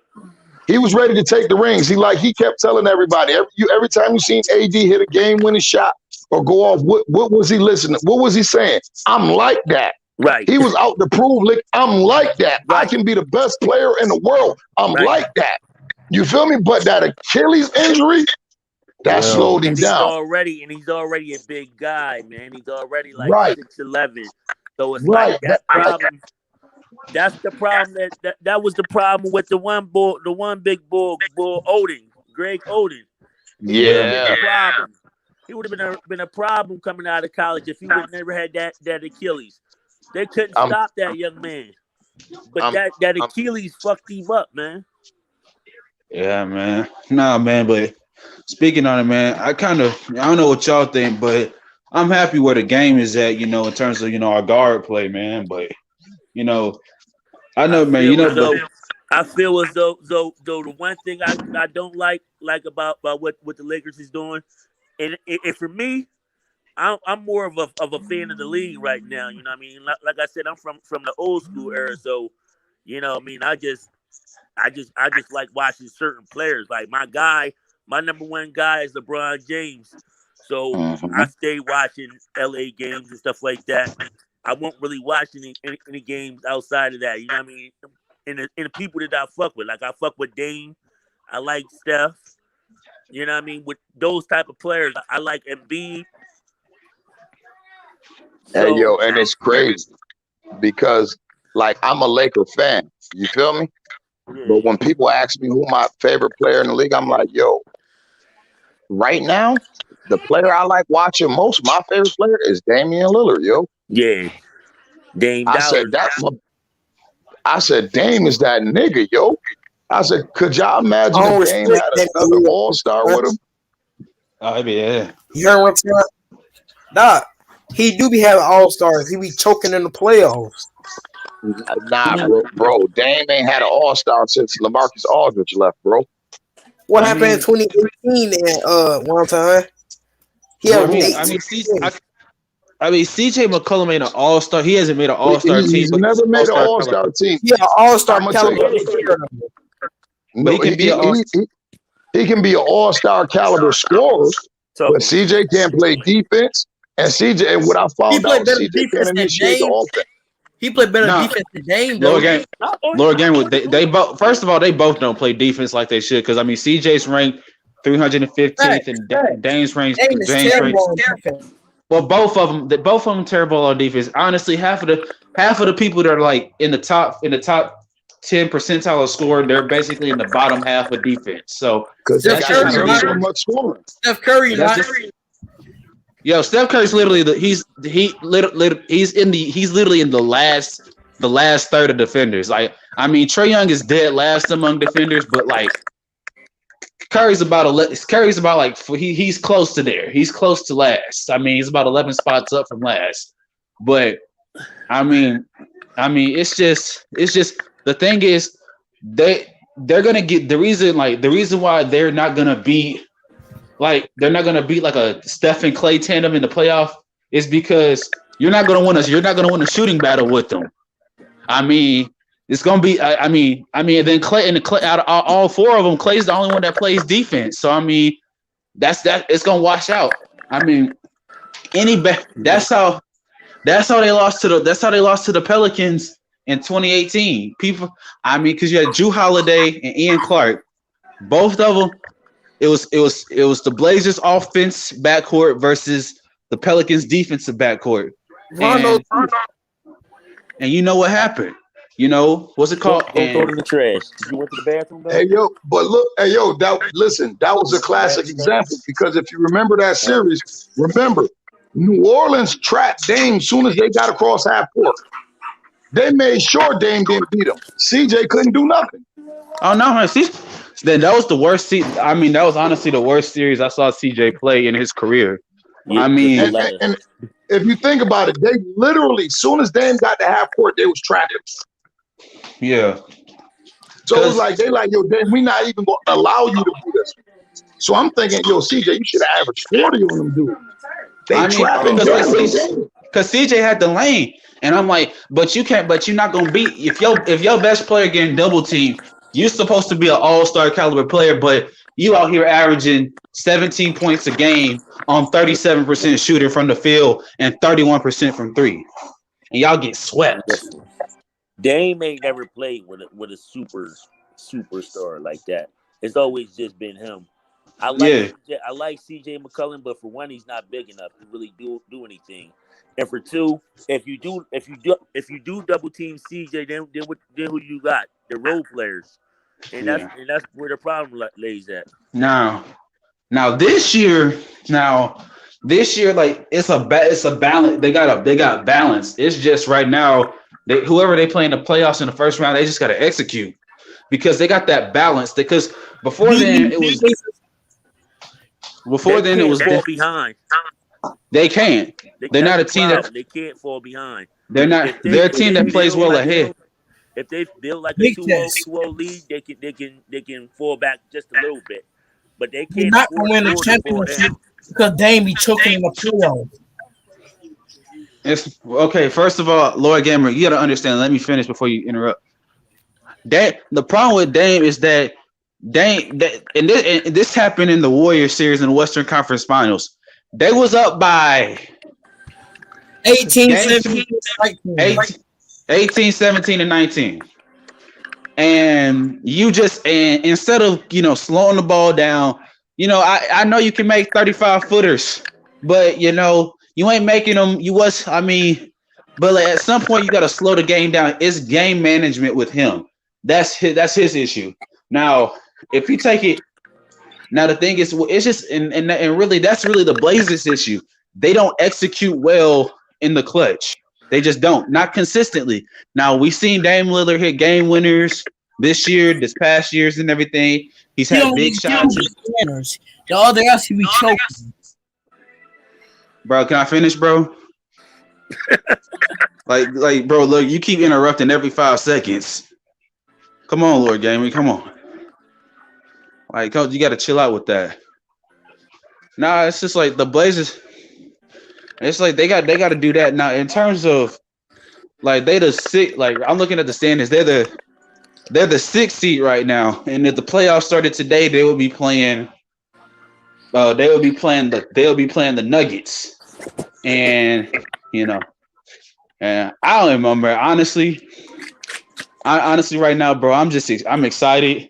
He was ready to take the reins. He kept telling everybody, every time you seen AD hit a game-winning shot or go off, what was he listening? What was he saying? I'm like that. Right. He was out to prove, like, I'm like that. Right. I can be the best player in the world. I'm like that. You feel me? But that Achilles injury, that slowed him down. He's already a big guy, man. He's already like 6'11". So it's like that problem. That's the problem. That was the problem with the one big bull Odin, Greg Oden. Yeah. He would have been a problem coming out of college if he would have never had that Achilles. They couldn't stop that young man. But that Achilles fucked him up, man. Yeah, man. Nah, man, but speaking on it, man, I don't know what y'all think, but I'm happy where the game is at, in terms of, our guard play, man. But, I know, man, I feel as though the one thing I don't like about what the Lakers is doing, and for me, I'm more of a fan of the league right now. You know what I mean? Like I said, I'm from the old school era, so I just like watching certain players. Like my number one guy is LeBron James. So I stay watching LA games and stuff like that. I won't really watch any games outside of that. You know what I mean? And the people that I fuck with, like I fuck with Dame, I like Steph. You know what I mean? With those type of players, I like Embiid. Hey, yo, and it's crazy because, like, I'm a Laker fan. You feel me? Yeah. But when people ask me who my favorite player in the league, I'm like, yo, right now, the player I like watching most, my favorite player is Damian Lillard, yo. Yeah. Dame. I said, Dame is that nigga, yo. I said, could y'all imagine if Dame had another all-star with him? Oh, yeah. You heard what I'm saying? Nah, he do be having all-stars. He be choking in the playoffs. Nah, bro. Dame ain't had an all-star since LaMarcus Aldridge left, bro. What happened in 2018 and one time? CJ McCollum made an all-star. He hasn't made an all-star team. He's never made an all-star team. Yeah, all-star caliber. No, he can be an all-star caliber scorer, but CJ can't play defense. And what I found out, CJ can't initiate the offense. He played better defense than Dame, though. Lower game. They both. First of all, they both don't play defense like they should. Because CJ's ranked 315th, and Dame's ranked. Well, both of them terrible on defense. Honestly, half of the people that are like in the top 10 percentile of scoring, they're basically in the bottom half of defense. So Steph Curry, Yo, Steph Curry's literally he's literally in the last third of defenders. Like, I mean, Trae Young is dead last among defenders, but like Curry's about he's close to there. He's close to last. I mean, he's about 11 spots up from last. But I mean, it's just the thing is they're gonna get the reason why they're not gonna beat like a Steph and Clay tandem in the playoff is because you're not gonna win a shooting battle with them. I mean, it's gonna be and then Clay out of all four of them, Clay's the only one that plays defense. So I mean, that's it's gonna wash out. I mean, that's how they lost to the Pelicans in 2018. Because you had Jrue Holiday and Ian Clark, both of them. It was the Blazers offense backcourt versus the Pelicans defensive backcourt. And you know what happened? What's it called? Don't throw it in the trash. You went to the bathroom, Hey yo, but look, that was a classic example because if you remember that series, New Orleans trapped Dame as soon as they got across half court. They made sure Dame didn't beat him. CJ couldn't do nothing. Oh no, man. Then that was the worst. That was honestly the worst series I saw CJ play in his career. Yeah, and if you think about it, they literally, as soon as Dame got to half court, they was trapping. Yeah. So it was like yo, Dame, we not even going to allow you to do this. So I'm thinking, yo, CJ, you should have averaged 40 on them, dude. They trapping because CJ had the lane. And I'm like, but you can't, but you're not gonna beat if your best player getting double team, you're supposed to be an all-star caliber player, but you out here averaging 17 points a game on 37% shooting from the field and 31% from three. And y'all get swept. Listen, Dame ain't never played with a superstar like that. It's always just been him. Yeah. I like CJ McCollum, but for one, he's not big enough to really do anything. And for two, if you do double team CJ, then who you got? The role players, and Yeah. that's where the problem lays at. Now, now this year, like it's a balance. They got balance. It's just right now, whoever they play in the playoffs in the first round, they just got to execute because they got that balance. Because before then, it was fall behind. They can't. They're not a team that they can't fall behind. they're not. They're a team that plays well ahead. If they build like a 2-0 lead, they can fall back just a little bit, but they They're can't not going to win the championship because Dame be choking in the playoffs. It's okay. First of all, Lord Gamer, you got to understand. Let me finish before you interrupt. The problem with Dame is that and this happened in the Warriors series in the Western Conference Finals. They was up by 18, 17, and 19. And you just instead of slowing the ball down, I know you can make 35 footers, but you ain't making them. But like, at some point you got to slow the game down. It's game management with him. That's his issue. Now, if you take it, now the thing is, it's just and really that's really the Blazers' issue. They don't execute well in the clutch. They just don't, not consistently. Now we've seen Dame Lillard hit game winners this year, this past years, and everything. He's had big shots. The other else he be choking. Bro, can I finish, bro? like, bro, look, you keep interrupting every 5 seconds. Come on, Lord Gaming, come on. Like, coach, you got to chill out with that. Nah, it's just like the Blazers. It's like they got to do that now. In terms of like they the six. Like I'm looking at the standings. They're the 6th seed right now. And if the playoffs started today, they would be playing. They'll be playing the Nuggets. And and I don't remember honestly. Honestly, right now, bro, I'm excited.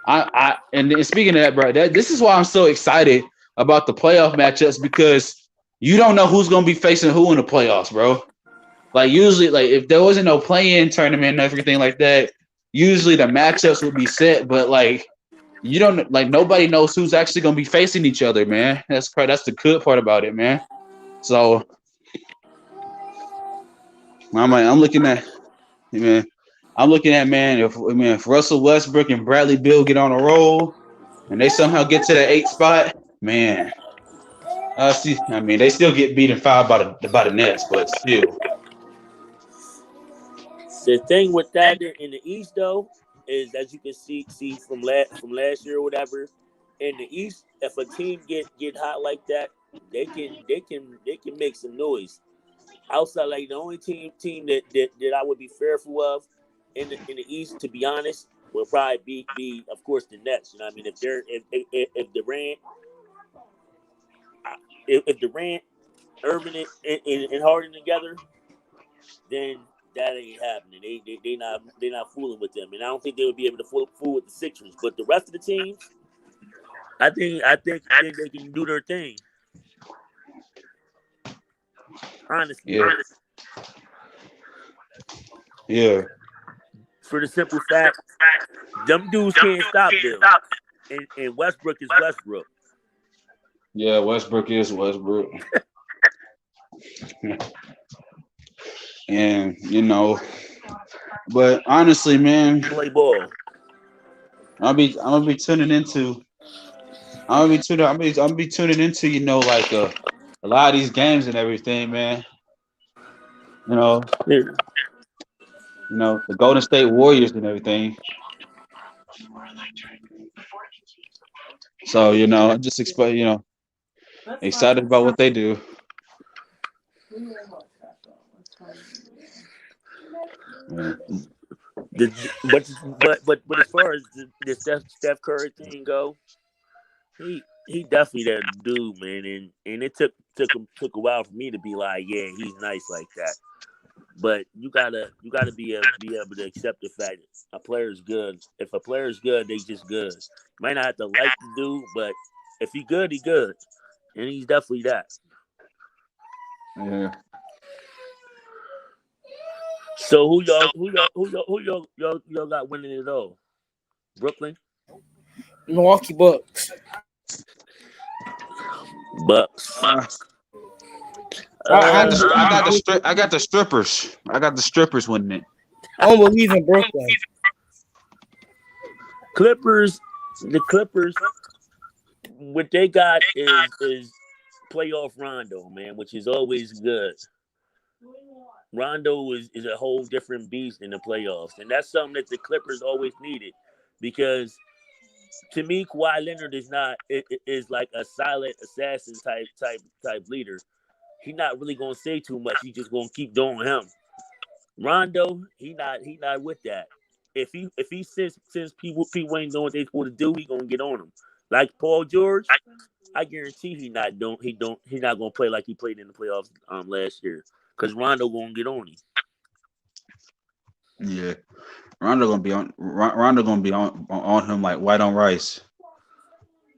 And speaking of that, bro, this is why I'm so excited about the playoff matchups because you don't know who's gonna be facing who in the playoffs, bro. Like usually, like if there wasn't no play-in tournament and everything like that, usually the matchups would be set. But like you don't nobody knows who's actually gonna be facing each other, man. That's the good part about it, man. So I'm looking at if Russell Westbrook and Bradley Beal get on a roll and they somehow get to the 8th spot, man. They still get beat in 5 by the Nets, but still. The thing with that in the East though is as you can see from last year or whatever, in the East, if a team get hot like that, they can make some noise. Outside, like the only team that I would be fearful of in the East, to be honest, will probably be of course the Nets. You know what I mean? If Durant, Irvin, and Harden together, then that ain't happening. They not fooling with them, and I don't think they would be able to fool with the Sixers. But the rest of the teams, I think they can do their thing. Honestly, yeah. For the simple fact, them dudes can't stop them, and Westbrook is Westbrook. Yeah, Westbrook is Westbrook. And but honestly, man, play ball. I'm gonna be tuning into like a lot of these games and everything, man. The Golden State Warriors and everything. So I'm just excited about what they do. Yeah. But as far as the Steph Curry thing go, he definitely that dude, man. And it took a while for me to be like, yeah, he's nice like that. But you gotta be able to accept the fact that a player is good. If a player is good, they just good. You might not have to like the dude, but if he good, he good, and he's definitely that. Yeah. So who y'all got winning it all? Brooklyn Milwaukee Bucks. Bucks. I don't, I got the strippers. I got the strippers winning it. I don't believe in Brooklyn. Clippers. The Clippers. What they got is playoff Rondo, man, which is always good. Rondo is a whole different beast in the playoffs, and that's something that the Clippers always needed, because to me, Kawhi Leonard is not is like a silent assassin type leader. He's not really gonna say too much. He's just gonna keep doing him. Rondo, he not with that. If he since P Wayne doing what they supposed to do, he gonna get on him. Like Paul George, I guarantee he's not gonna play like he played in the playoffs last year. Cause Rondo gonna get on him. Yeah. Rondo gonna be on him like white on rice.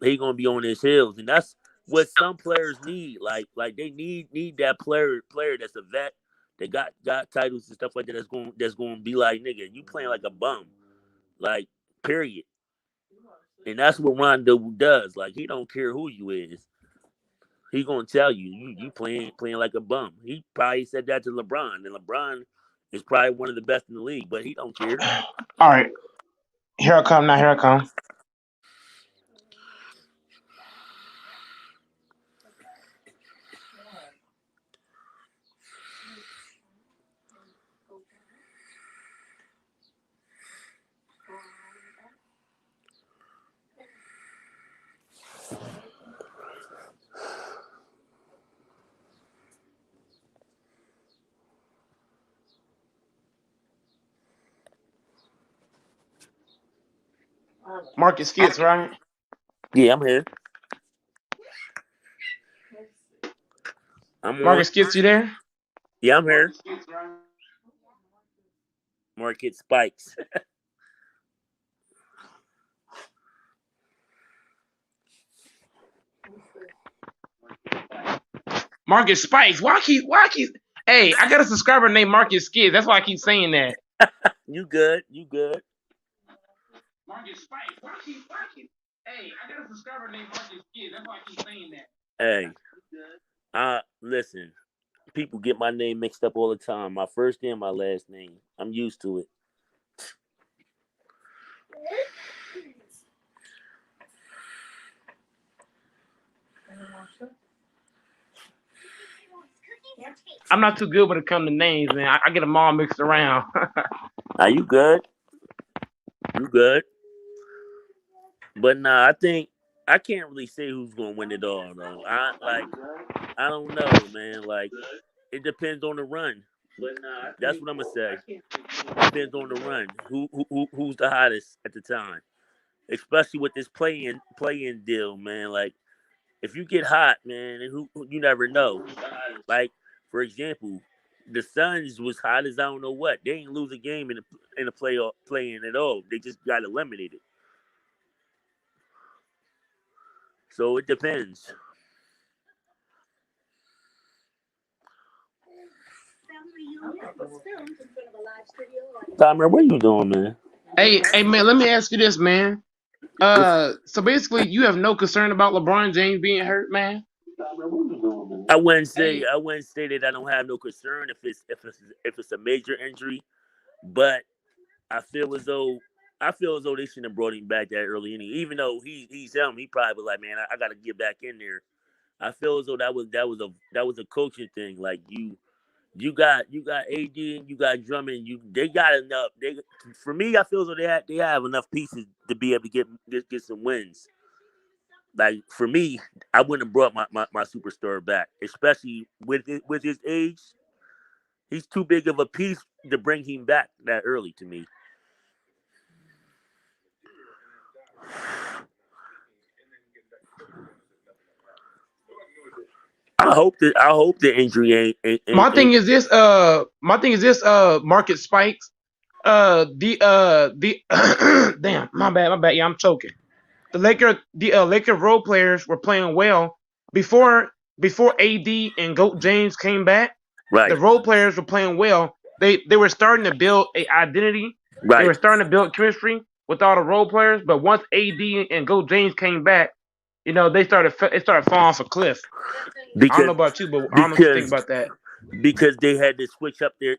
He gonna be on his heels, and that's what some players need. Like they need that player that's a vet that got titles and stuff like that. That's going to be like, nigga, you playing like a bum, like period. And that's what Rondo does. Like he don't care who you is. He gonna tell you playing like a bum. He probably said that to LeBron, and LeBron is probably one of the best in the league, but he don't care. All right, here I come now. Here I come. Marcus Skits, right? Yeah, I'm here. I'm on. Marcus Skits, you there? Yeah, I'm here. Market spikes. Marcus Spikes. Why keep? Hey, I got a subscriber named Marcus Skits. That's why I keep saying that. You good? You good? Marcus Spikes. Why keep? Hey, I got a subscriber named Marcus Skits. That's why I keep saying that. Hey, listen. People get my name mixed up all the time. My first name, my last name. I'm used to it. I'm not too good when it comes to names, man. I get them all mixed around. Are you good? You good? But nah, I think I can't really say who's gonna win it all though. I don't know, man. Like it depends on the run. That's what I'm gonna say. Depends on the run. Who's the hottest at the time? Especially with this play-in deal, man. Like if you get hot, man, and who you never know. Like for example, the Suns was hot as I don't know what. They ain't lose a game in the playoff playing at all. They just got eliminated. So it depends. Timer, what are you doing, man? Hey, man. Let me ask you this, man. So basically, you have no concern about LeBron James being hurt, man. I wouldn't say that I don't have no concern if it's a major injury, but I feel as though they shouldn't have brought him back that early inning. Even though he's him, he probably was like, man, I got to get back in there. I feel as though that was a coaching thing. Like you got AD and you got Drummond. They got enough. For me, I feel as though they have enough pieces to be able to get some wins. Like for me, I wouldn't have brought my superstar back, especially with his age. He's too big of a piece to bring him back that early to me. I hope the injury ain't. My thing is this. Market spikes. The damn. My bad. Yeah, I'm choking. The Laker role players were playing well before AD and Goat James came back. Right. The role players were playing well. They were starting to build an identity. Right. They were starting to build chemistry with all the role players. But once AD and Goat James came back, it started falling off a cliff. I don't know about you, but I don't know what you think about that. Because they had to switch up the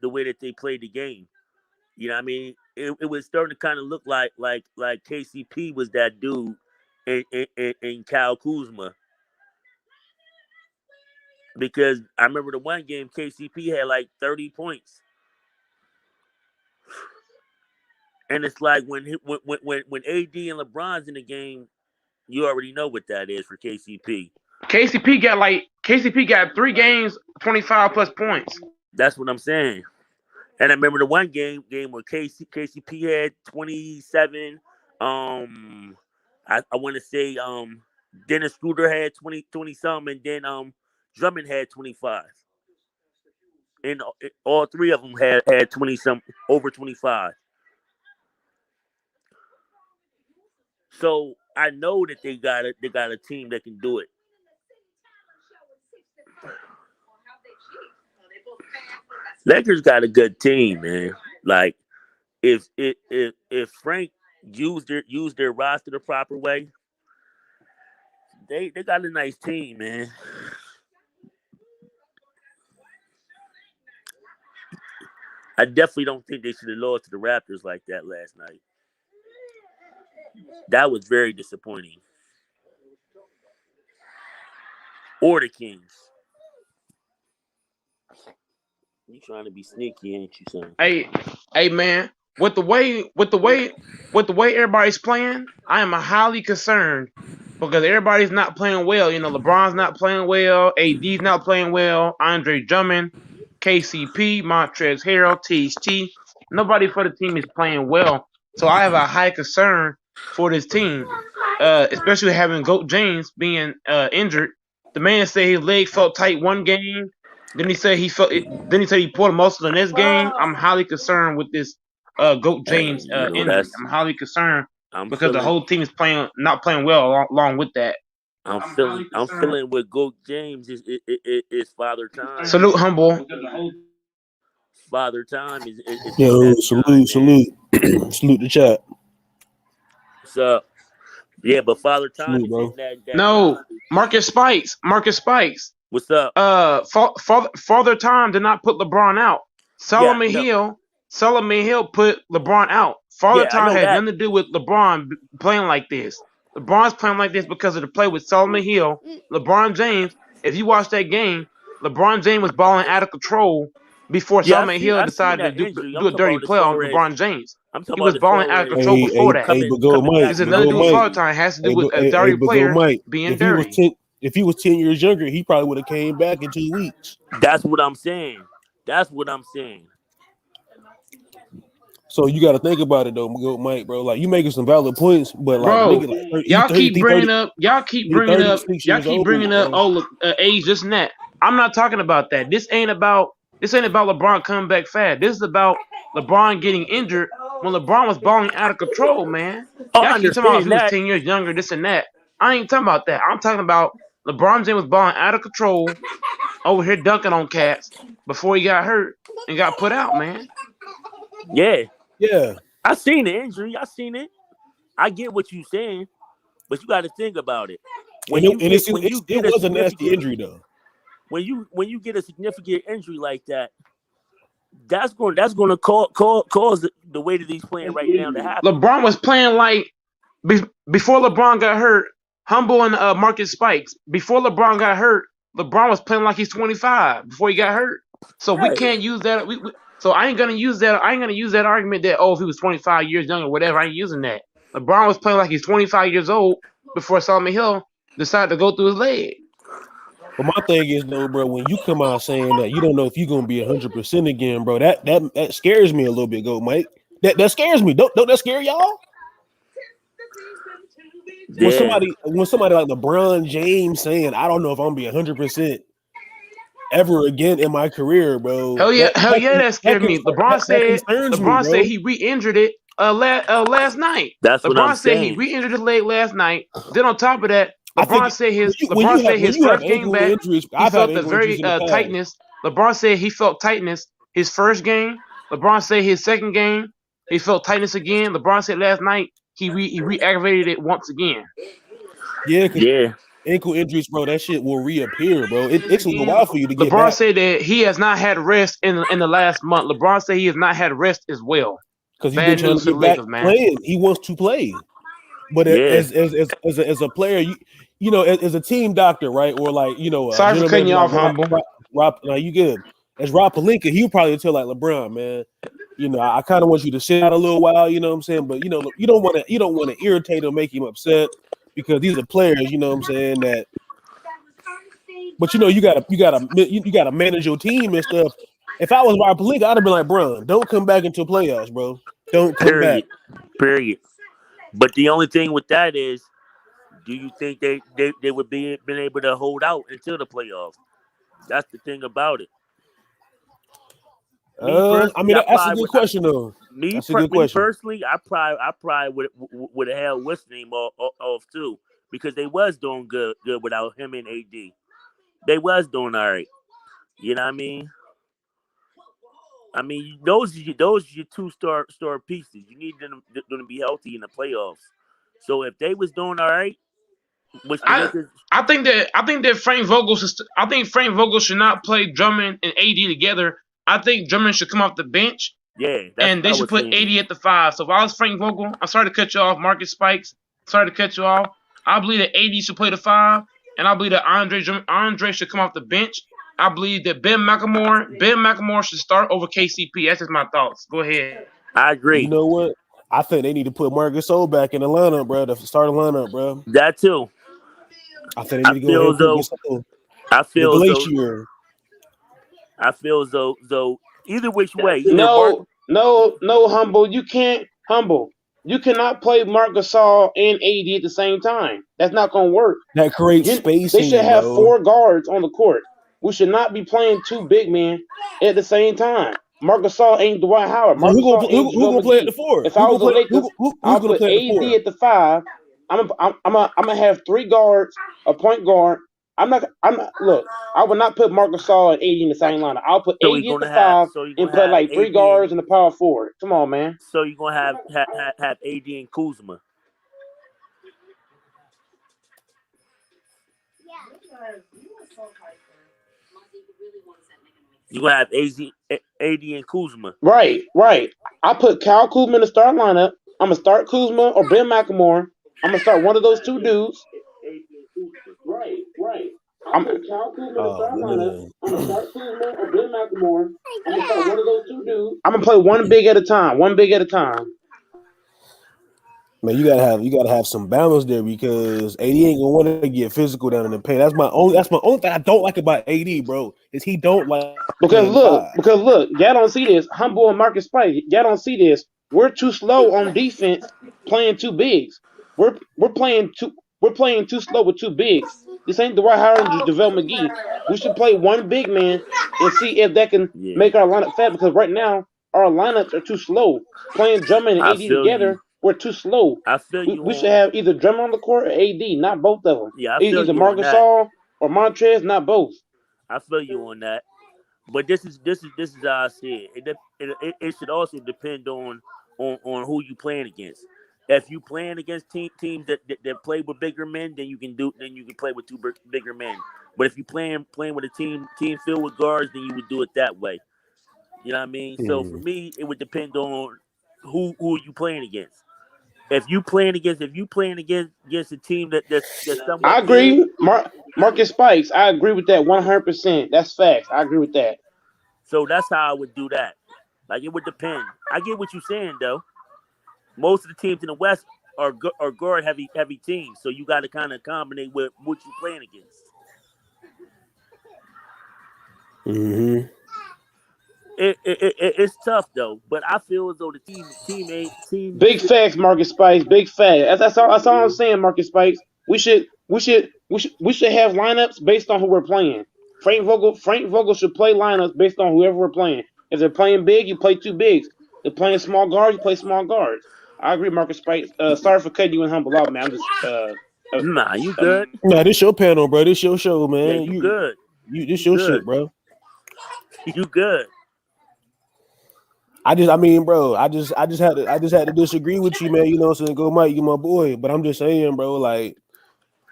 way that they played the game. You know what I mean? It was starting to kind of look like KCP was that dude and Kyle Kuzma. Because I remember the one game KCP had like 30 points. And it's like when AD and LeBron's in the game, you already know what that is for KCP. KCP got 3 games, 25 plus points. That's what I'm saying. And I remember the one game where KCP had 27. I want to say Dennis Schroeder had 20 something, and then Drummond had 25. And all 3 of them had 20 something, over 25. So I know that they got a team that can do it. Lakers got a good team, man. Like if Frank used their roster the proper way, they got a nice team, man. I definitely don't think they should have lost to the Raptors like that last night. That was very disappointing. Or the Kings. You trying to be sneaky, ain't you, son? Hey, man. With the way everybody's playing, I am highly concerned because everybody's not playing well. LeBron's not playing well. AD's not playing well. Andre Drummond, KCP, Montrezl Harrell, THT. Nobody for the team is playing well. So I have a high concern for this team, especially having Goat James being injured. The man said his leg felt tight one game. Then he said he pulled a muscle in this game. I'm highly concerned with this Goat James injury. I'm highly concerned because the whole team is not playing well along with that. I'm feeling with Goat James is Father Time. Salute, humble. Father Time is yo, salute. Salute the chat. What's up? Yeah, but Father Time salute, bro. That no, Marcus Spikes. What's up? Father Time did not put LeBron out. Solomon Hill put LeBron out. Father Time had nothing to do with LeBron playing like this. LeBron's playing like this because of the play with Solomon Hill. LeBron James, if you watch that game, LeBron James was balling out of control before Solomon Hill decided to do a dirty play on LeBron James. He was balling out of control before that. But go Mike. It's nothing to do with Father Time. It has to do with a dirty player being dirty. If he was 10 years younger, he probably would have came back in 2 weeks. That's what I'm saying. So you got to think about it though, Mike, bro. Like you making some valid points, but like, bro, nigga, like, y'all keep bringing up age, this and that. I'm not talking about that. This ain't about LeBron coming back fast. This is about LeBron getting injured when LeBron was balling out of control, man. Y'all keep talking about he was 10 years younger, this and that. I ain't talking about that. I'm talking about LeBron James was balling out of control over here dunking on cats before he got hurt and got put out, man. Yeah. I seen the injury. I seen it. I get what you're saying, but you got to think about it. It was a nasty injury though. When you get a significant injury like that, that's going to cause the way that he's playing right now to happen. LeBron was playing like before LeBron got hurt. Humble and Marcus Spikes. Before LeBron got hurt, LeBron was playing like he's 25 before he got hurt. So we can't use that. So I ain't gonna use that. I ain't gonna use that argument that if he was 25 years younger, whatever. I ain't using that. LeBron was playing like he's 25 years old before Solomon Hill decided to go through his leg. But my thing is though, bro, when you come out saying that you don't know if you're gonna be 100% again, bro, that scares me a little bit, go Mike. That scares me. Don't that scare y'all? When Yeah, somebody like LeBron James saying, I don't know if I'm gonna be 100% ever again in my career, bro. Hell yeah, that scared me. That concerns me, LeBron said bro. he re-injured it last night. that's what I'm LeBron said he saying. re-injured his leg last night. Then on top of that, I think LeBron said when his you have first game ankle back, injuries, he I've had felt the ankle injuries very in the past. tightness. LeBron said he felt tightness his first game. LeBron said his second game he felt tightness again. LeBron said last night he re-aggravated it once again. Yeah, because Yeah, ankle injuries, bro, that shit will reappear, bro. It takes a little while for you to get LeBron back said that he has not had rest in the last month. LeBron said he has not had rest as well. because he's been Bad trying news to for the get back Lakers, man. playing. He wants to play. But yeah. as a player, you know, as a team doctor, right, or like Sorry for general cutting manager you like off, humble. Rob, now you good. As Rob Pelinka, he'll probably tell like LeBron, man, I kind of want you to sit out a little while, you know what I'm saying? But you don't want to irritate or make him upset because these are players, you know what I'm saying, that. But you gotta manage your team and stuff. If I was Rob Pelinka, I'd have been like, bro, don't come back into playoffs, bro. Don't come back. Period. But the only thing with that is, do you think they would be been able to hold out until the playoffs? That's the thing about it. Me I personally, mean I that's a probably good would. question though. That's a good Me question. personally, I probably would have held what's the name off too, because they was doing good without him and AD. They was doing all right. You know what I mean? I mean, those are your two star pieces. You need them to be healthy in the playoffs. So if they was doing all right, which the I Lakers, I think that I think Frank Vogel should not play Drummond and AD together. I think Drummond should come off the bench yeah, that's and what they I should was put saying. 80 at the 5. So if I was Frank Vogel, I'm sorry to cut you off, Marcus Spikes. Sorry to cut you off. I believe that 80 should play the 5, and I believe that Andre should come off the bench. I believe that Ben McLemore should start over KCP. That's just my thoughts. Go ahead. I You agree. know what? I think they need to put Marcus Gasol back in the lineup, bro. The starting lineup, bro. That too. I think they I need to go ahead feel and put though. Gasol, I the feel though. glacier. I feel though. Either which way, either Mark. No, humble. You can't humble. You cannot play Marc Gasol and AD at the same time. That's not gonna work. That creates They should spacing, have bro. 4 guards on the court. We should not be playing 2 big men at the same time. Marc Gasol ain't Dwight Howard. So Marc Gasol ain't who JaVale gonna play at McGee. the 4? If I was the Lakers, Who's I'll gonna put play at the AD 4? at the 5. I'm gonna have 3 guards, a point guard. Look. I would not put Marc Gasol and AD in the same lineup. I'll put So AD at the 5 you're and gonna put have like 3 AD and guards in the power forward. Come on, man. so you're gonna have AD and Kuzma. You're gonna have AD and Kuzma. Right. I put Kyle Kuzma in the start lineup. I'm gonna start Kuzma or Ben McLemore. I'm gonna start one of those 2 dudes. Right. I Oh put Kyle Kuzma in the start lineup. man. I'm gonna start Kuzma or Ben McLemore. I'm gonna start one of those 2 dudes. I'm gonna play one big at a time. One big at a time. Man, you gotta have some balance there because AD ain't gonna want to get physical down in the paint. That's my only thing I don't like about AD, bro. Is he don't like Because playing 5. y'all don't see this. Humble and Marcus Spike, y'all don't see this. We're too slow on defense playing 2 bigs. We're playing too slow with 2 bigs. This ain't Dwight Howard and JaVale McGee. We should play one big man and see if that can Yeah, make our lineup fat because right now our lineups are too slow. Playing Drummond and I AD feel you. together, we're too slow. I feel you We on. should have either Drummond on the court or AD, not both of them. Yeah, I feel Either you on Marcus that. Gasol or Montrez, not both. I feel you on that. But this is how I see it. It should also depend on who you playing against. If you playing against teams that play with bigger men, then you can play with bigger men. But if you playing with a team filled with guards, then you would do it that way. You know what I mean? So for Hmm. me, it would depend on who you playing against. If you playing against a team that's I somewhat good, agree. Marcus Spikes, I agree with that 100%. That's facts. I agree with that. so that's how I would do that. Like it would depend. I get what you're saying though. Most of the teams in the West are guard heavy teams, so you got to kind of combine with what you playing against. Mm-hmm. It's tough though, but I feel as though the team Big should. facts, Marcus Spikes. Big facts. That's all I'm saying, Marcus Spikes. We should have lineups based on who we're playing. Frank Vogel should play lineups based on whoever we're playing. If they're playing big, you play two bigs. If they're playing small guards, you play small guards. I agree, Marcus Spikes. Sorry for cutting you in humble out, man. I'm just Nah, you good? Nah, this your panel, bro. This your show, Yeah, man. you good. This You your good. shit, bro. You good. I just had to disagree with you, man. You know what I'm saying? Go Mike, you my boy. But I'm just saying, bro, like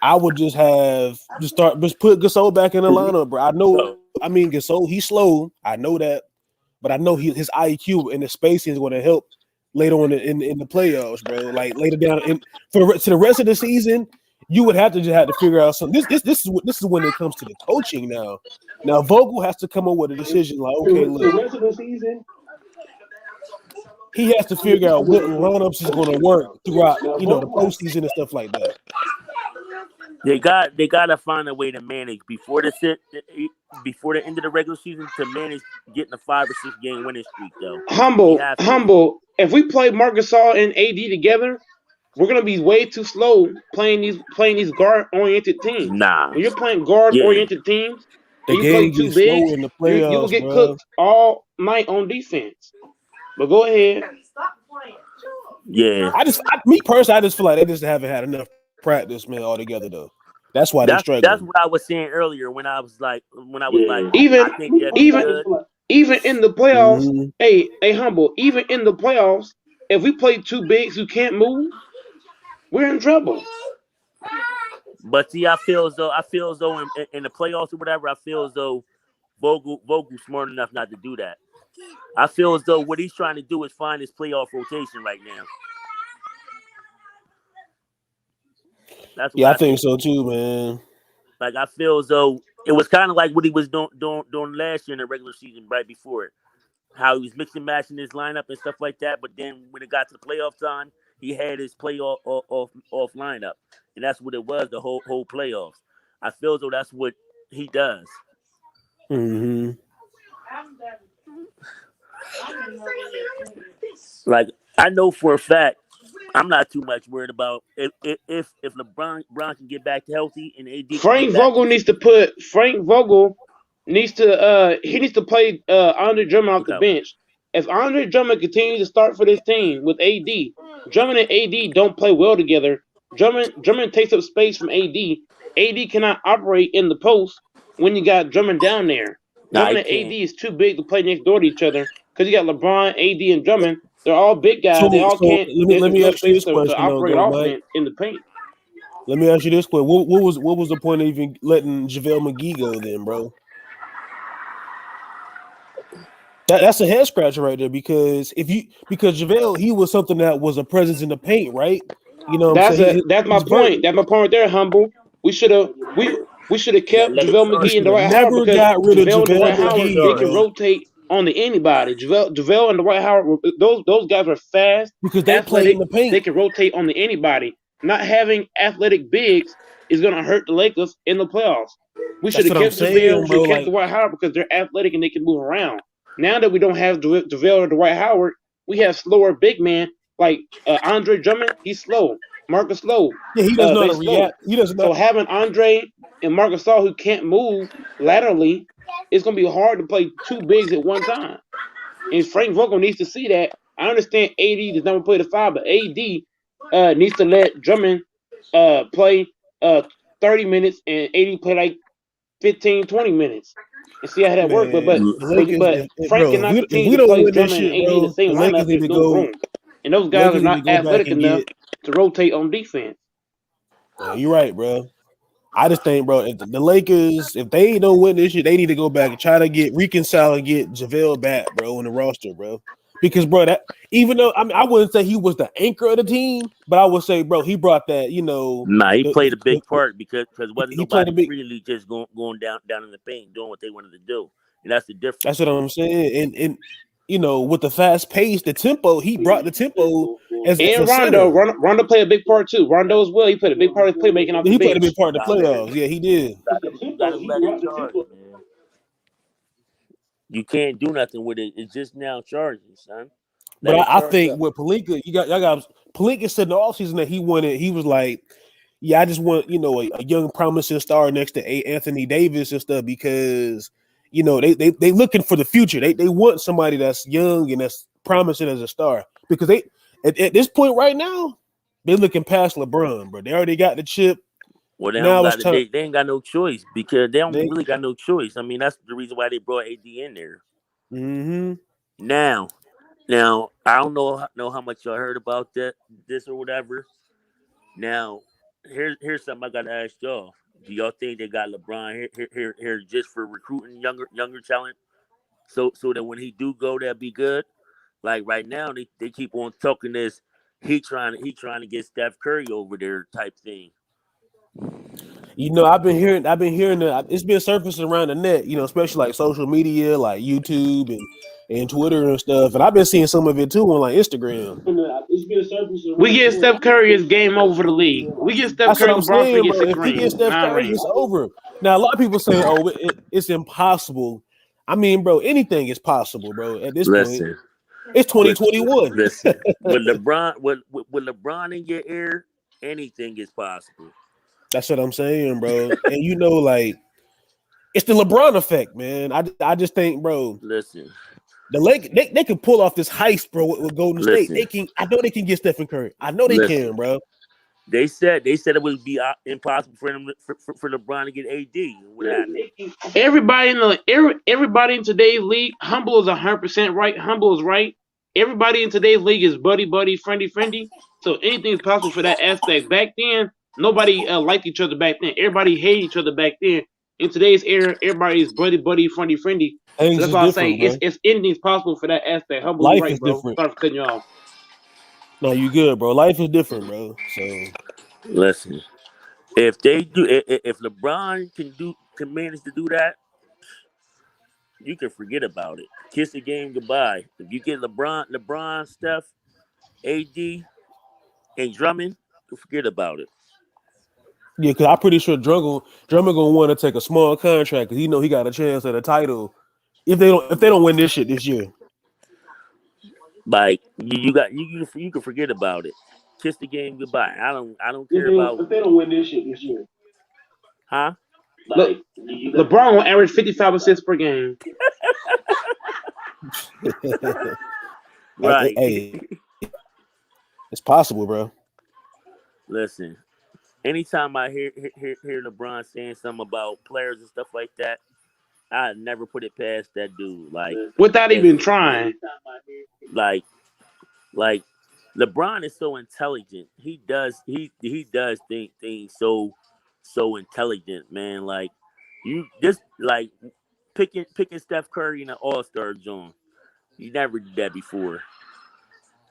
I would just put Gasol back in the lineup, bro. I mean Gasol, he's slow. I know that, but I know his IQ and the spacing is going to help later on in the playoffs, bro. Like later down to the rest of the season, you would have to figure out something. This is when it comes to the coaching now. Now Vogel has to come up with a decision like, okay, look. the rest of the season. He has to figure out what lineups is going to work throughout, the postseason and stuff like that. They got to find a way to manage before the end of the regular season to manage getting a 5 or 6 game winning streak though. Humble. If we play Marc Gasol and AD together, we're gonna be way too slow playing these guard oriented teams. Nah, when you're playing guard oriented teams, the and you play game too gets big, slow in the playoffs, you will get bro. cooked all night on defense. But go ahead. Yeah, me personally, I just feel like they just haven't had enough practice, man, altogether though. That's why they're struggling. That's what I was saying earlier when I was like, I think even in the playoffs, hey, Humble, even in the playoffs, if we play two bigs who can't move, we're in trouble. But see, I feel as though in the playoffs or whatever, I feel as though Vogel's smart enough not to do that. I feel as though what he's trying to do is find his playoff rotation right now. That's what I think so too, man. Like I feel as though it was kind of like what he was doing last year in the regular season, right before it. How he was mixing matching his lineup and stuff like that. But then when it got to the playoff time, he had his playoff off lineup, and that's what it was the whole playoffs. I feel as though that's what he does. Mm-hmm. Like I know for a fact, I'm not too much worried about if LeBron can get back healthy and AD. Frank Vogel needs to play Andre Drummond off the bench. If Andre Drummond continues to start for this team with AD, Drummond and AD don't play well together. Drummond takes up space from AD. AD cannot operate in the post when you got Drummond down there. Drummond and AD is too big to play next door to each other because you got LeBron, AD, and Drummond. They're all big guys. They all can't. Let me ask you this question. To operate offense in the paint. Let me ask you this question: What was the point of even letting JaVale McGee go then, bro? That's a head scratcher right there because JaVale, he was something that was a presence in the paint, right? You know, that's my point. That's my point right there, Humble. We should have kept JaVale McGee and Dwight Howard because got rid of JaVale and Dwight Howard McGee, they can rotate on to anybody. JaVale and Dwight Howard, those guys are fast because they play in the paint. They can rotate on to anybody. Not having athletic bigs is going to hurt the Lakers in the playoffs. We should have kept JaVale, should have kept Dwight Howard because they're athletic and they can move around. Now that we don't have JaVale or Dwight Howard, we have slower big men like Andre Drummond. He's slow. Marcus slow. Yeah, he doesn't know how to react. He doesn't know. So having Andre and Marcus Gasol who can't move laterally, it's going to be hard to play two bigs at one time. And Frank Vogel needs to see that. I understand AD does not play the 5, but AD needs to let Drummond play 30 minutes and AD play like 15, 20 minutes. And see how that works. But Frank cannot continue to play Drummond and AD in the same lineup. There's no room. And those guys are not athletic enough to rotate on defense. Yeah, you're right, bro. I just think, bro, if the Lakers, if they don't win this year, they need to go back and try to reconcile and get JaVale back, bro, in the roster, bro. Because, bro, that even though I wouldn't say he was the anchor of the team, but I would say, bro, he brought that, Nah, he played a big part because wasn't nobody really just going down in the paint doing what they wanted to do, and that's the difference. That's what I'm saying, and with the fast pace, the tempo, he brought the tempo. And Rondo played a big part too. Rondo as well. He played a big part of playmaking off the bench. He played a big part of the playoffs. Yeah, he did. You gotta let it charge, man. You can't do nothing with it. It's just now charging, son. But Let it I charge think up. with Pelinka, y'all got Pelinka said in the offseason that he wanted. He was like, "Yeah, I just want a young promising star next to Anthony Davis and stuff because they looking for the future. They want somebody that's young and that's promising as a star because they at this point right now they're looking past LeBron, bro. They already got the chip. Well, they don't Now it's got it. time. They ain't got no choice because they don't They, really got no choice. I mean, that's the reason why they brought AD in there. mm-hmm. Now, I don't know how much y'all heard about this or whatever. Now, here's something I gotta ask y'all. Do y'all think they got LeBron here just for recruiting younger talent? So that when he do go, that'll be good. Like right now, they keep on talking this. He trying to get Steph Curry over there type thing. I've been hearing that it's been surfacing around the net, especially like social media, like YouTube and Twitter and stuff. And I've been seeing some of it too on like Instagram. It's been surfacing. We get Steph Curry, it's game over for the league. We get Steph That's what Curry, I'm LeBron finna saying, get bro. six If we get rings, Steph 9 Curry, rings. it's over. Now, a lot of people saying, "Oh, it's impossible." I mean, bro, anything is possible, bro. At this point, Listen, it's 2021. listen. With LeBron in your ear, anything is possible. That's what I'm saying, bro. And like it's the LeBron effect, man. I just think, bro. Listen, the Lake they can pull off this heist, bro, with Golden State. listen, They can. I know they can get Stephen Curry. I know they listen. can, bro. They said it would be impossible for them for LeBron to get AD. What happened? Everybody in today's league, humble is 100% right. Humble is right. Everybody in today's league is buddy, friendly. So anything is possible for that aspect. Back then, nobody liked each other. Back then, everybody hated each other. Back then, in today's era, everybody is buddy, friendly. So Things that's is why I say different, bro. it's anything's possible for that aspect. Humble, you Life right, is bro. different. Sorry for cutting you off. No, you good, bro. Life is different, bro. So Listen, if they do, if LeBron can manage to do that, you can forget about it. Kiss the game goodbye. If you get LeBron, Steph, AD, and Drummond, you forget about it. yeah, because I'm pretty sure Drummond gonna want to take a small contract because he got a chance at a title if they don't win this shit this year. Like you can forget about it. Kiss the game goodbye. I don't care about. If they don't win this shit this year, Huh? Look, LeBron will average 55 assists per game. Right. Hey, it's possible, bro. Listen, anytime I hear LeBron saying something about players and stuff like that, I never put it past that dude. Like Without even trying. Like LeBron is so intelligent. He does think things so intelligent, man. Like you just like picking Steph Curry in an All-Star zone. You never did that before.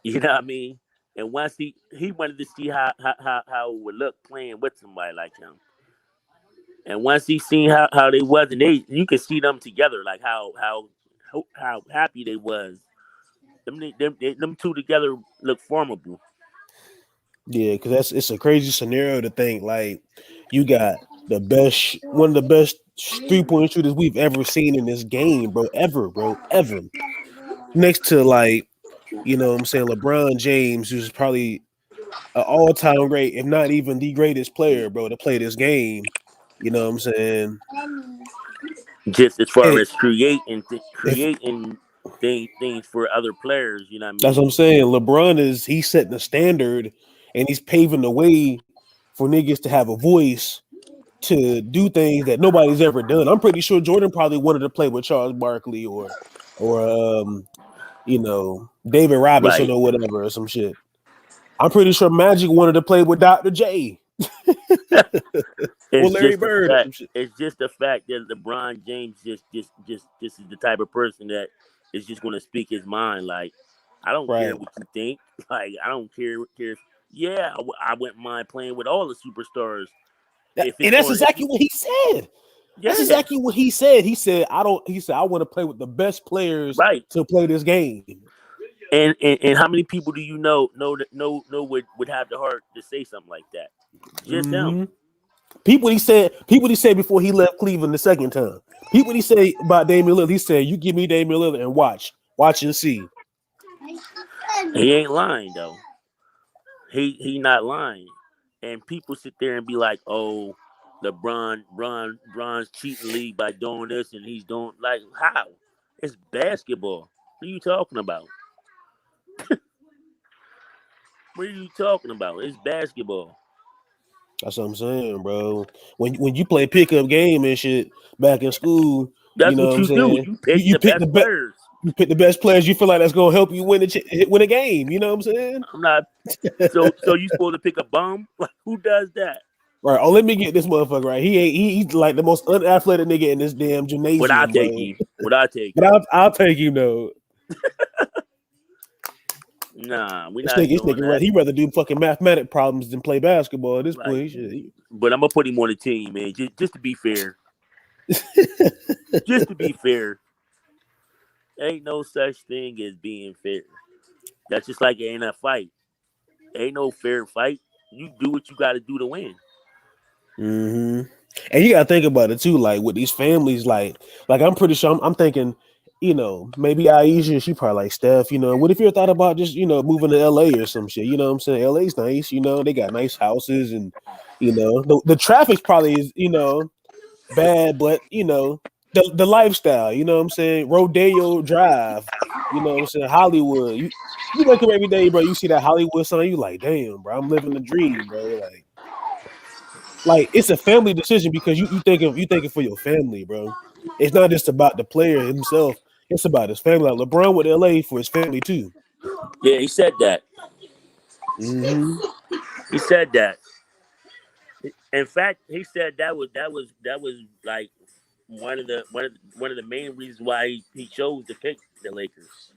You know what I mean? And once he wanted to see how it would look playing with somebody like him. And once he seen how they was, and you could see them together, like how happy they was. Them two together look formidable. Yeah, because it's a crazy scenario to think like you got one of the best 3-point shooters we've ever seen in this game, bro. Ever. Next to like, what I'm saying, LeBron James, who's probably an all-time great, if not even the greatest player, bro, to play this game. You know what I'm saying? Just as far as creating things for other players, you know what I mean? That's what I'm saying. LeBron he's setting the standard and he's paving the way for niggas to have a voice to do things that nobody's ever done. I'm pretty sure Jordan probably wanted to play with Charles Barkley or David Robinson or whatever or some shit. I'm pretty sure Magic wanted to play with Dr. J. Or Larry Bird or some shit. It's just the fact that LeBron James just is the type of person that is just going to speak his mind. Like, I don't care what you think. Like, I don't care. Yeah, I wouldn't mind playing with all the superstars. And that's exactly what he said. Yeah. That's exactly what he said. He said, I want to play with the best players to play this game. And how many people do you know would have the heart to say something like that? Just him. People he said before he left Cleveland the second time. People he said about Damian Lillard. He said, "You give me Damian Lillard and watch and see." He ain't lying though. He not lying. And people sit there and be like, "Oh, LeBron's cheating the league by doing this, and he's doing like how? It's basketball. What are you talking about? What are you talking about? It's basketball. That's what I'm saying, bro. When you play pickup game and shit back in school, you That's know what what I'm you do. saying. You pick You the pick best the best. players. You pick the best players you feel like that's gonna help you win a game. You know what I'm saying? I'm not. So you supposed to pick a bum? Like who does that? Right. Oh, let me get this motherfucker right. He's like the most unathletic nigga in this damn Would I gymnasium, take bro. him? Would I take But him? I'll take him though. Nah, we're This not doing nigga, right? that. He rather do fucking mathematic problems than play basketball at this Like, point. Shit. but I'm gonna put him on the team, man. Just to be fair. Just to be fair. Ain't no such thing as being fair. That's just like in a fight. Ain't no fair fight. You do what you got to do to win. Mm-hmm. And you gotta think about it too, like with these families, like I'm pretty sure I'm thinking, maybe Aisha, she probably like Steph, what if you ever thought about just, moving to LA or some shit, you know what I'm saying? LA's nice, they got nice houses and the traffic's probably is, bad, but the lifestyle, you know what I'm saying? Rodeo Drive, you know what I'm saying? Hollywood. You wake up every day, bro, you see that Hollywood sign, you like, damn, bro, I'm living the dream, bro. Like it's a family decision because you thinking for your family, bro. It's not just about the player himself. It's about his family. Like LeBron with LA for his family too. Yeah, he said that. Mm-hmm. He said that. In fact, he said that was like one of the main reasons why he chose to pick the Lakers.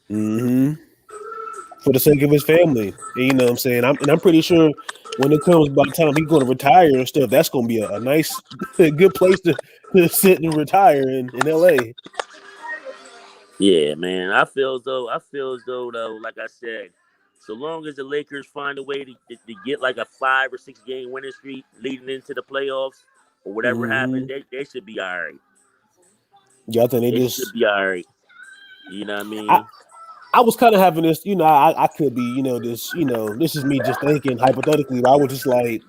Mm-hmm. For the sake of his family. And you know what I'm saying? I'm pretty sure when it comes by the time he's going to retire and stuff, that's going to be a nice, a good place to sit and retire in LA. Yeah, man. I feel as though though, like I said, so long as the Lakers find a way to get like a 5 or 6 game winning streak leading into the playoffs or whatever happens, Mm-hmm. they should be all right. Yeah, I think they They should just. be all right. You know what I I, mean? I was kind of having this, I could be, this is me just thinking hypothetically, but I was just like,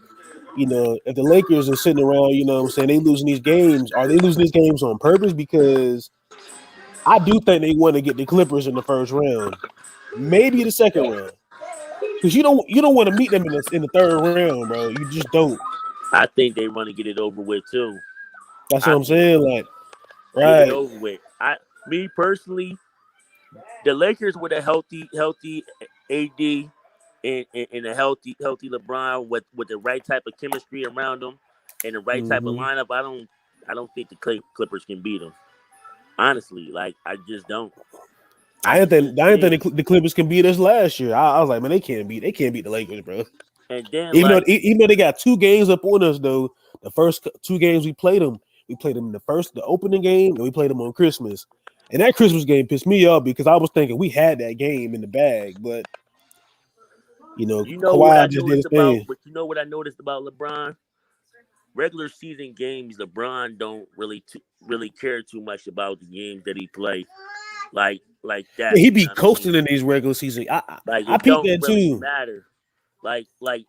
if the Lakers are sitting around, you know what I'm saying, they losing these games, are they losing these games on purpose? Because I do think they want to get the Clippers in the first round, maybe the second round. Because you don't want to meet them in the third round, bro. You just don't. I think they want to get it over with too. That's what I I'm think saying. Like, get it right. over with. Me personally, the Lakers with a healthy AD and a healthy LeBron with the right type of chemistry around them and the right type of Mm-hmm. lineup. I don't think the Clippers can beat them. Honestly, like I just don't. I just I didn't can't. think the Clippers can beat us last year. I was like, man, they can't beat the Lakers, bro. And then Even though they got 2 games up on us, though, the first 2 games we played them in the opening game, and we played them on Christmas. And that Christmas game pissed me off because I was thinking we had that game in the bag, but you know what I Kawhi just did noticed his about, thing. but you know what I noticed about LeBron. Regular season games, LeBron don't really care too much about the games that he play, like that. Yeah, he You be know what I mean? coasting in these regular season. Like I it peeped don't that really too. matter. And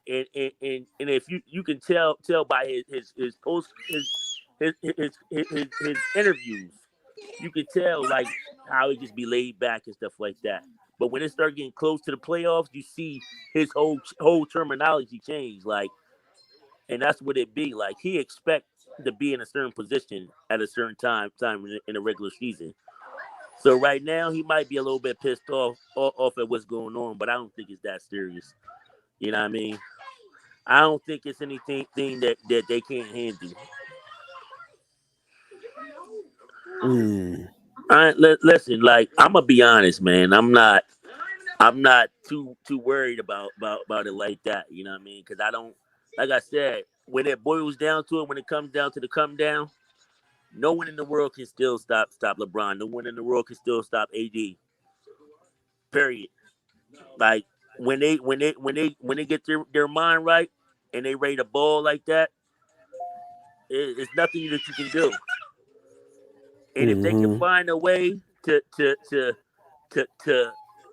if you can tell by his post his interviews, you can tell like how he just be laid back and stuff like that. But when it start getting close to the playoffs, you see his whole terminology change. Like, and that's what it be. Like he expects to be in a certain position at a certain time in the regular season. So right now he might be a little bit pissed off at what's going on, but I don't think it's that serious. You know what I mean? I don't think it's anything that they can't handle. Mm. Listen, like I'm gonna be honest, man. I'm not too worried about it like that. You know what I mean? Because I don't, like I said, when it boils down to it, when it comes down to the come down, no one in the world can still stop LeBron. No one in the world can still stop AD. Period. Like when they get their mind right, and they rate a ball like that, it's nothing that you can do. And if they can find a way to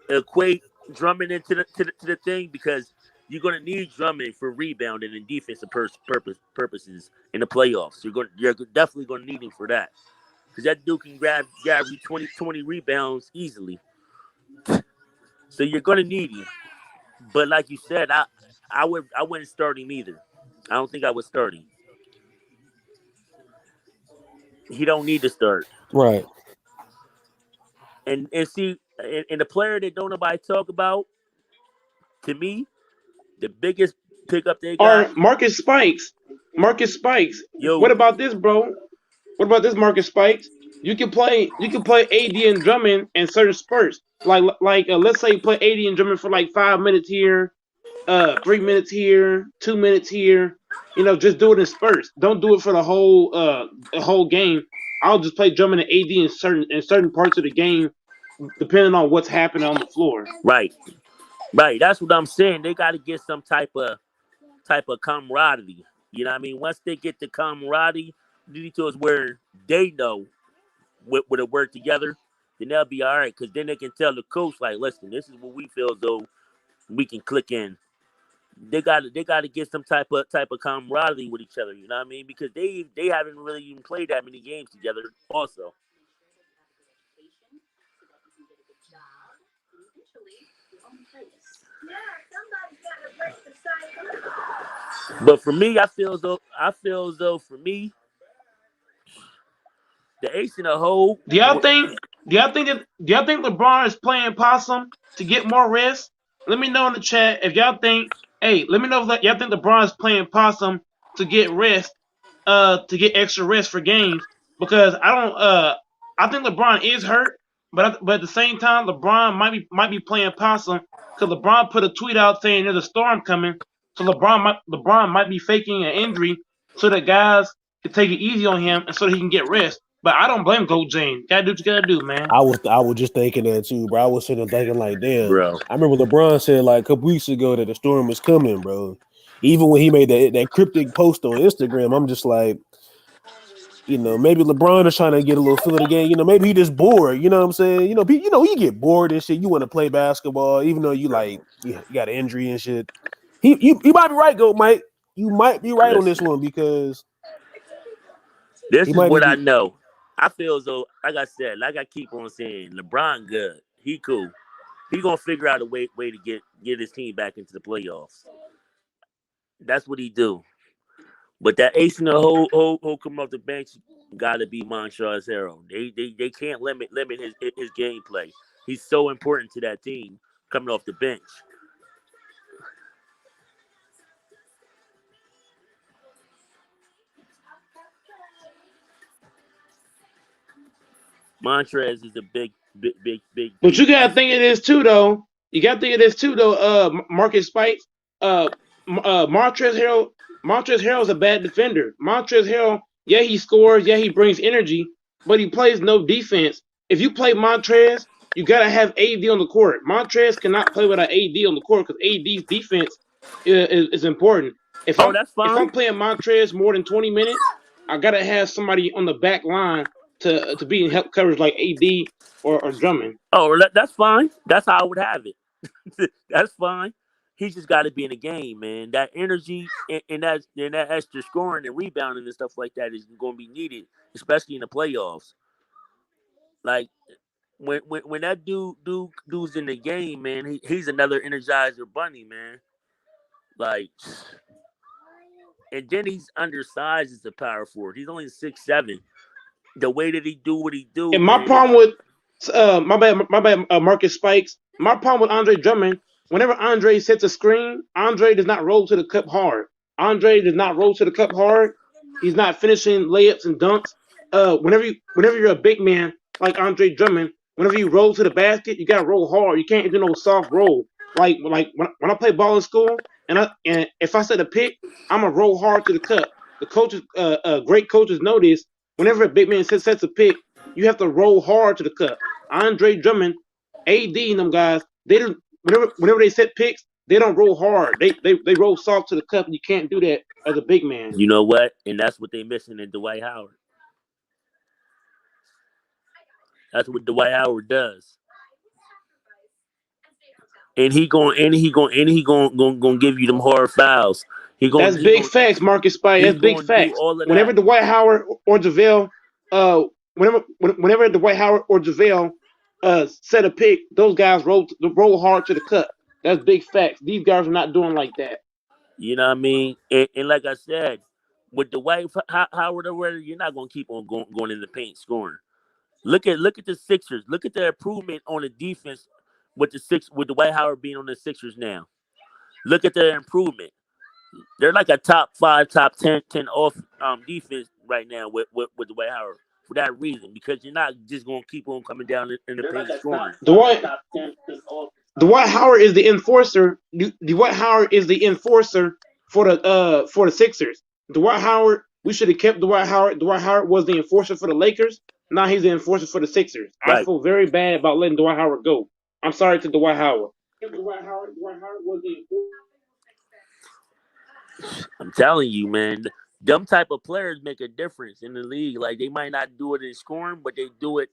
equate Drummond into the thing, because you're going to need Drummond for rebounding and defensive purposes in the playoffs. You're definitely going to need him for that, because that dude can grab you 20 rebounds easily. So you're going to need him. But like you said, I wouldn't start him either. I don't think I would start him. He don't need to start. Right. And see, and the player that don't nobody talk about, to me, the biggest pickup they got. Or Marcus Spikes. Marcus Spikes. Yo. What about this, bro? What about this, Marcus Spikes? You can play AD and Drummond in certain spurts. Let's say you play AD and Drummond for like 5 minutes here, 3 minutes here, 2 minutes here. Just do it in spurts. Don't do it for the whole game. I'll just play Drummond and AD in certain parts of the game, depending on what's happening on the floor. Right. That's what I'm saying. They got to get some type of camaraderie. You know what I mean? Once they get the camaraderie, is where they know what to work together, then they'll be all right. Because then they can tell the coach, like, listen, this is what we feel as though we can click in. They got to get some type of camaraderie with each other. You know what I mean? Because they haven't really even played that many games together. Also. But for me, I feel as though for me, the ace in the hole. Do y'all think LeBron is playing possum to get more rest? Let me know in the chat if y'all think. Hey, let me know if y'all think LeBron is playing possum to get rest, to get extra rest for games. Because I don't. I think LeBron is hurt, but at the same time, LeBron might be playing possum because LeBron put a tweet out saying there's a storm coming. So LeBron might be faking an injury so that guys can take it easy on him and so that he can get rest. But I don't blame Goat James. Gotta do what you gotta do, man. I was just thinking that too, bro. I was sitting there thinking like, damn, bro. I remember LeBron said like a couple weeks ago that the storm was coming, bro. Even when he made that cryptic post on Instagram, I'm just like, maybe LeBron is trying to get a little feel of the game. Maybe he just bored. You know what I'm saying? You get bored and shit. You want to play basketball, even though you got an injury and shit. You might be right, Goat Mike. You might be right on this one because this is what I know. I feel as though, like I said, like I keep on saying, LeBron good. He cool. He gonna figure out a way to get his team back into the playoffs. That's what he do. But that ace in the whole come off the bench gotta be Montrezl Harrell. They can't limit his gameplay. He's so important to that team coming off the bench. Montrez is a big. But you gotta think of this too, though. Marcus Spikes. Montrezl Harrell is a bad defender. Montrezl Harrell, yeah, he scores, yeah, he brings energy, but he plays no defense. If you play Montrez, you gotta have AD on the court. Montrez cannot play without AD on the court because AD's defense is important. If I'm playing Montrez more than 20 minutes, I gotta have somebody on the back line to be in help coverage like AD or Drummond. Oh, that's fine. That's how I would have it. That's fine. He just got to be in the game, man. That energy and that extra scoring and rebounding and stuff like that is going to be needed, especially in the playoffs. Like when that dude's in the game, man, he's another Energizer bunny, man. Like, and then he's undersized as a power forward. He's only 6'7". The way that he do what he do. And my problem with my bad, Marcus Spikes. My problem with Andre Drummond. Whenever Andre sets a screen, Andre does not roll to the cup hard. He's not finishing layups and dunks. Whenever you're a big man like Andre Drummond, whenever you roll to the basket, you gotta roll hard. You can't do no soft roll. Like when I play ball in school, and if I set a pick, I'm gonna roll hard to the cup. The coaches, great coaches know this. Whenever a big man sets a pick, you have to roll hard to the cup. Andre Drummond, AD, and them guys, whenever they set picks, They don't roll hard. They roll soft to the cup. And you can't do that as a big man. You know what? And that's what they missing in Dwight Howard. That's what Dwight Howard does. And he gonna give you them hard fouls. That's big facts, Marcus Spy. That's big facts. Whenever Dwight Howard or JaVale, whenever Dwight Howard or JaVale set a pick, those guys roll hard to the cup. That's big facts. These guys are not doing like that. You know what I mean? And like I said, with Dwight Howard already, you're not gonna keep on going in the paint scoring. Look at the Sixers. Look at their improvement on the defense with Dwight Howard being on the Sixers now. Look at their improvement. They're like a top 5, top 10 off defense right now with Dwight Howard for that reason, because you're not just gonna keep on coming down in the paint scoring. Dwight Howard is the enforcer. Dwight Howard is the enforcer for the Sixers. Dwight Howard, we should have kept Dwight Howard. Dwight Howard was the enforcer for the Lakers. Now he's the enforcer for the Sixers. Right. I feel very bad about letting Dwight Howard go. I'm sorry to Dwight Howard. Dwight Howard was the enforcer. I'm telling you, man, them type of players make a difference in the league. Like, they might not do it in scoring, but they do it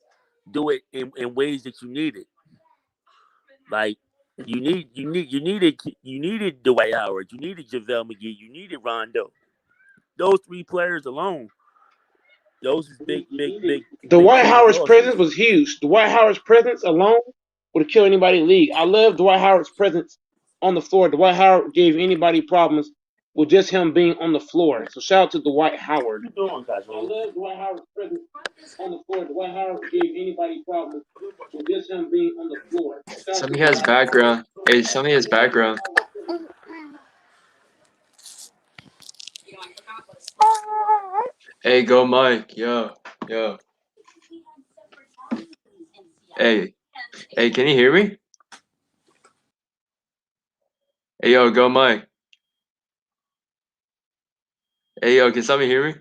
in ways that you need it. Like, you needed Dwight Howard, you needed JaVale McGee, you needed Rondo. Those 3 players alone. Those is big. Dwight Howard's presence was huge. Dwight Howard's presence alone would have killed anybody in the league. I love Dwight Howard's presence on the floor. Dwight Howard gave anybody problems with just him being on the floor. So shout out to Dwight Howard. What you doing, guys? I love Dwight Howard's presence on the floor. Dwight Howard gave anybody problems with just him being on the floor. Somebody has background. Hey, somebody has background. Hey, go Mike. Yo. Hey, can you hear me? Hey, yo, go Mike. Hey, yo, can somebody hear me?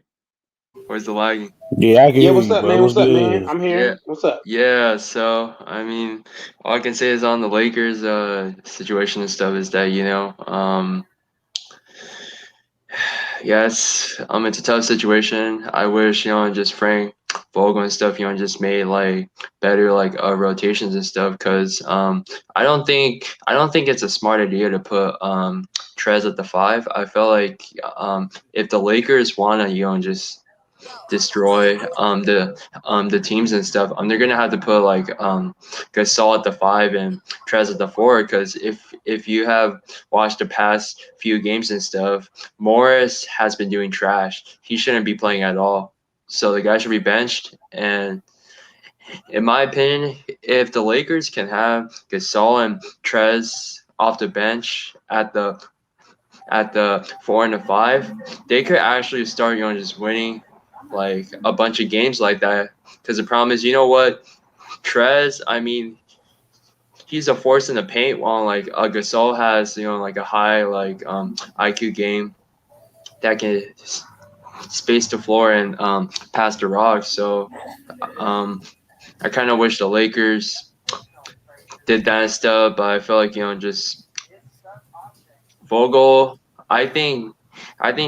Or is it lagging? Yeah, I can hear what's you, up, bro. man? What's up, man? good? I'm here. Yeah. What's up? Yeah, so I mean, all I can say is on the Lakers situation and stuff is that, yes, it's a tough situation. I wish, just Frank Vogel and stuff, just made like better rotations and stuff, because I don't think it's a smart idea to put Trez at the 5. I feel like if the Lakers want to, just destroy the teams and stuff, they're gonna have to put Gasol at the 5 and Trez at the 4, because if you have watched the past few games and stuff, Morris has been doing trash. He shouldn't be playing at all, so the guy should be benched. And in my opinion, if the Lakers can have Gasol and Trez off the bench at the 4 and the 5, they could actually start just winning like a bunch of games like that. Because the problem is, Trez, he's a force in the paint, while Gasol has a high IQ game that can space the floor and pass the rock. So I kind of wish the Lakers did that stuff, but I feel like just Vogel, I think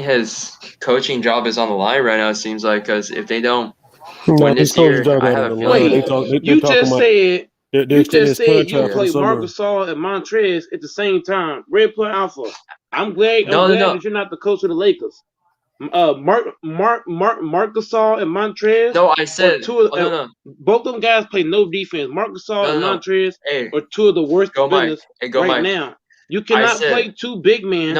his coaching job is on the line right now, it seems like, because if they don't win this year, I have a feeling. Wait, you just said you play summer. Marc Gasol and Montrez at the same time. Red Pill Alpha. I'm glad that you're not the coach of the Lakers. Marc Gasol and Montrez. No, I said both of them guys play no defense. Marc Gasol and Montrez are 2 of the worst defenders right now. You cannot play 2 big men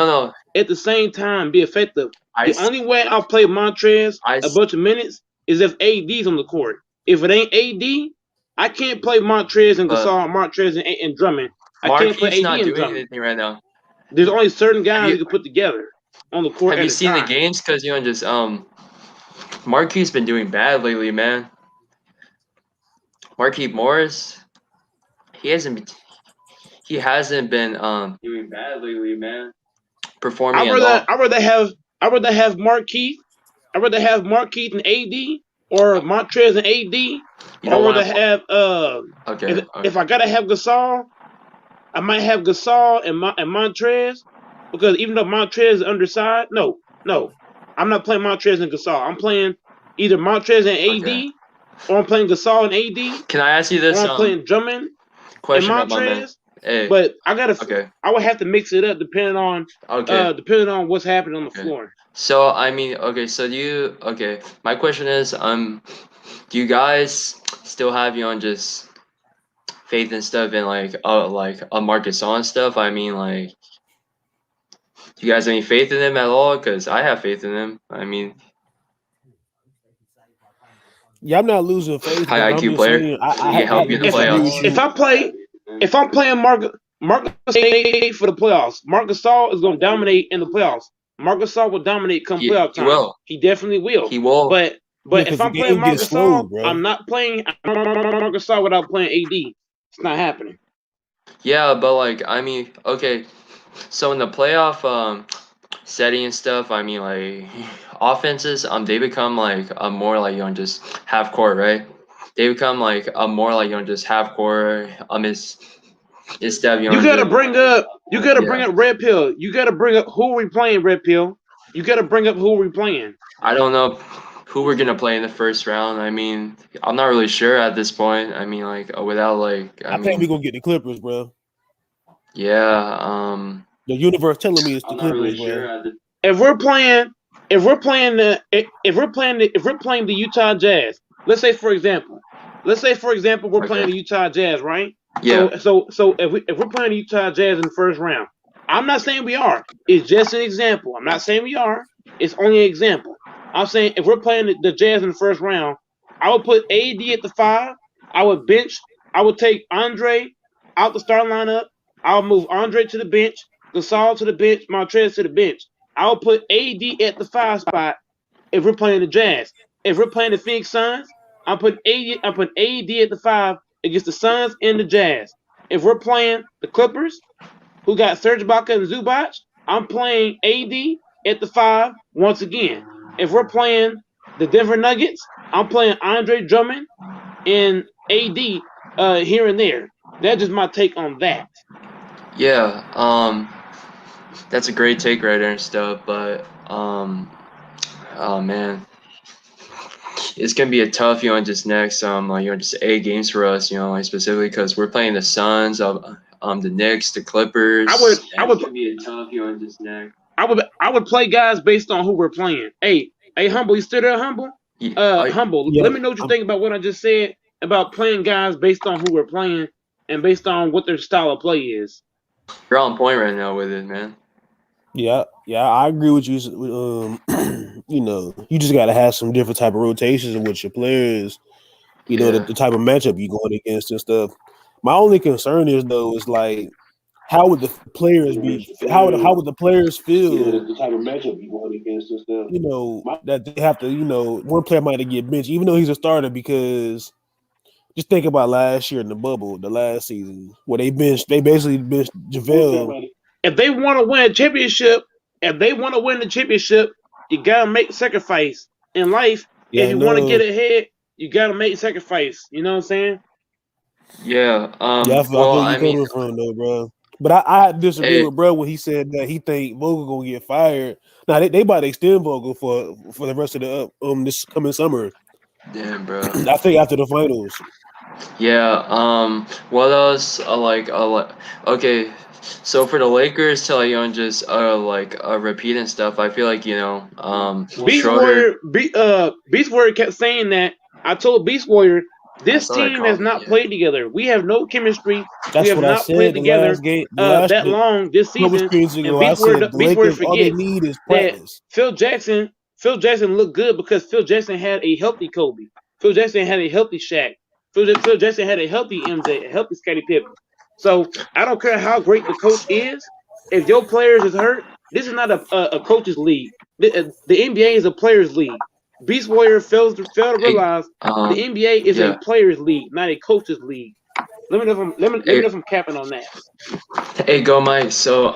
at the same time, be effective. The only way I'll play Montrez a bunch of minutes is if AD's on the court. If it ain't AD, I can't play Montrez and Gasol, Montrez and Drummond. I can't play AD not and doing Drummond. anything right now. There's only certain guys you can put together on the court. Have you seen the games? Because Marquis been doing bad lately, man. Marquise Morris, he hasn't been doing bad lately, man. Performing I'd rather have Marquise. I'd rather have Marquise and AD, or Montrez and AD. I'd rather have if I gotta have Gasol, I might have Gasol and Montrez because even though Montrez is undersized, no, I'm not playing Montrez and Gasol. I'm playing either Montrez and Okay. AD, or I'm playing Gasol and AD, Can I ask you or this I'm playing Drummond and question about my man? Montrez. Hey. But Okay. I would have to mix it up depending on what's happening on the Okay. floor. So I mean, okay. So my question is, do you guys still have just faith and stuff in like a Marcus on stuff? I mean, like, do you guys have any faith in him at all? Because I have faith in him. I mean, Yeah, I'm not losing faith, high but I'm IQ just player. saying He can I have help to you in the disagree with playoffs. you. If I'm playing Marcus for the playoffs, Marcus Gasol is going to dominate in the playoffs. Marcus Gasol will dominate come playoff He time. will. He definitely will. He will. But Yeah, if because the I'm playing game gets Marcus slow, Gasol, bro. I'm not playing Marcus Gasol without playing AD. It's not happening. Yeah, but like, I mean, okay. So in the playoff setting and stuff, I mean, like, offenses they become like a more like just half court, right? They become like a more like just half court. Instead of You gotta just bring up Red Pill. You gotta bring up who we playing, Red Pill. You gotta bring up who we playing. I don't know who we're gonna play in the first round. I mean, I'm not really sure at this point. I mean, like, without like, I think we're gonna get the Clippers, bro. yeah. The universe telling me it's the I'm not really Clippers, sure bro. at this. If we're playing the Utah Jazz, let's say for example we're playing the Utah Jazz, right? Yeah. So if we're playing the Utah Jazz in the first round, I'm not saying we are. It's just an example. I'm not saying we are. It's only an example. I'm saying if we're playing the Jazz in the first round, I would put AD at the 5. I would take Andre out the starting lineup. I'll move Andre to the bench, Gasol to the bench, Montrez to the bench. I'll put AD at the 5 spot if we're playing the Jazz. If we're playing the Phoenix Suns, I'm putting AD at the 5 against the Suns and the Jazz. If we're playing the Clippers, who got Serge Ibaka and Zubac, I'm playing AD at the 5 once again. If we're playing the Denver Nuggets, I'm playing Andre Drummond and AD here and there. That's just my take on that. Yeah. That's a great take right there and stuff, but oh man, it's gonna be a tough, just next, just 8 games for us, like specifically because we're playing the Suns, the Knicks, the Clippers. It's gonna be a tough, just next. I would play guys based on who we're playing. Hey, Humble, you still there, Humble? Humble, Yeah, let me know what you think about what I just said about playing guys based on who we're playing and based on what their style of play is. You're on point right now with it, man. yeah, I agree with you. You just gotta have some different type of rotations with your players. The type of matchup you're going against and stuff. My only concern is though is like how would the players be? How would the players feel? The type of matchup you going against and stuff. That they have to. One player might get benched, even though he's a starter, because just think about last year in the bubble, the last season, where they basically benched JaVale. If they want to win a championship, you gotta make sacrifice in life. Yeah, if you want to get ahead, you gotta make sacrifice. You know what I'm saying? Yeah. I feel you coming from though, bro. But I disagree with bro when he said that he think Vogel gonna get fired. Now they about to extend Vogel for the rest of the this coming summer. Damn, bro. I think after the finals. Yeah. What else? Okay. So for the Lakers to just repeat and stuff, I feel like Beast Schroeder. Warrior kept saying that. I told Beast Warrior, this team has not played together. We have no chemistry. We have not played together that long this season. And Beast Warrior all they forgets need is that practice. Phil Jackson looked good because Phil Jackson had a healthy Kobe. Phil Jackson had a healthy Shaq. Phil Jackson had a healthy MJ, a healthy Scottie Pippen. So I don't care how great the coach is. If your players is hurt, this is not a coach's league. The NBA is a players' league. Beast Warrior failed to realize the NBA is a players' league, not a coach's league. Let me know if I'm capping on that. Hey, go Mike. So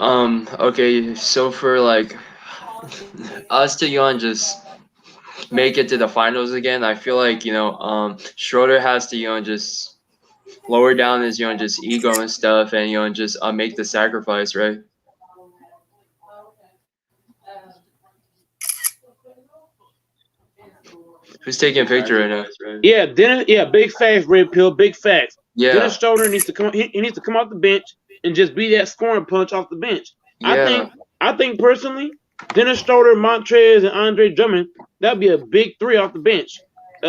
okay. So for us to just make it to the finals again, I feel like Schroeder has to just lower down his just ego and stuff, and just make the sacrifice, right? Who's taking a picture right now? Yeah, Dennis. Yeah, big facts, Red Pill. Big facts. Yeah. Dennis Schroeder needs to come. He needs to come off the bench and just be that scoring punch off the bench. Yeah. I think personally, Dennis Schroeder, Montrez, and Andre Drummond, that'd be a big three off the bench.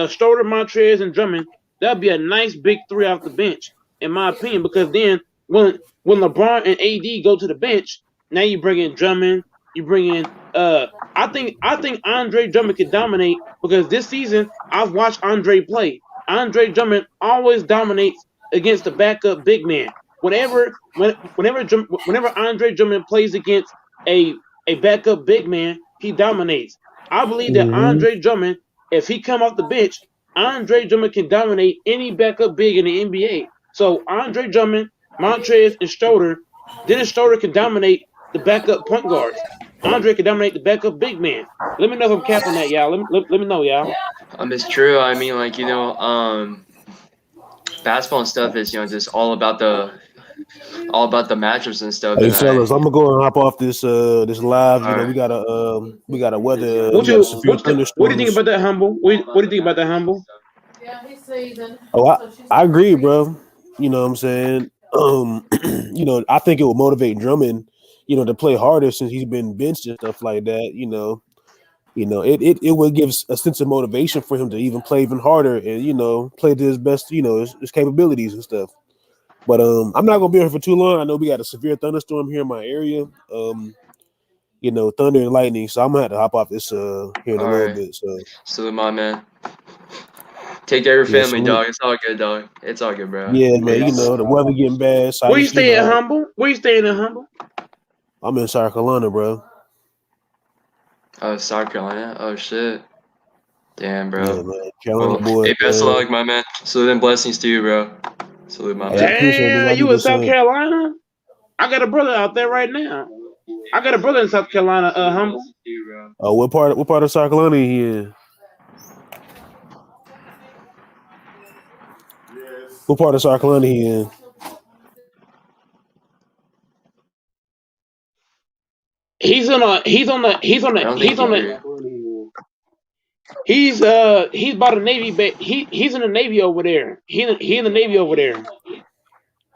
Schroeder, Montrez, and Drummond, that'd be a nice big three off the bench, in my opinion. Because then when LeBron and AD go to the bench, now you bring in Drummond, you bring in I think Andre Drummond can dominate because this season I've watched Andre play. Andre Drummond always dominates against the backup big man. Whenever Andre Drummond plays against a backup big man, he dominates. I believe that Andre Drummond, if he come off the bench, Andre Drummond can dominate any backup big in the NBA. So Andre Drummond, Montrez, and Schroeder, Dennis Schroeder can dominate the backup point guards. Andre can dominate the backup big man. Let me know if I'm capping that, y'all. Let me know, y'all. It's true. I mean, basketball and stuff is just all about the matchups and stuff. Hey and fellas, I'm gonna go and hop off this live. You know, we got a weather. What do you think about that, Humble? What do you think about that, Humble? Oh, I agree, bro. You know what I'm saying? You know, I think it will motivate Drummond, you know, to play harder since he's been benched and stuff like that. You know, it would give a sense of motivation for him to even play even harder and, you know, play to his best, you know, his capabilities and stuff. But I'm not gonna be here for too long. I know we got a severe thunderstorm here in my area. You know, thunder and lightning. So I'm gonna have to hop off this here in a little bit. So salute, my man. Take care of your family, dog. It's all good, dog. It's all good, bro. Yeah, man. You know, the weather getting bad. So Where you staying at, Humble? Where you staying at, Humble? I'm in South Carolina, bro. Oh, South Carolina. Oh shit. Damn, bro. Yeah, man. Carolina boy. Hey, best of luck, my man. Salute and blessings to you, bro. Salute, my man. Damn, you in South Carolina? I got a brother out there right now. I got a brother in South Carolina, Humble. Oh, what part of South Carolina he in? What part of South Carolina he in? He's about a Navy. He's in the Navy over there. He in the Navy over there.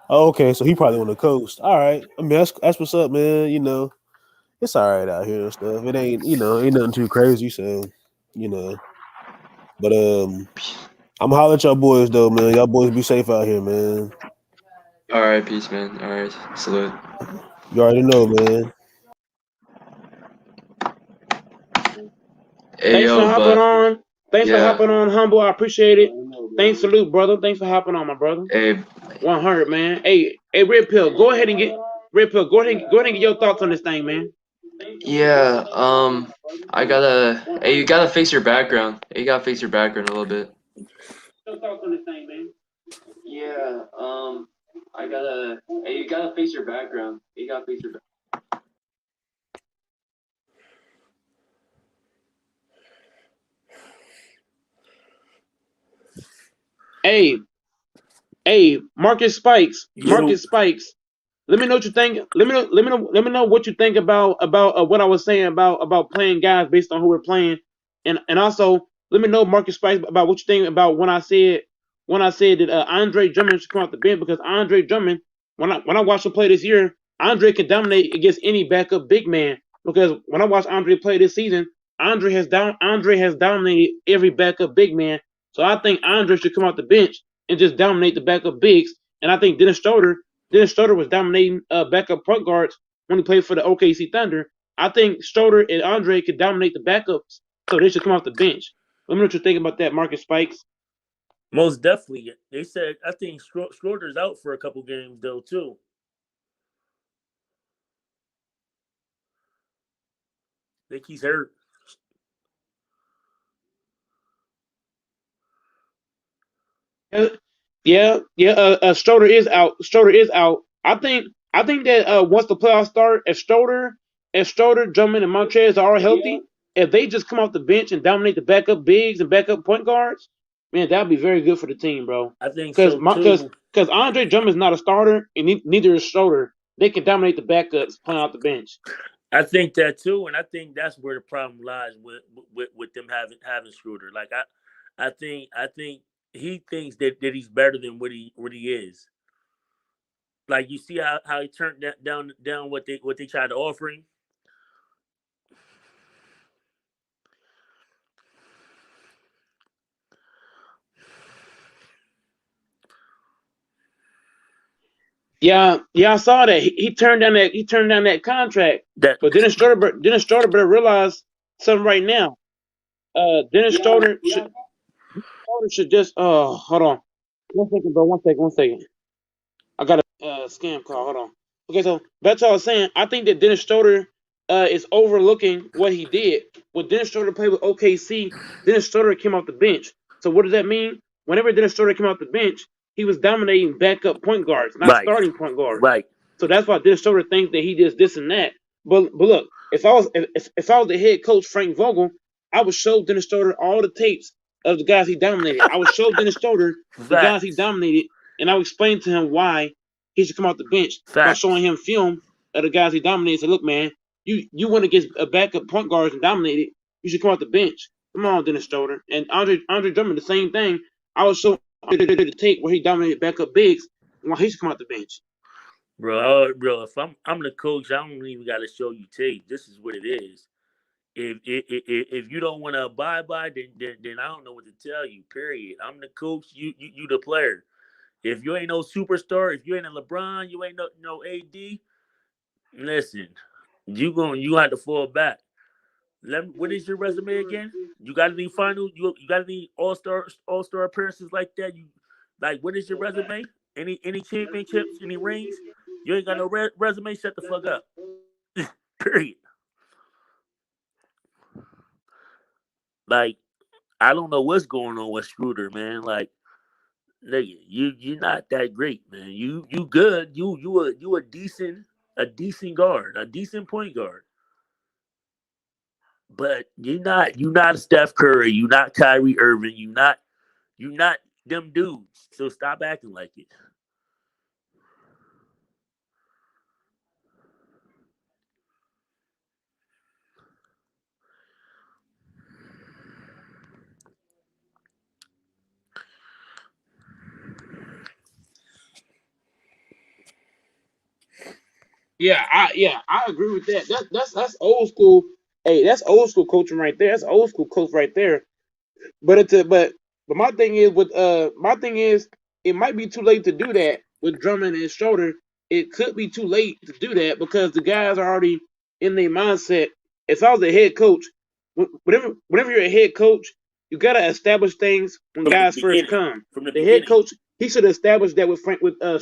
Oh, okay, so he probably on the coast. All right. I mean, that's what's up, man. You know, it's all right out here and stuff. It ain't, you know, ain't nothing too crazy. So, you know, but I'm holler at y'all boys though, man. Y'all boys be safe out here, man. All right, peace, man. All right, salute. You already know, man. Thanks for hopping on. Thanks for hopping on, Humble. I appreciate it. Thanks, salute, brother. Thanks for hopping on, my brother. Hey, 100, man. Hey, Red Pill. Go ahead and get your thoughts on this thing, man. Yeah. You gotta fix your background. You gotta fix your background a little bit. Your thoughts on this thing, man. Yeah. You gotta fix your background. You gotta fix your background. Hey, Marcus Spikes. Marcus Spikes. Let me know what you think. Let me know what you think about what I was saying about playing guys based on who we're playing, and also let me know, Marcus Spikes, about what you think about when I said that Andre Drummond should come off the bench, because Andre Drummond, when I watched him play this year, Andre can dominate against any backup big man, because when I watched Andre play this season, Andre has dominated every backup big man. So I think Andre should come off the bench and just dominate the backup bigs. And I think Dennis Schroeder was dominating backup point guards when he played for the OKC Thunder. I think Schroeder and Andre could dominate the backups, so they should come off the bench. Let me know what you think about that, Marcus Spikes. Most definitely. They said, I think Schroeder's out for a couple games, though, too. I think he's hurt. Yeah. Schroeder is out. I think that once the playoffs start, if Schroeder, Drummond, and Montrez are all healthy, if they just come off the bench and dominate the backup bigs and backup point guards, Man, that'd be very good for the team, bro. I think Because so because too. because Andre Drummond's not a starter, and neither is Schroeder. They can dominate the backups playing off the bench. I think that too, and I think that's where the problem lies with them having Schroeder. Like I think he thinks that he's better than what he is. Like you see how he turned down what they tried to offer him. Yeah, I saw that. He turned down that contract. That But Dennis Schroeder better realize something right now. Dennis Schroeder should just hold on. 1 second, bro. 1 second. I got a scam call. Hold on. Okay, so that's all I was saying. I think that Dennis Schroeder is overlooking what he did. When Dennis Schroeder played with OKC, Dennis Schroeder came off the bench. So what does that mean? Whenever Dennis Schroeder came off the bench, he was dominating backup point guards, not right, starting point guards. right. So that's why Dennis Schroeder thinks that he does this and that. But look, if I was the head coach Frank Vogel, I would show Dennis Schroeder all the tapes of the guys he dominated. I would show Dennis Schroeder the guys he Facts. dominated, and I would explain to him why he should come off the bench by Facts. showing him film of the guys he dominated. Say, look, man, you went against a backup point guards and dominated. You should come off the bench. Come on, Dennis Schroeder. And Andre Drummond, the same thing. I would show the tape where he dominated backup bigs, why he should come off the bench. Bro, if I'm the coach, I don't even got to show you tape. This is what it is. If you don't want to abide by, then I don't know what to tell you. Period. I'm the coach. You the player. If you ain't no superstar, if you ain't a LeBron, you ain't no AD. Listen, you have to fall back. What is your resume again? You got any final? You got any all star appearances like that? You like what is your resume? Any championships? Any rings? You ain't got no resume. Shut the fuck up. Period. Like I don't know what's going on with Schroeder, man. Like nigga, you're not that great, man. You good. You a decent guard, a decent point guard. But you're not Steph Curry, you're not Kyrie Irving, you're not them dudes. So stop acting like it. Yeah, I agree with that. That's old school. Hey, that's old school coaching right there. That's old school coach right there. But but my thing is it might be too late to do that with Drummond and Schroeder. It could be too late to do that because the guys are already in their mindset. If I was a head coach, whenever you're a head coach, you gotta establish things when From the guys first beginning. come. From the The head beginning. coach he should establish that with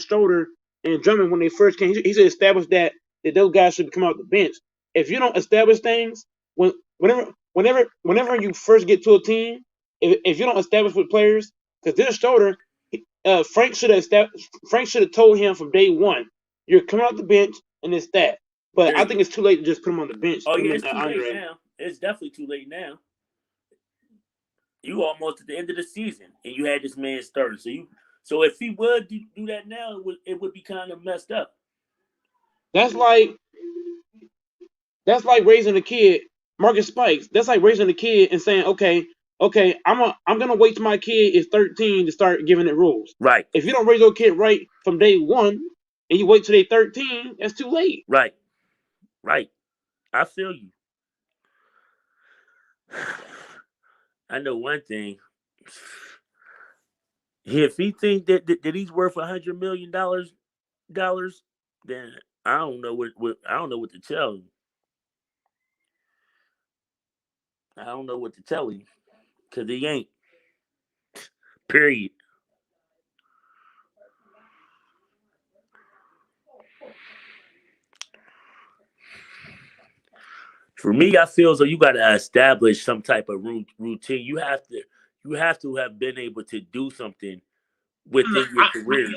Schroeder and Drummond when they first came. He should establish that those guys should come off the bench. If you don't establish things whenever you first get to a team, if you don't establish with players, because Dennis Schroeder, Frank should have told him from day one, you're coming off the bench and it's that. But I Period. think it's too late to just put him on the bench. Oh Put him yeah, in it's too late Andre. now. It's definitely too late now. You almost at the end of the season, and you had this man started. So if he would do that now, it would be kind of messed up. That's like that's like raising a kid, Marcus Spikes. That's like raising a kid and saying, okay, I'm gonna wait till my kid is 13 to start giving it rules. Right, If you don't raise your kid right from day one and you wait till they're 13, that's too late. right, right. I feel you. I know one thing. If he think that he's worth $100 million, then I don't know what I don't know what to tell him. I don't know what to tell him because he ain't. Period. For me, I feel as though you got to establish some type of routine. You have to have been able to do something within your career.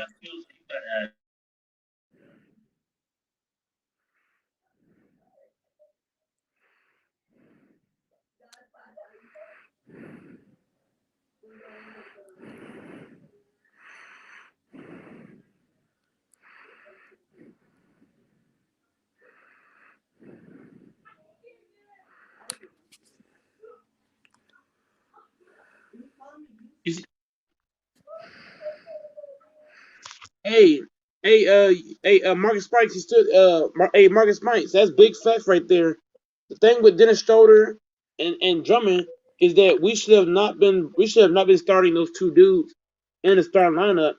Hey, Marcus Spikes, he stood. Marcus Spikes, that's big facts right there. The thing with Dennis Schroeder and Drummond is that we should have not been starting those two dudes in the starting lineup.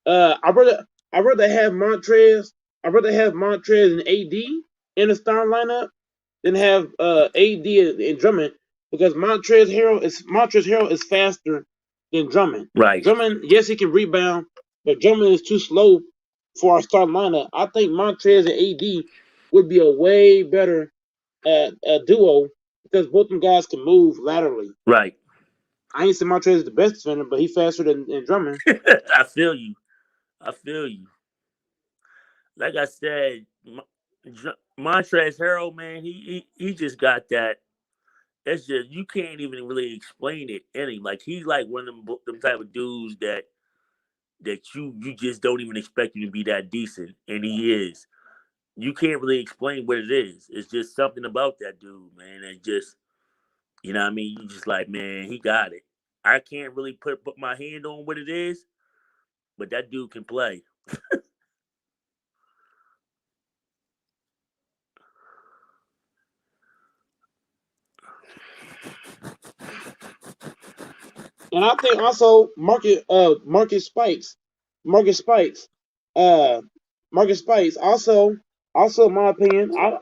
I rather have Montrez. I rather have Montrez and AD in the starting lineup than have AD and Drummond because Montrez Harrell is faster than Drummond. Right. Drummond, yes, he can rebound, but Drummond is too slow for our starting lineup. I think Montrez and AD would be a way better duo because both them guys can move laterally. Right. I ain't saying Montrez is the best defender, but he's faster than Drummond. I feel you. Like I said, Montrezl Harrell, man, he just got that. It's just you can't even really explain it. Like he's like one of them type of dudes that you just don't even expect him to be that decent, and he is. You can't really explain what it is. It's just something about that dude, man. And just you know what I mean. You just like, man, he got it. I can't really put my hand on what it is, but that dude can play. And I think also Marcus Spikes, uh, also in my opinion, I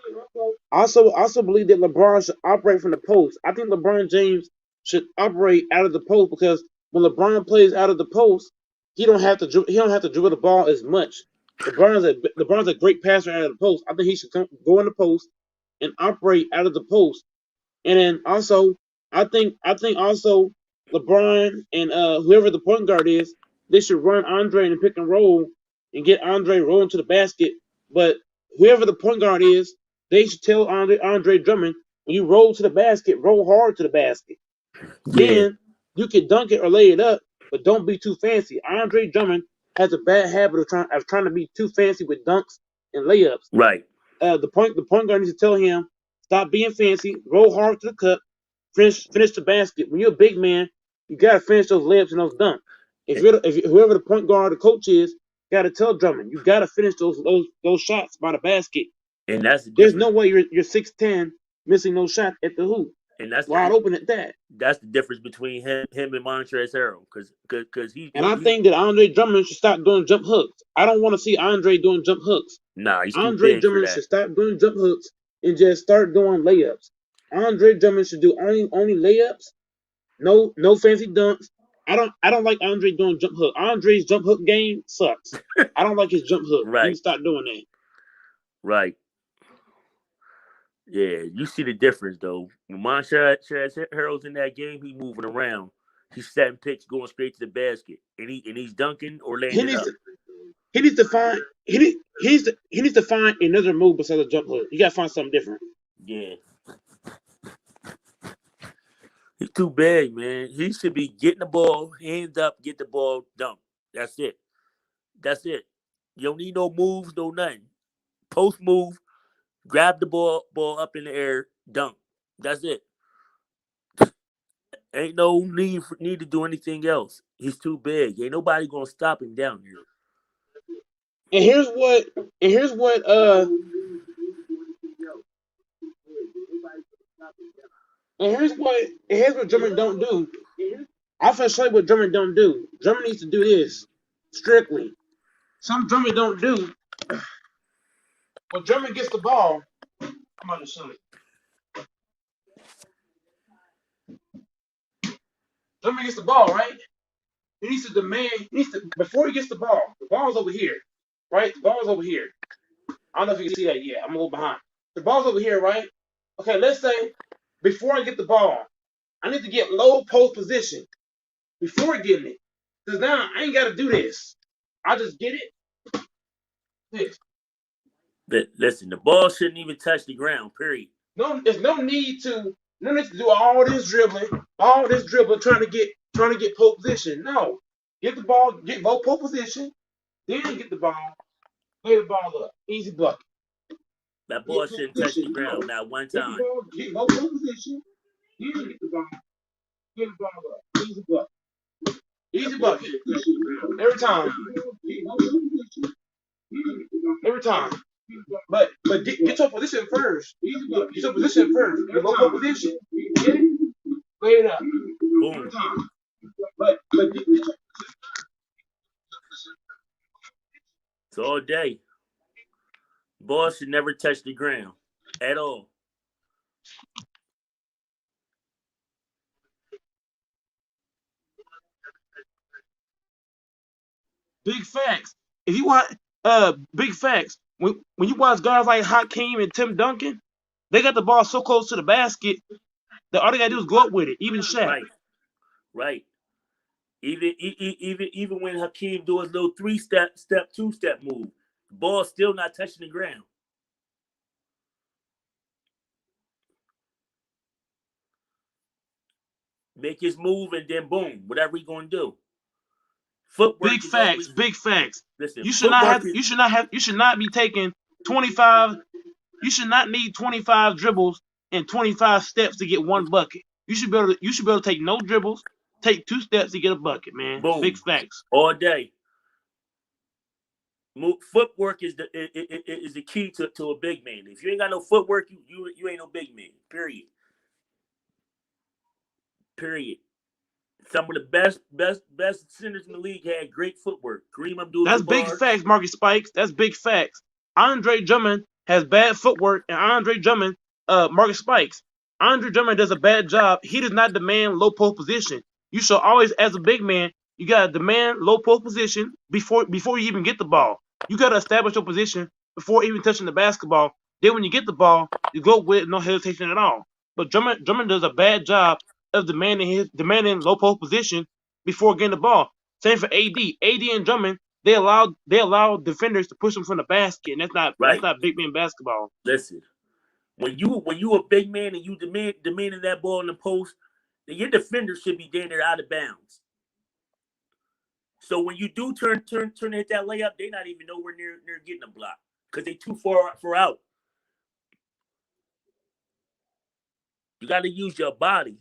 also believe that LeBron should operate from the post. I think LeBron James should operate out of the post because when LeBron plays out of the post, he don't have to dribble the ball as much. LeBron's a great passer out of the post. I think he should go in the post and operate out of the post. And then also, I think also LeBron and whoever the point guard is, they should run Andre in the pick and roll and get Andre rolling to the basket. But whoever the point guard is, they should tell Andre Drummond, when you roll to the basket, roll hard to the basket. Yeah. Then you can dunk it or lay it up, but don't be too fancy. Andre Drummond has a bad habit of trying to be too fancy with dunks and layups. Right. The point guard needs to tell him, stop being fancy, roll hard to the cup, finish the basket. When you're a big man, you gotta finish those layups and those dunks. Whoever the point guard or the coach is, gotta tell Drummond, you gotta finish those shots by the basket. And that's there's no way you're 6'10" missing no shot at the hoop. And that's wide open at that. That's the difference between him and Montrezl Harrell, because he. And I think that Andre Drummond should stop doing jump hooks. I don't want to see Andre doing jump hooks. Nah, he's too Andre big Drummond for that. should stop doing jump hooks and just start doing layups. Andre Drummond should do only layups, no fancy dunks. I don't like Andre doing jump hook. Andre's jump hook game sucks. I don't like his jump hook. Right. He need to stop doing that. Right. Yeah, you see the difference though. When Montrezl Harrell's in that game, he moving around. He's setting picks, going straight to the basket, and he's dunking or laying it up. He needs to find another move besides a jump hook. You gotta find something different. Yeah. He's too big, man. He should be getting the ball, hands up, get the ball, dunk. That's it. You don't need no moves, no nothing. Post move, grab the ball up in the air, dunk. That's it. Ain't no need to do anything else. He's too big. Ain't nobody gonna stop him down here. And here's what Drummond don't do. I'm finna show you what Drummond don't do. Drummond needs to do this strictly. Some Drummond don't do. When Drummond gets the ball, I'm about to show you. Drummond gets the ball, right? He needs to demand. Before he gets the ball's over here, right? The ball's over here. I don't know if you can see that yet. I'm a little behind. The ball's over here, right? Okay, let's say before I get the ball, I need to get low post position before getting it. Because now I ain't got to do this. I just get it. This. Listen, the ball shouldn't even touch the ground, period. No, there's no need to do all this dribbling trying to get pole position. No. Get the ball, get low pole position, then get the ball, lay the ball up. Easy bucket. That ball shouldn't touch the ground not one time. Get low pole position, then get the ball up. Easy bucket. Easy bucket. Every time. Every time. But get your position first. Get your position first. Your local position. Get it? Lay it up. Boom. Every time. But get your It's all day. Ball should never touch the ground at all. big facts. If you want big facts, when you watch guys like Hakeem and Tim Duncan, they got the ball so close to the basket that all they gotta do is go up with it. Even Shaq. Right. Even when Hakeem do his little 3-step, 2-step move, the ball's still not touching the ground. Make his move and then boom, whatever he gonna do. Footwork. Big facts. Listen, you should not be taking 25. You should not need 25 dribbles and 25 steps to get one bucket. You should be able to take no dribbles, take 2 steps to get a bucket, man. Boom. Big facts. All day. Footwork is the key to a big man. If you ain't got no footwork, you ain't no big man. Period. Some of the best centers in the league had great footwork. Kareem Abdul-Jabbar. That's big facts, Marcus Spikes. That's big facts. Andre Drummond has bad footwork, and Marcus Spikes. Andre Drummond does a bad job. He does not demand low post position. You should always, as a big man, you gotta demand low post position before you even get the ball. You gotta establish your position before even touching the basketball. Then when you get the ball, you go with no hesitation at all. But Drummond does a bad job of demanding low post position before getting the ball. Same for AD. AD and Drummond, they allow defenders to push them from the basket, and that's not big man basketball. Listen, when you a big man and you demanding that ball in the post, then your defender should be down there out of bounds. So when you do turn to hit that layup, they're not even nowhere near getting a block because they too far out. You got to use your body.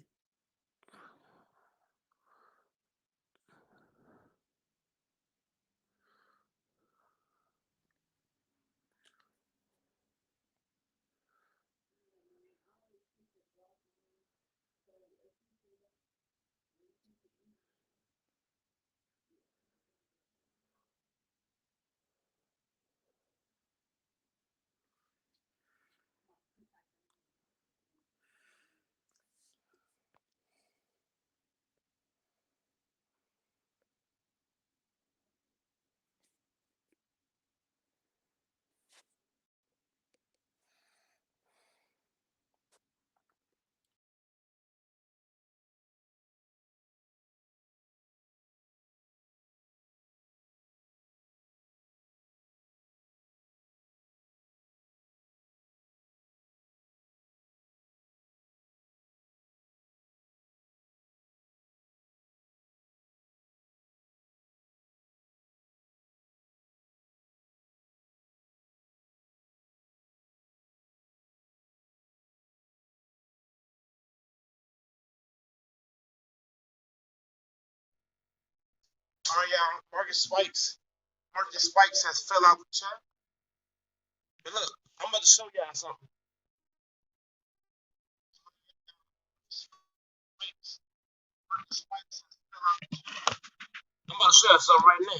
All right, y'all. Marcus Spikes has fell out the chat. But look, I'm about to show y'all something. I'm about to show y'all something right now.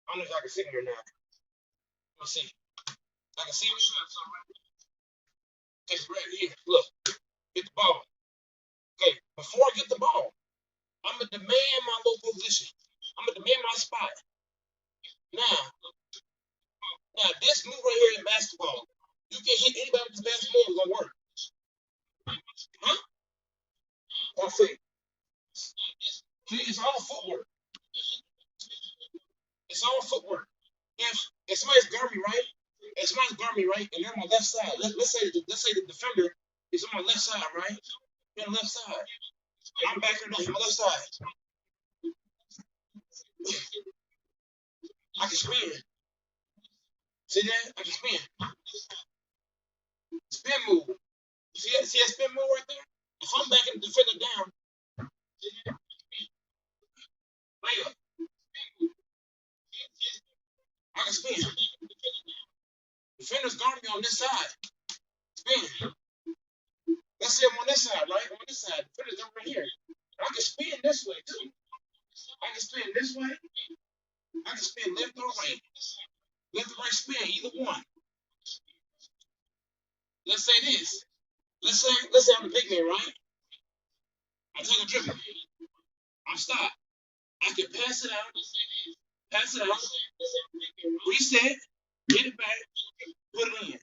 I don't know if y'all can see me or not. Let me see. I can see me. Show y'all something right now. Okay, right here. Look, get the ball. Okay, before I get the ball, I'm gonna demand my local position. I'm gonna demand my spot. Now, this move right here in basketball, you can hit anybody with this basketball, it's gonna work. Huh? Let's see. See, it's all footwork. It's all footwork. If somebody's guard me right, and they're on my left side, let's say the defender is on my left side, right? They're on the left side. And I'm backing up on my left side. I can spin. See that? I can spin. Spin move. See that spin move right there? If I'm backing the defender down, layup, I can spin. Defenders guard me on this side. Spin. Let's say I'm on this side, right? On this side. Defenders over here. I can spin this way too. I can spin this way. I can spin left or right. Left or right spin, either one. Let's say this. Let's say I'm the big man, right? I take a dribble. I stop. I can pass it out, reset, get it back, put it in.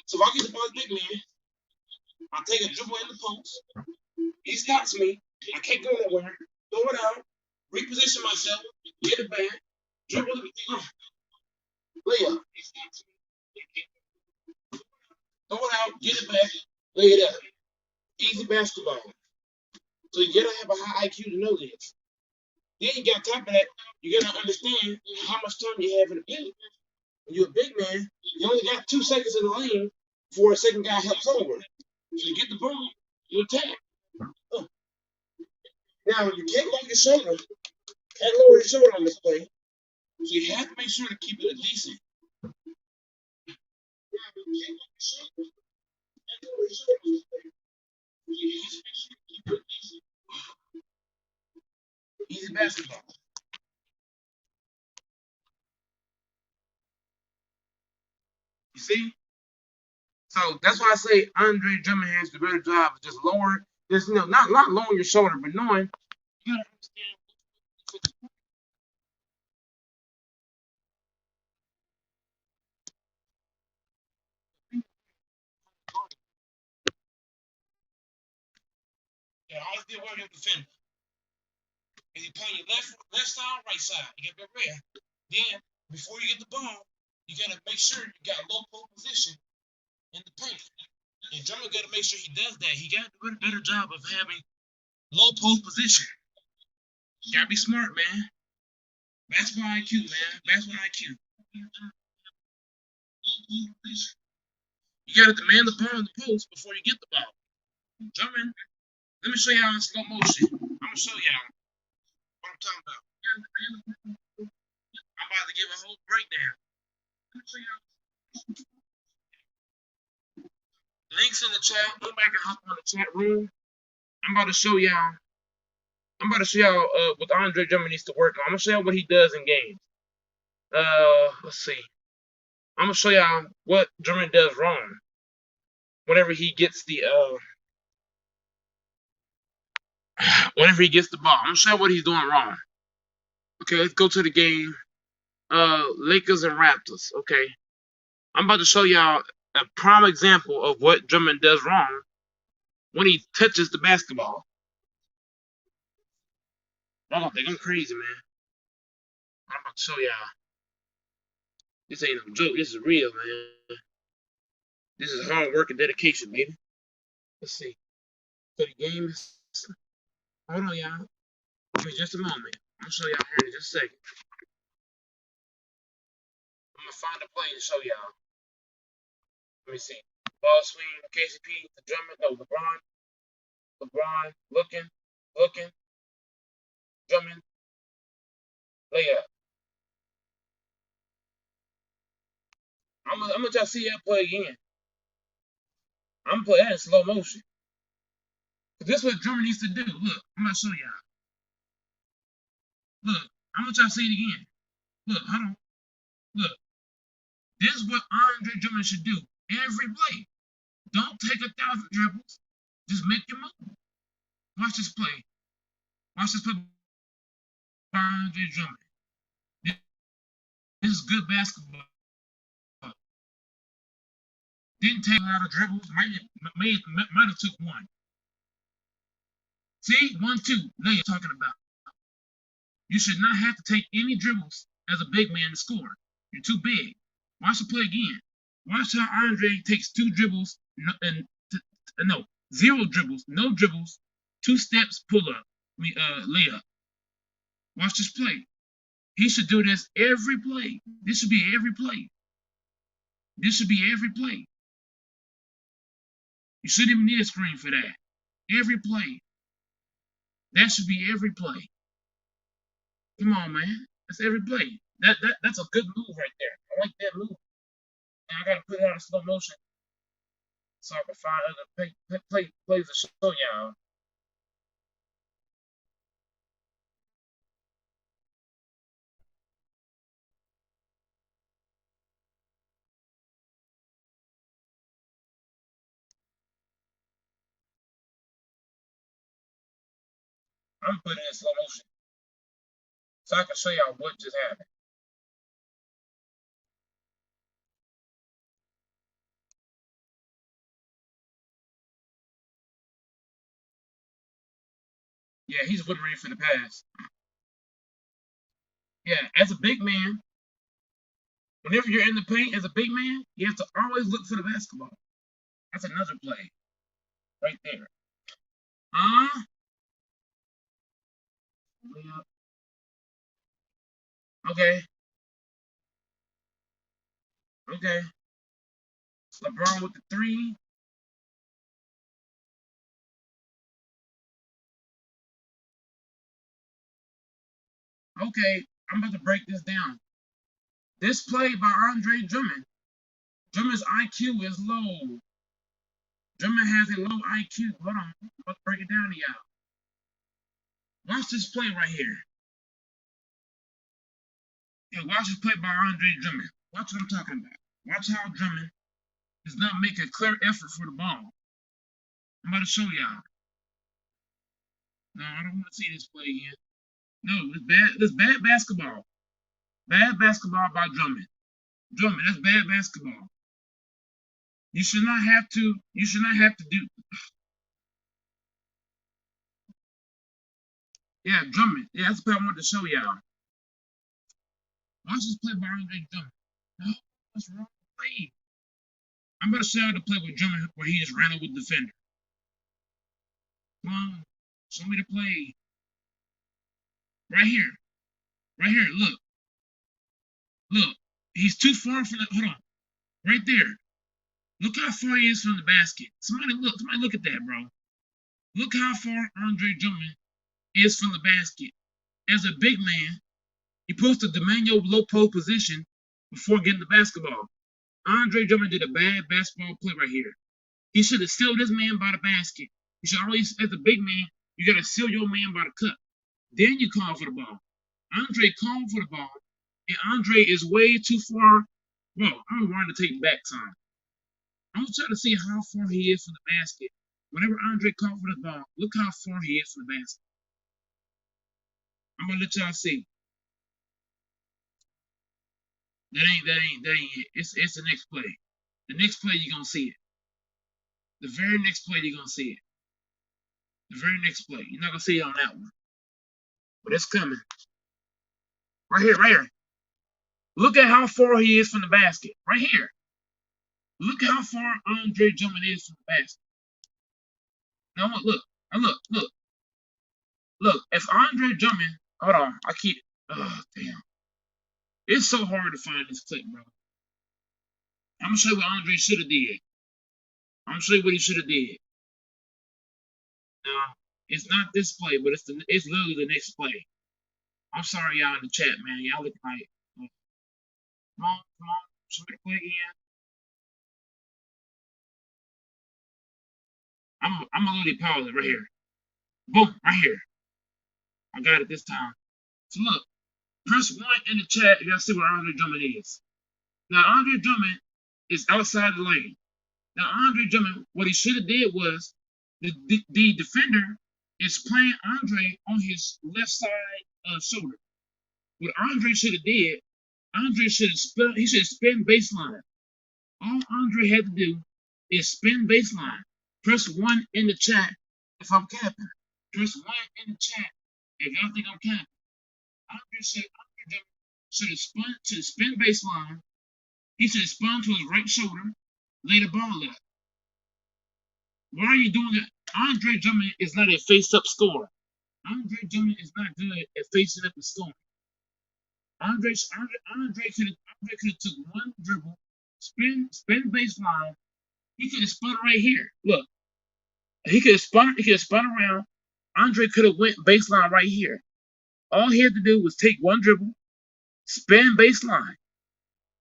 So if I get the ball big man, I take a dribble in the post. He stops me. I can't go nowhere. Throw it out, reposition myself, get it back, dribble it, layup. Throw it out, get it back, lay it up. Easy basketball. So you gotta have a high IQ to know this. Then you got top of that, you gotta understand how much time you have in the paint. When you're a big man, you only got 2 seconds in the lane before a second guy helps over. So you get the ball, you attack. Now you can't lower your shoulder. Can't lower your shoulder on this play. So you have to make sure to keep it decent. Easy basketball. You see? So that's why I say Andre Drummond has the better job of just lowering, just not lowering your shoulder, but knowing you gotta understand. Yeah, always be aware of your defender. Is he playing your left side, right side? You gotta be aware. Then before you get the ball, you gotta make sure you got low post position in the paint. And Drummond gotta make sure he does that. He gotta do a better job of having low post position. You gotta be smart, man. Basketball IQ, man. Basketball IQ. You gotta demand the ball in the post before you get the ball. Drummond, let me show y'all in slow motion. I'm gonna show y'all what I'm talking about. I'm about to give a whole breakdown. Links in the chat. Anybody can hop on the chat room. I'm about to show y'all what Andre Drummond needs to work on. I'm gonna show y'all what he does in games. Let's see. I'm gonna show y'all what Drummond does wrong whenever he gets the ball. I'm gonna show you what he's doing wrong. Okay, let's go to the game. Lakers and Raptors. Okay, I'm about to show y'all a prime example of what Drummond does wrong when he touches the basketball. Y'all gonna think I'm crazy, man. I'm about to show y'all. This ain't no joke. This is real, man. This is hard work and dedication, baby. Let's see. So the game is. Hold on, y'all. Give me just a moment. I'm gonna show y'all here in just a second. I'm gonna find a play to show y'all. Let me see. Ball swing, KCP, the Drummond, no, LeBron, looking, Drummond, layup. I'm gonna try to see that play again. I'm gonna play that in slow motion. This is what Drummond needs to do. Look, I'm gonna show y'all. Look, I'm gonna try to see it again. Look, hold on. Look. This is what Andre Drummond should do every play. Don't take 1,000 dribbles. Just make your move. Watch this play. Watch this play by Andre Drummond. This is good basketball. Didn't take a lot of dribbles. Might have took one. See? 1-2. Now you're talking about. You should not have to take any dribbles as a big man to score. You're too big. Watch the play again. Watch how Andre takes 2 dribbles no, 0 dribbles, no dribbles, 2 steps, pull up, layup. Watch this play. He should do this every play. This should be every play. This should be every play. You shouldn't even need a screen for that. Every play. That should be every play. Come on, man. That's every play. That's a good move right there. I like that move. And I gotta put it out in slow motion so I can find other plays to show y'all. I'm putting it in slow motion so I can show y'all what just happened. Yeah, he's wasn't ready for the pass. Yeah, as a big man, whenever you're in the paint as a big man, you have to always look for the basketball. That's another play right there. Okay. Okay. LeBron with the 3. Okay, I'm about to break this down. This play by Andre Drummond. Drummond's IQ is low. Drummond has a low IQ. Hold on. I'm about to break it down to y'all. Watch this play right here. Yeah, watch this play by Andre Drummond. Watch what I'm talking about. Watch how Drummond does not make a clear effort for the ball. I'm about to show y'all. No, I don't want to see this play again. No, it's bad. It's bad basketball. Bad basketball by Drummond. Drummond, that's bad basketball. You should not have to. You should not have to do. Yeah, Drummond. Yeah, that's the play I wanted to show y'all. Watch this play by Andre Drummond. No, what's wrong with the play? I'm gonna show you the play with Drummond where he just ran over the defender. Come on, show me the play. Right here. Right here. Look. Look. He's too far from the. Hold on. Right there. Look how far he is from the basket. Somebody look at that, bro. Look how far Andre Drummond is from the basket. As a big man, he supposed to demand your low post position before getting the basketball. Andre Drummond did a bad basketball play right here. He should have sealed this man by the basket. You should always, as a big man, you gotta seal your man by the cup. Then you call for the ball. Andre called for the ball, and Andre is way too far. Well, I'm wanting to take back time. I'm trying to see how far he is from the basket. Whenever Andre called for the ball, look how far he is from the basket. I'm gonna let y'all see. That ain't it. It's the next play. The next play you're gonna see it. The very next play you're gonna see it. The very next play. You're not gonna see it on that one. But it's coming. Right here, right here. Look at how far he is from the basket. Right here. Look how far Andre Drummond is from the basket. Now look. Now look. Look, if Andre Drummond, hold on, oh damn. It's so hard to find this clip, bro. I'm gonna show you what Andre should have did. I'm gonna show you what he should have did. Now, it's not this play, but it's literally the next play. I'm sorry, y'all in the chat, man. Y'all look like, come on, show me the play again. I'm gonna literally pause it right here. Boom, right here. I got it this time. So look, press 1 in the chat. You gotta see where Andre Drummond is. Now Andre Drummond is outside the lane. Now Andre Drummond, what he should have did was the defender is playing Andre on his left side shoulder. What Andre should have did, Andre should have spin baseline. All Andre had to do is spin baseline. Press 1 in the chat if I'm capping. Press 1 in the chat if y'all think I'm capping. Andre should have spun to the spin baseline. He should have spun to his right shoulder, lay the ball up. Why are you doing it? Andre Drummond is not a face-up scorer. Andre Drummond is not good at facing up and scoring. Andre could have took one dribble, spin baseline. He could have spun right here. Look. He could have spun around. Andre could have went baseline right here. All he had to do was take one dribble, spin baseline.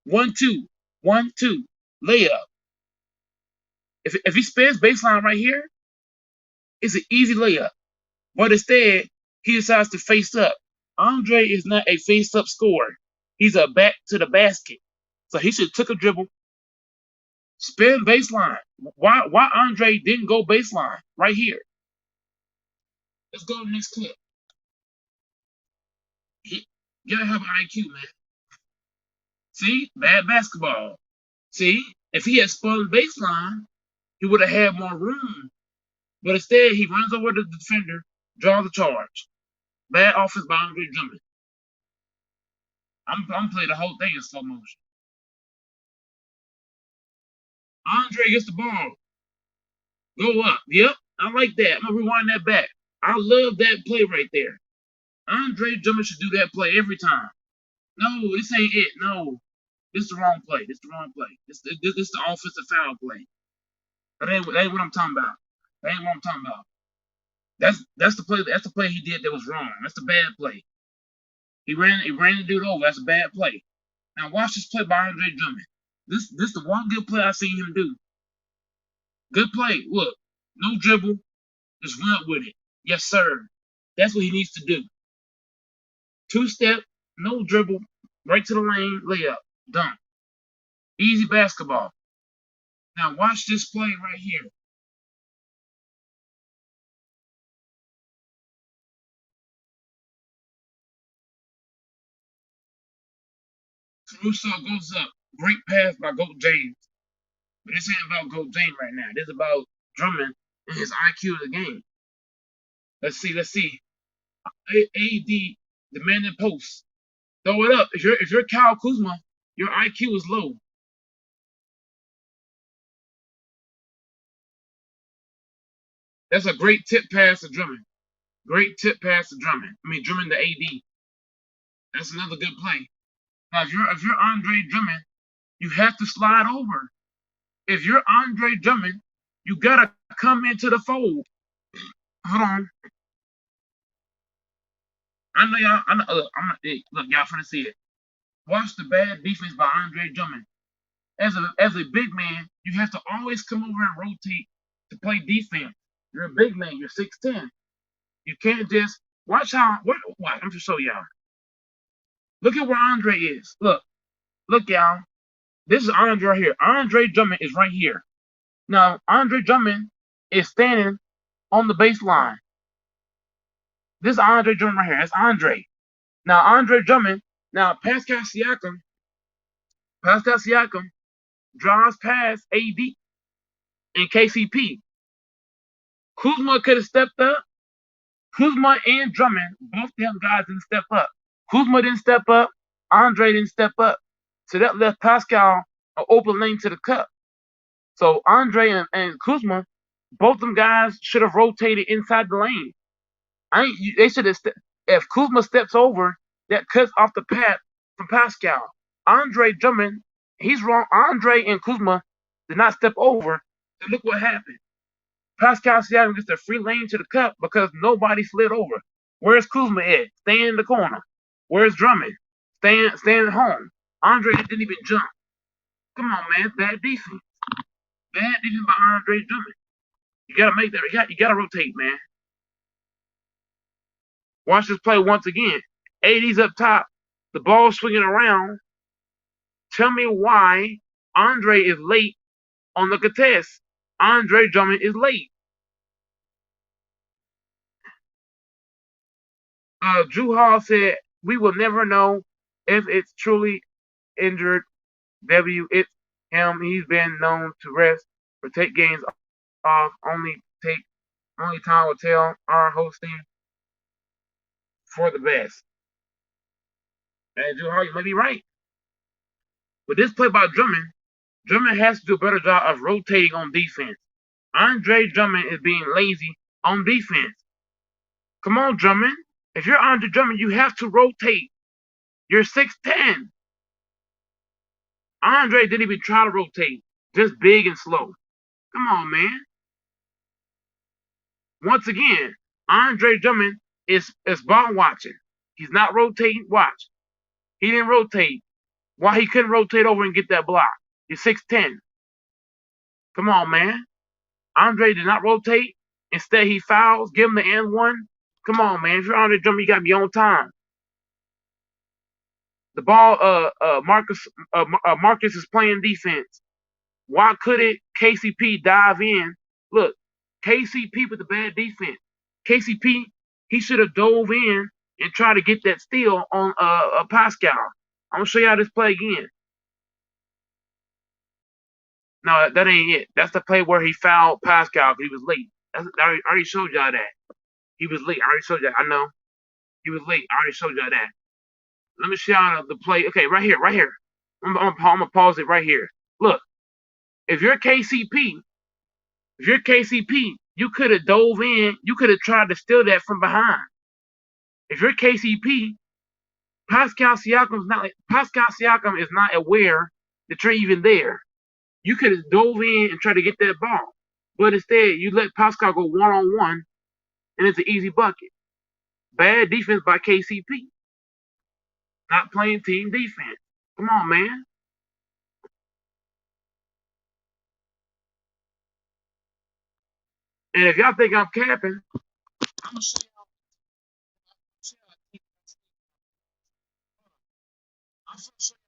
1-2, 1-2, layup. If he spins baseline right here, it's an easy layup. But instead, he decides to face up. Andre is not a face up scorer. He's a back to the basket. So he should have took a dribble, spin baseline. Why Andre didn't go baseline right here? Let's go to the next clip. You gotta have an IQ, man. See, bad basketball. See, if he had spun baseline, he would have had more room. But instead, he runs over the defender, draws the charge. Bad offense by Andre Drummond. I'm playing the whole thing in slow motion. Andre gets the ball. Go up. Yep, I like that. I'm gonna rewind that back. I love that play right there. Andre Drummond should do that play every time. No, this ain't it. No, this is the wrong play. This is the wrong play. This is the offensive foul play. That ain't what I'm talking about. That ain't what I'm talking about. That's the play. That's the play he did that was wrong. That's the bad play. He ran the dude over. That's a bad play. Now watch this play by Andre Drummond. This the one good play I've seen him do. Good play. Look, no dribble, just run with it. Yes, sir. That's what he needs to do. 2-step, no dribble, right to the lane, layup, dunk. Easy basketball. Now watch this play right here. Caruso goes up. Great pass by Goat James. But this ain't about Goat James right now. This is about Drummond and his IQ of the game. Let's see. AD demanding post. Throw it up. If you're Kyle Kuzma, your IQ is low. That's a great tip pass to Drummond. Great tip pass to Drummond. Drummond to AD. That's another good play. Now, if you're Andre Drummond, you have to slide over. If you're Andre Drummond, you gotta come into the fold. Hold on. I know y'all. Look, y'all finna see it. Watch the bad defense by Andre Drummond. As a big man, you have to always come over and rotate to play defense. You're a big man. You're 6'10". You can't just watch how. Watch. I'm just show y'all. Look at where Andre is. Look, y'all. This is Andre right here. Andre Drummond is right here. Now, Andre Drummond is standing on the baseline. This is Andre Drummond right here. That's Andre. Now, Andre Drummond. Now, Pascal Siakam draws past AD and KCP. Kuzma could have stepped up. Kuzma and Drummond, both them guys didn't step up. Kuzma didn't step up. Andre didn't step up. So that left Pascal an open lane to the cup. So Andre and Kuzma, both them guys should have rotated inside the lane. They should have. If Kuzma steps over, that cuts off the path from Pascal. Andre Drummond, he's wrong. Andre and Kuzma did not step over. And look what happened. Pascal Siakam gets the free lane to the cup because nobody slid over. Where's Kuzma at? Staying in the corner. Where's Drummond? Staying at home. Andre didn't even jump. Come on, man. Bad defense. Bad defense by Andre Drummond. You gotta make that. You gotta rotate, man. Watch this play once again. AD's up top. The ball swinging around. Tell me why Andre is late on the contest. Andre Drummond is late. Drew Hall said, "We will never know if it's truly injured. It's him. He's been known to rest or take games off. Only time will tell. Our hosting for the best." And Drew Hall, you may be right. But this play by Drummond has to do a better job of rotating on defense. Andre Drummond is being lazy on defense. Come on, Drummond. If you're Andre Drummond, you have to rotate. You're 6'10". Andre didn't even try to rotate. Just big and slow. Come on, man. Once again, Andre Drummond is ball watching. He's not rotating. Watch. He didn't rotate. Why he couldn't rotate over and get that block? He's 6'10". Come on, man. Andre did not rotate. Instead, he fouls. Give him the and one. Come on, man. If you're Andre Drummond, you got to be on time. The ball, Marcus is playing defense. Why couldn't KCP dive in? Look, KCP with the bad defense. KCP, he should have dove in and tried to get that steal on Pascal. I'm gonna show y'all this play again. No, that ain't it. That's the play where he fouled Pascal because he was late. I already showed y'all that. He was late. I already showed y'all. I know. He was late. I already showed y'all that. Let me show y'all the play. Okay, right here. I'm gonna pause it right here. Look, if you're KCP, you could have dove in. You could have tried to steal that from behind. If you're KCP, Pascal Siakam is not aware that you're even there. You could have dove in and tried to get that ball, but instead you let Pascal go one-on-one, and it's an easy bucket. Bad defense by KCP. Not playing team defense. Come on, man. And if y'all think I'm capping, I'm gonna show y'all. I'm gonna show you.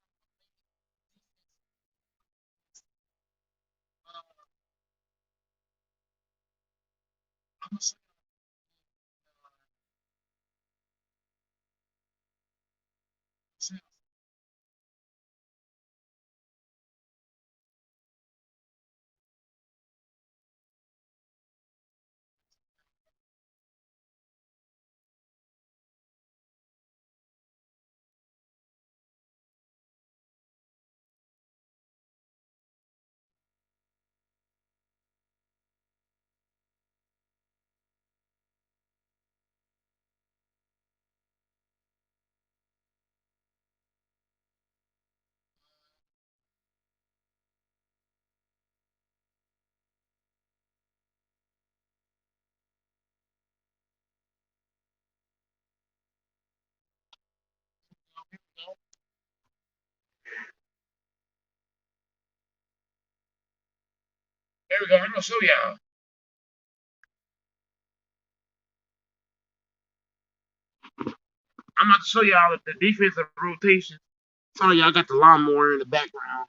There we go. I'm gonna show y'all. I'm about to show y'all the defensive rotation. Sorry, y'all got the lawnmower in the background.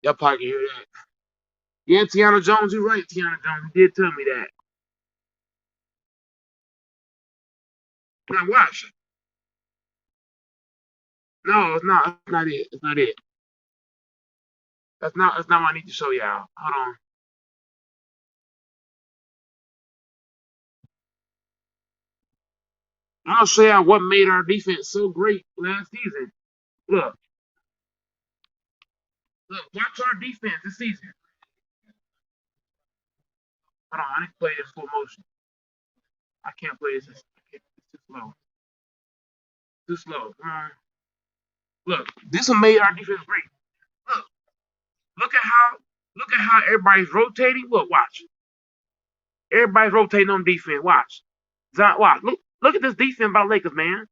Y'all probably can hear that. Yeah, Tiana Jones, you're right. Tiana Jones, you did tell me that. Now watch. No, it's not. That's not it. It's not it. That's not. That's not what I need to show y'all. Hold on. I'm gonna show y'all what made our defense so great last season. Look, watch our defense this season. Hold on, I need to play this full motion. I can't play this. It's too slow. Too slow. Come on. Look, this one made our defense great. Look, look at how everybody's rotating. Look, watch. Everybody's rotating on defense. Watch. Watch. Look at this defense by Lakers, man.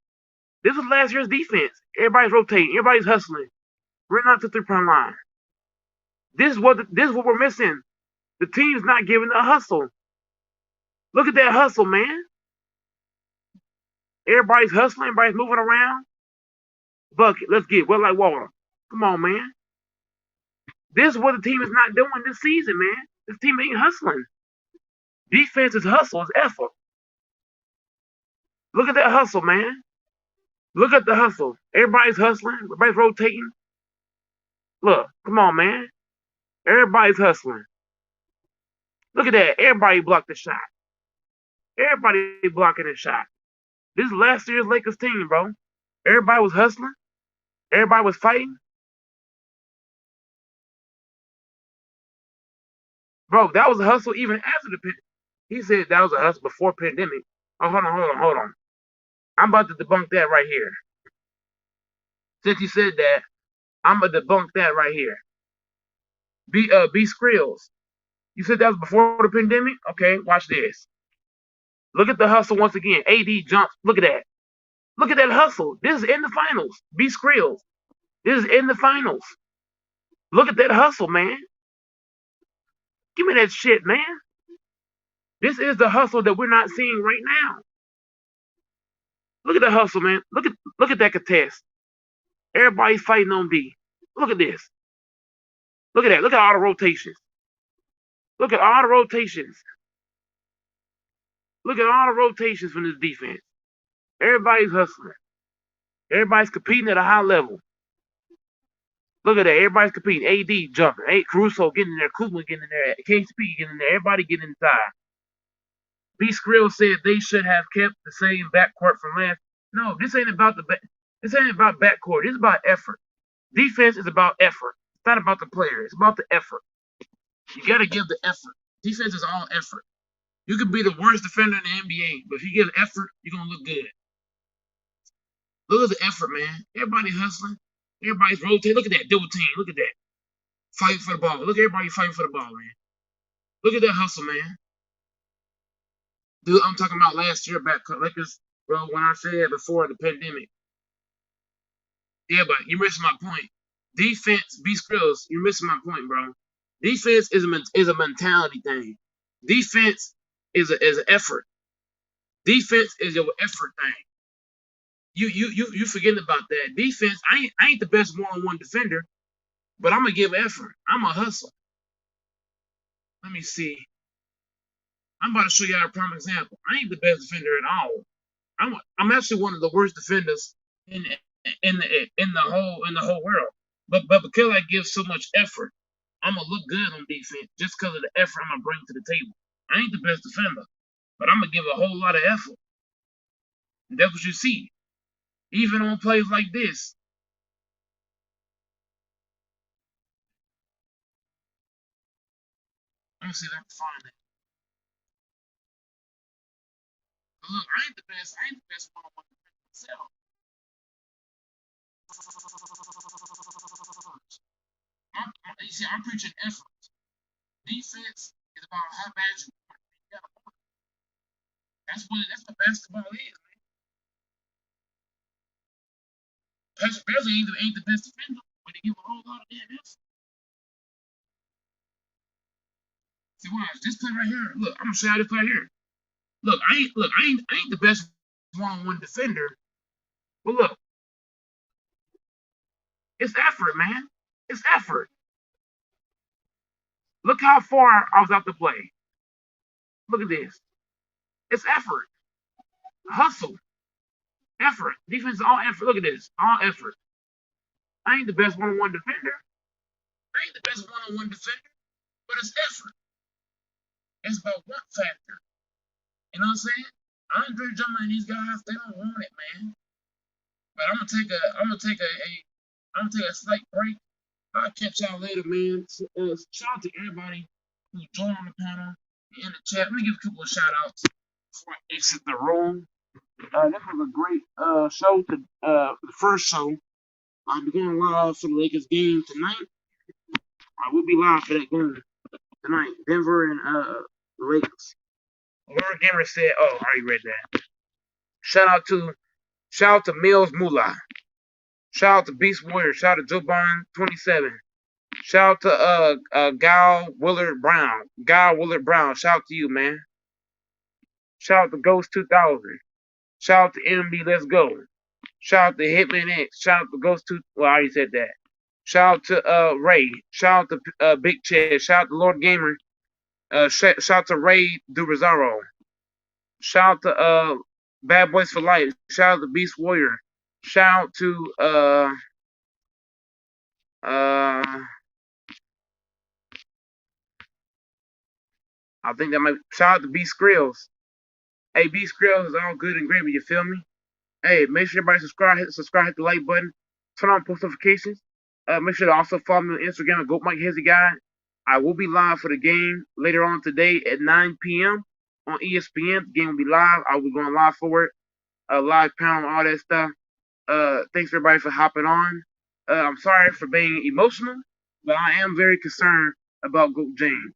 This was last year's defense. Everybody's rotating. Everybody's hustling. We're not to 3-point line. This is what we're missing. The team's not giving a hustle. Look at that hustle, man. Everybody's hustling. Everybody's moving around. Bucket. Let's get wet like water. Come on, man. This is what the team is not doing this season, man. This team ain't hustling. Defense is hustle. It's effort. Look at that hustle, man. Look at the hustle. Everybody's hustling. Everybody's rotating. Look, come on, man. Everybody's hustling. Look at that. Everybody blocked the shot. Everybody blocking the shot. This is last year's Lakers team, bro. Everybody was hustling. Everybody was fighting. Bro, that was a hustle even after the pandemic. He said that was a hustle before pandemic. Oh, hold on. I'm about to debunk that right here. Since you said that, I'm gonna debunk that right here. B Skrills. You said that was before the pandemic? Okay, watch this. Look at the hustle once again. AD jumps. Look at that. Look at that hustle. This is in the finals. B Skrills. This is in the finals. Look at that hustle, man. Give me that shit, man. This is the hustle that we're not seeing right now. Look at the hustle, man. Look at that contest. Everybody's fighting on B. Look at this. Look at that. Look at all the rotations. Look at all the rotations. Look at all the rotations from this defense. Everybody's hustling. Everybody's competing at a high level. Look at that. Everybody's competing. AD jumping. Hey, Caruso getting in there. Kuzma getting in there. KCP getting in there. Everybody getting inside. B Skrill said they should have kept the same backcourt from last. No, this ain't about this ain't about backcourt. This is about effort. Defense is about effort. It's not about the player. It's about the effort. You got to give the effort. Defense is all effort. You could be the worst defender in the NBA, but if you give effort, you're gonna look good. Look at the effort, man. Everybody's hustling. Everybody's rotating. Look at that double team. Look at that. Fighting for the ball. Look at everybody fighting for the ball, man. Look at that hustle, man. Dude, I'm talking about last year back Lakers, bro, when I said before the pandemic. Yeah, but you're missing my point. Defense, B Skrills, you're missing my point, bro. Defense is a mentality thing. Defense is an effort. Defense is your effort thing. You forgetting about that. Defense, I ain't the best one-on-one defender, but I'm gonna give effort. I'm a hustle. Let me see. I'm about to show you a prime example. I ain't the best defender at all. I'm actually one of the worst defenders in the whole world. But because I give so much effort, I'm gonna look good on defense just because of the effort I'm gonna bring to the table. I ain't the best defender, but I'm gonna give a whole lot of effort. And that's what you see. Even on plays like this. Let me see if I can find it. Look, I ain't the best one-on-one defender myself. You see, I'm preaching effort. Defense is about how bad you want to be. That's what basketball is, man. Patrick Beverly ain't the best defender, but they give a whole lot of damn effort. See, watch this play right here. Look, I'm gonna show you this play right here. Look, I ain't the best one-on-one defender, but look, it's effort, man. It's effort. Look how far I was out to play. Look at this. It's effort. Hustle. Effort. Defense is all effort. Look at this. All effort. I ain't the best one-on-one defender. But it's effort. It's about what factor. You know what I'm saying? Andre Drummond and these guys, they don't want it, man. But I'm gonna take a slight break. I'll catch y'all later, man. Shout out to everybody who joined on the panel in the chat. Let me give a couple of shout outs before I exit the room. This was a great show. The first show. I'll be going live for the Lakers game tonight. I will be live for that game tonight. Denver and the Lakers. Lord Gamer said, "Oh, I already read that." Shout out to Mills Moolah. Shout out to Beast Warrior. Shout out to Joban 27. Shout out to Guy Willard Brown. Shout out to you, man. Shout out to Ghost 2000. Shout out to MB Let's Go. Shout out to Hitman X. Shout out to Ghost 2. Well, I already said that. Shout out to Ray. Shout out to Big Chad. Shout out to Lord Gamer. Shout out to Ray Durazaro. Shout out to Bad Boys for Life. Shout out to Beast Warrior. Shout out to I think that might shout out to B Skrills. Hey, B Skrills is all good and gravy, you feel me? Hey, make sure everybody subscribe, hit the like button, turn on post notifications. Make sure to also follow me on Instagram at GoatMikeHezzyGuy. I will be live for the game later on today at 9 p.m. on ESPN. The game will be live. I will be going live for it. Live panel, all that stuff. Thanks everybody for hopping on. I'm sorry for being emotional, but I am very concerned about Goat James.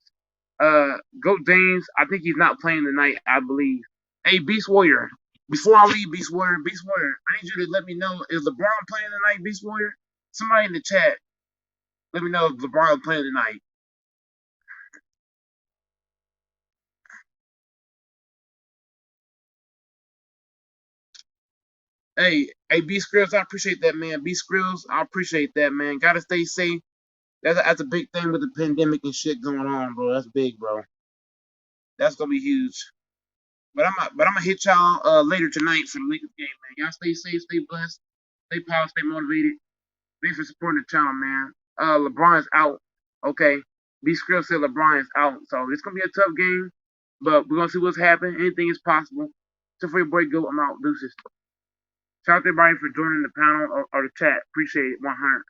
Goat James, I think he's not playing tonight, I believe. Hey, Beast Warrior, before I leave, Beast Warrior, I need you to let me know, is LeBron playing tonight, Beast Warrior? Somebody in the chat, let me know if LeBron is playing tonight. Hey, B Skrills, I appreciate that, man. B Skrills, I appreciate that, man. Gotta stay safe. That's a big thing with the pandemic and shit going on, bro. That's big, bro. That's gonna be huge. But I'm gonna hit y'all later tonight for the Lakers game, man. Y'all stay safe, stay blessed, stay positive, stay motivated. Thanks for supporting the channel, man. LeBron's out. Okay. B Skrill said LeBron is out. So it's gonna be a tough game. But we're gonna see what's happening. Anything is possible. So for your boy Go, I'm out. Deuces. Shout out to everybody for joining the panel or the chat. Appreciate it. 100.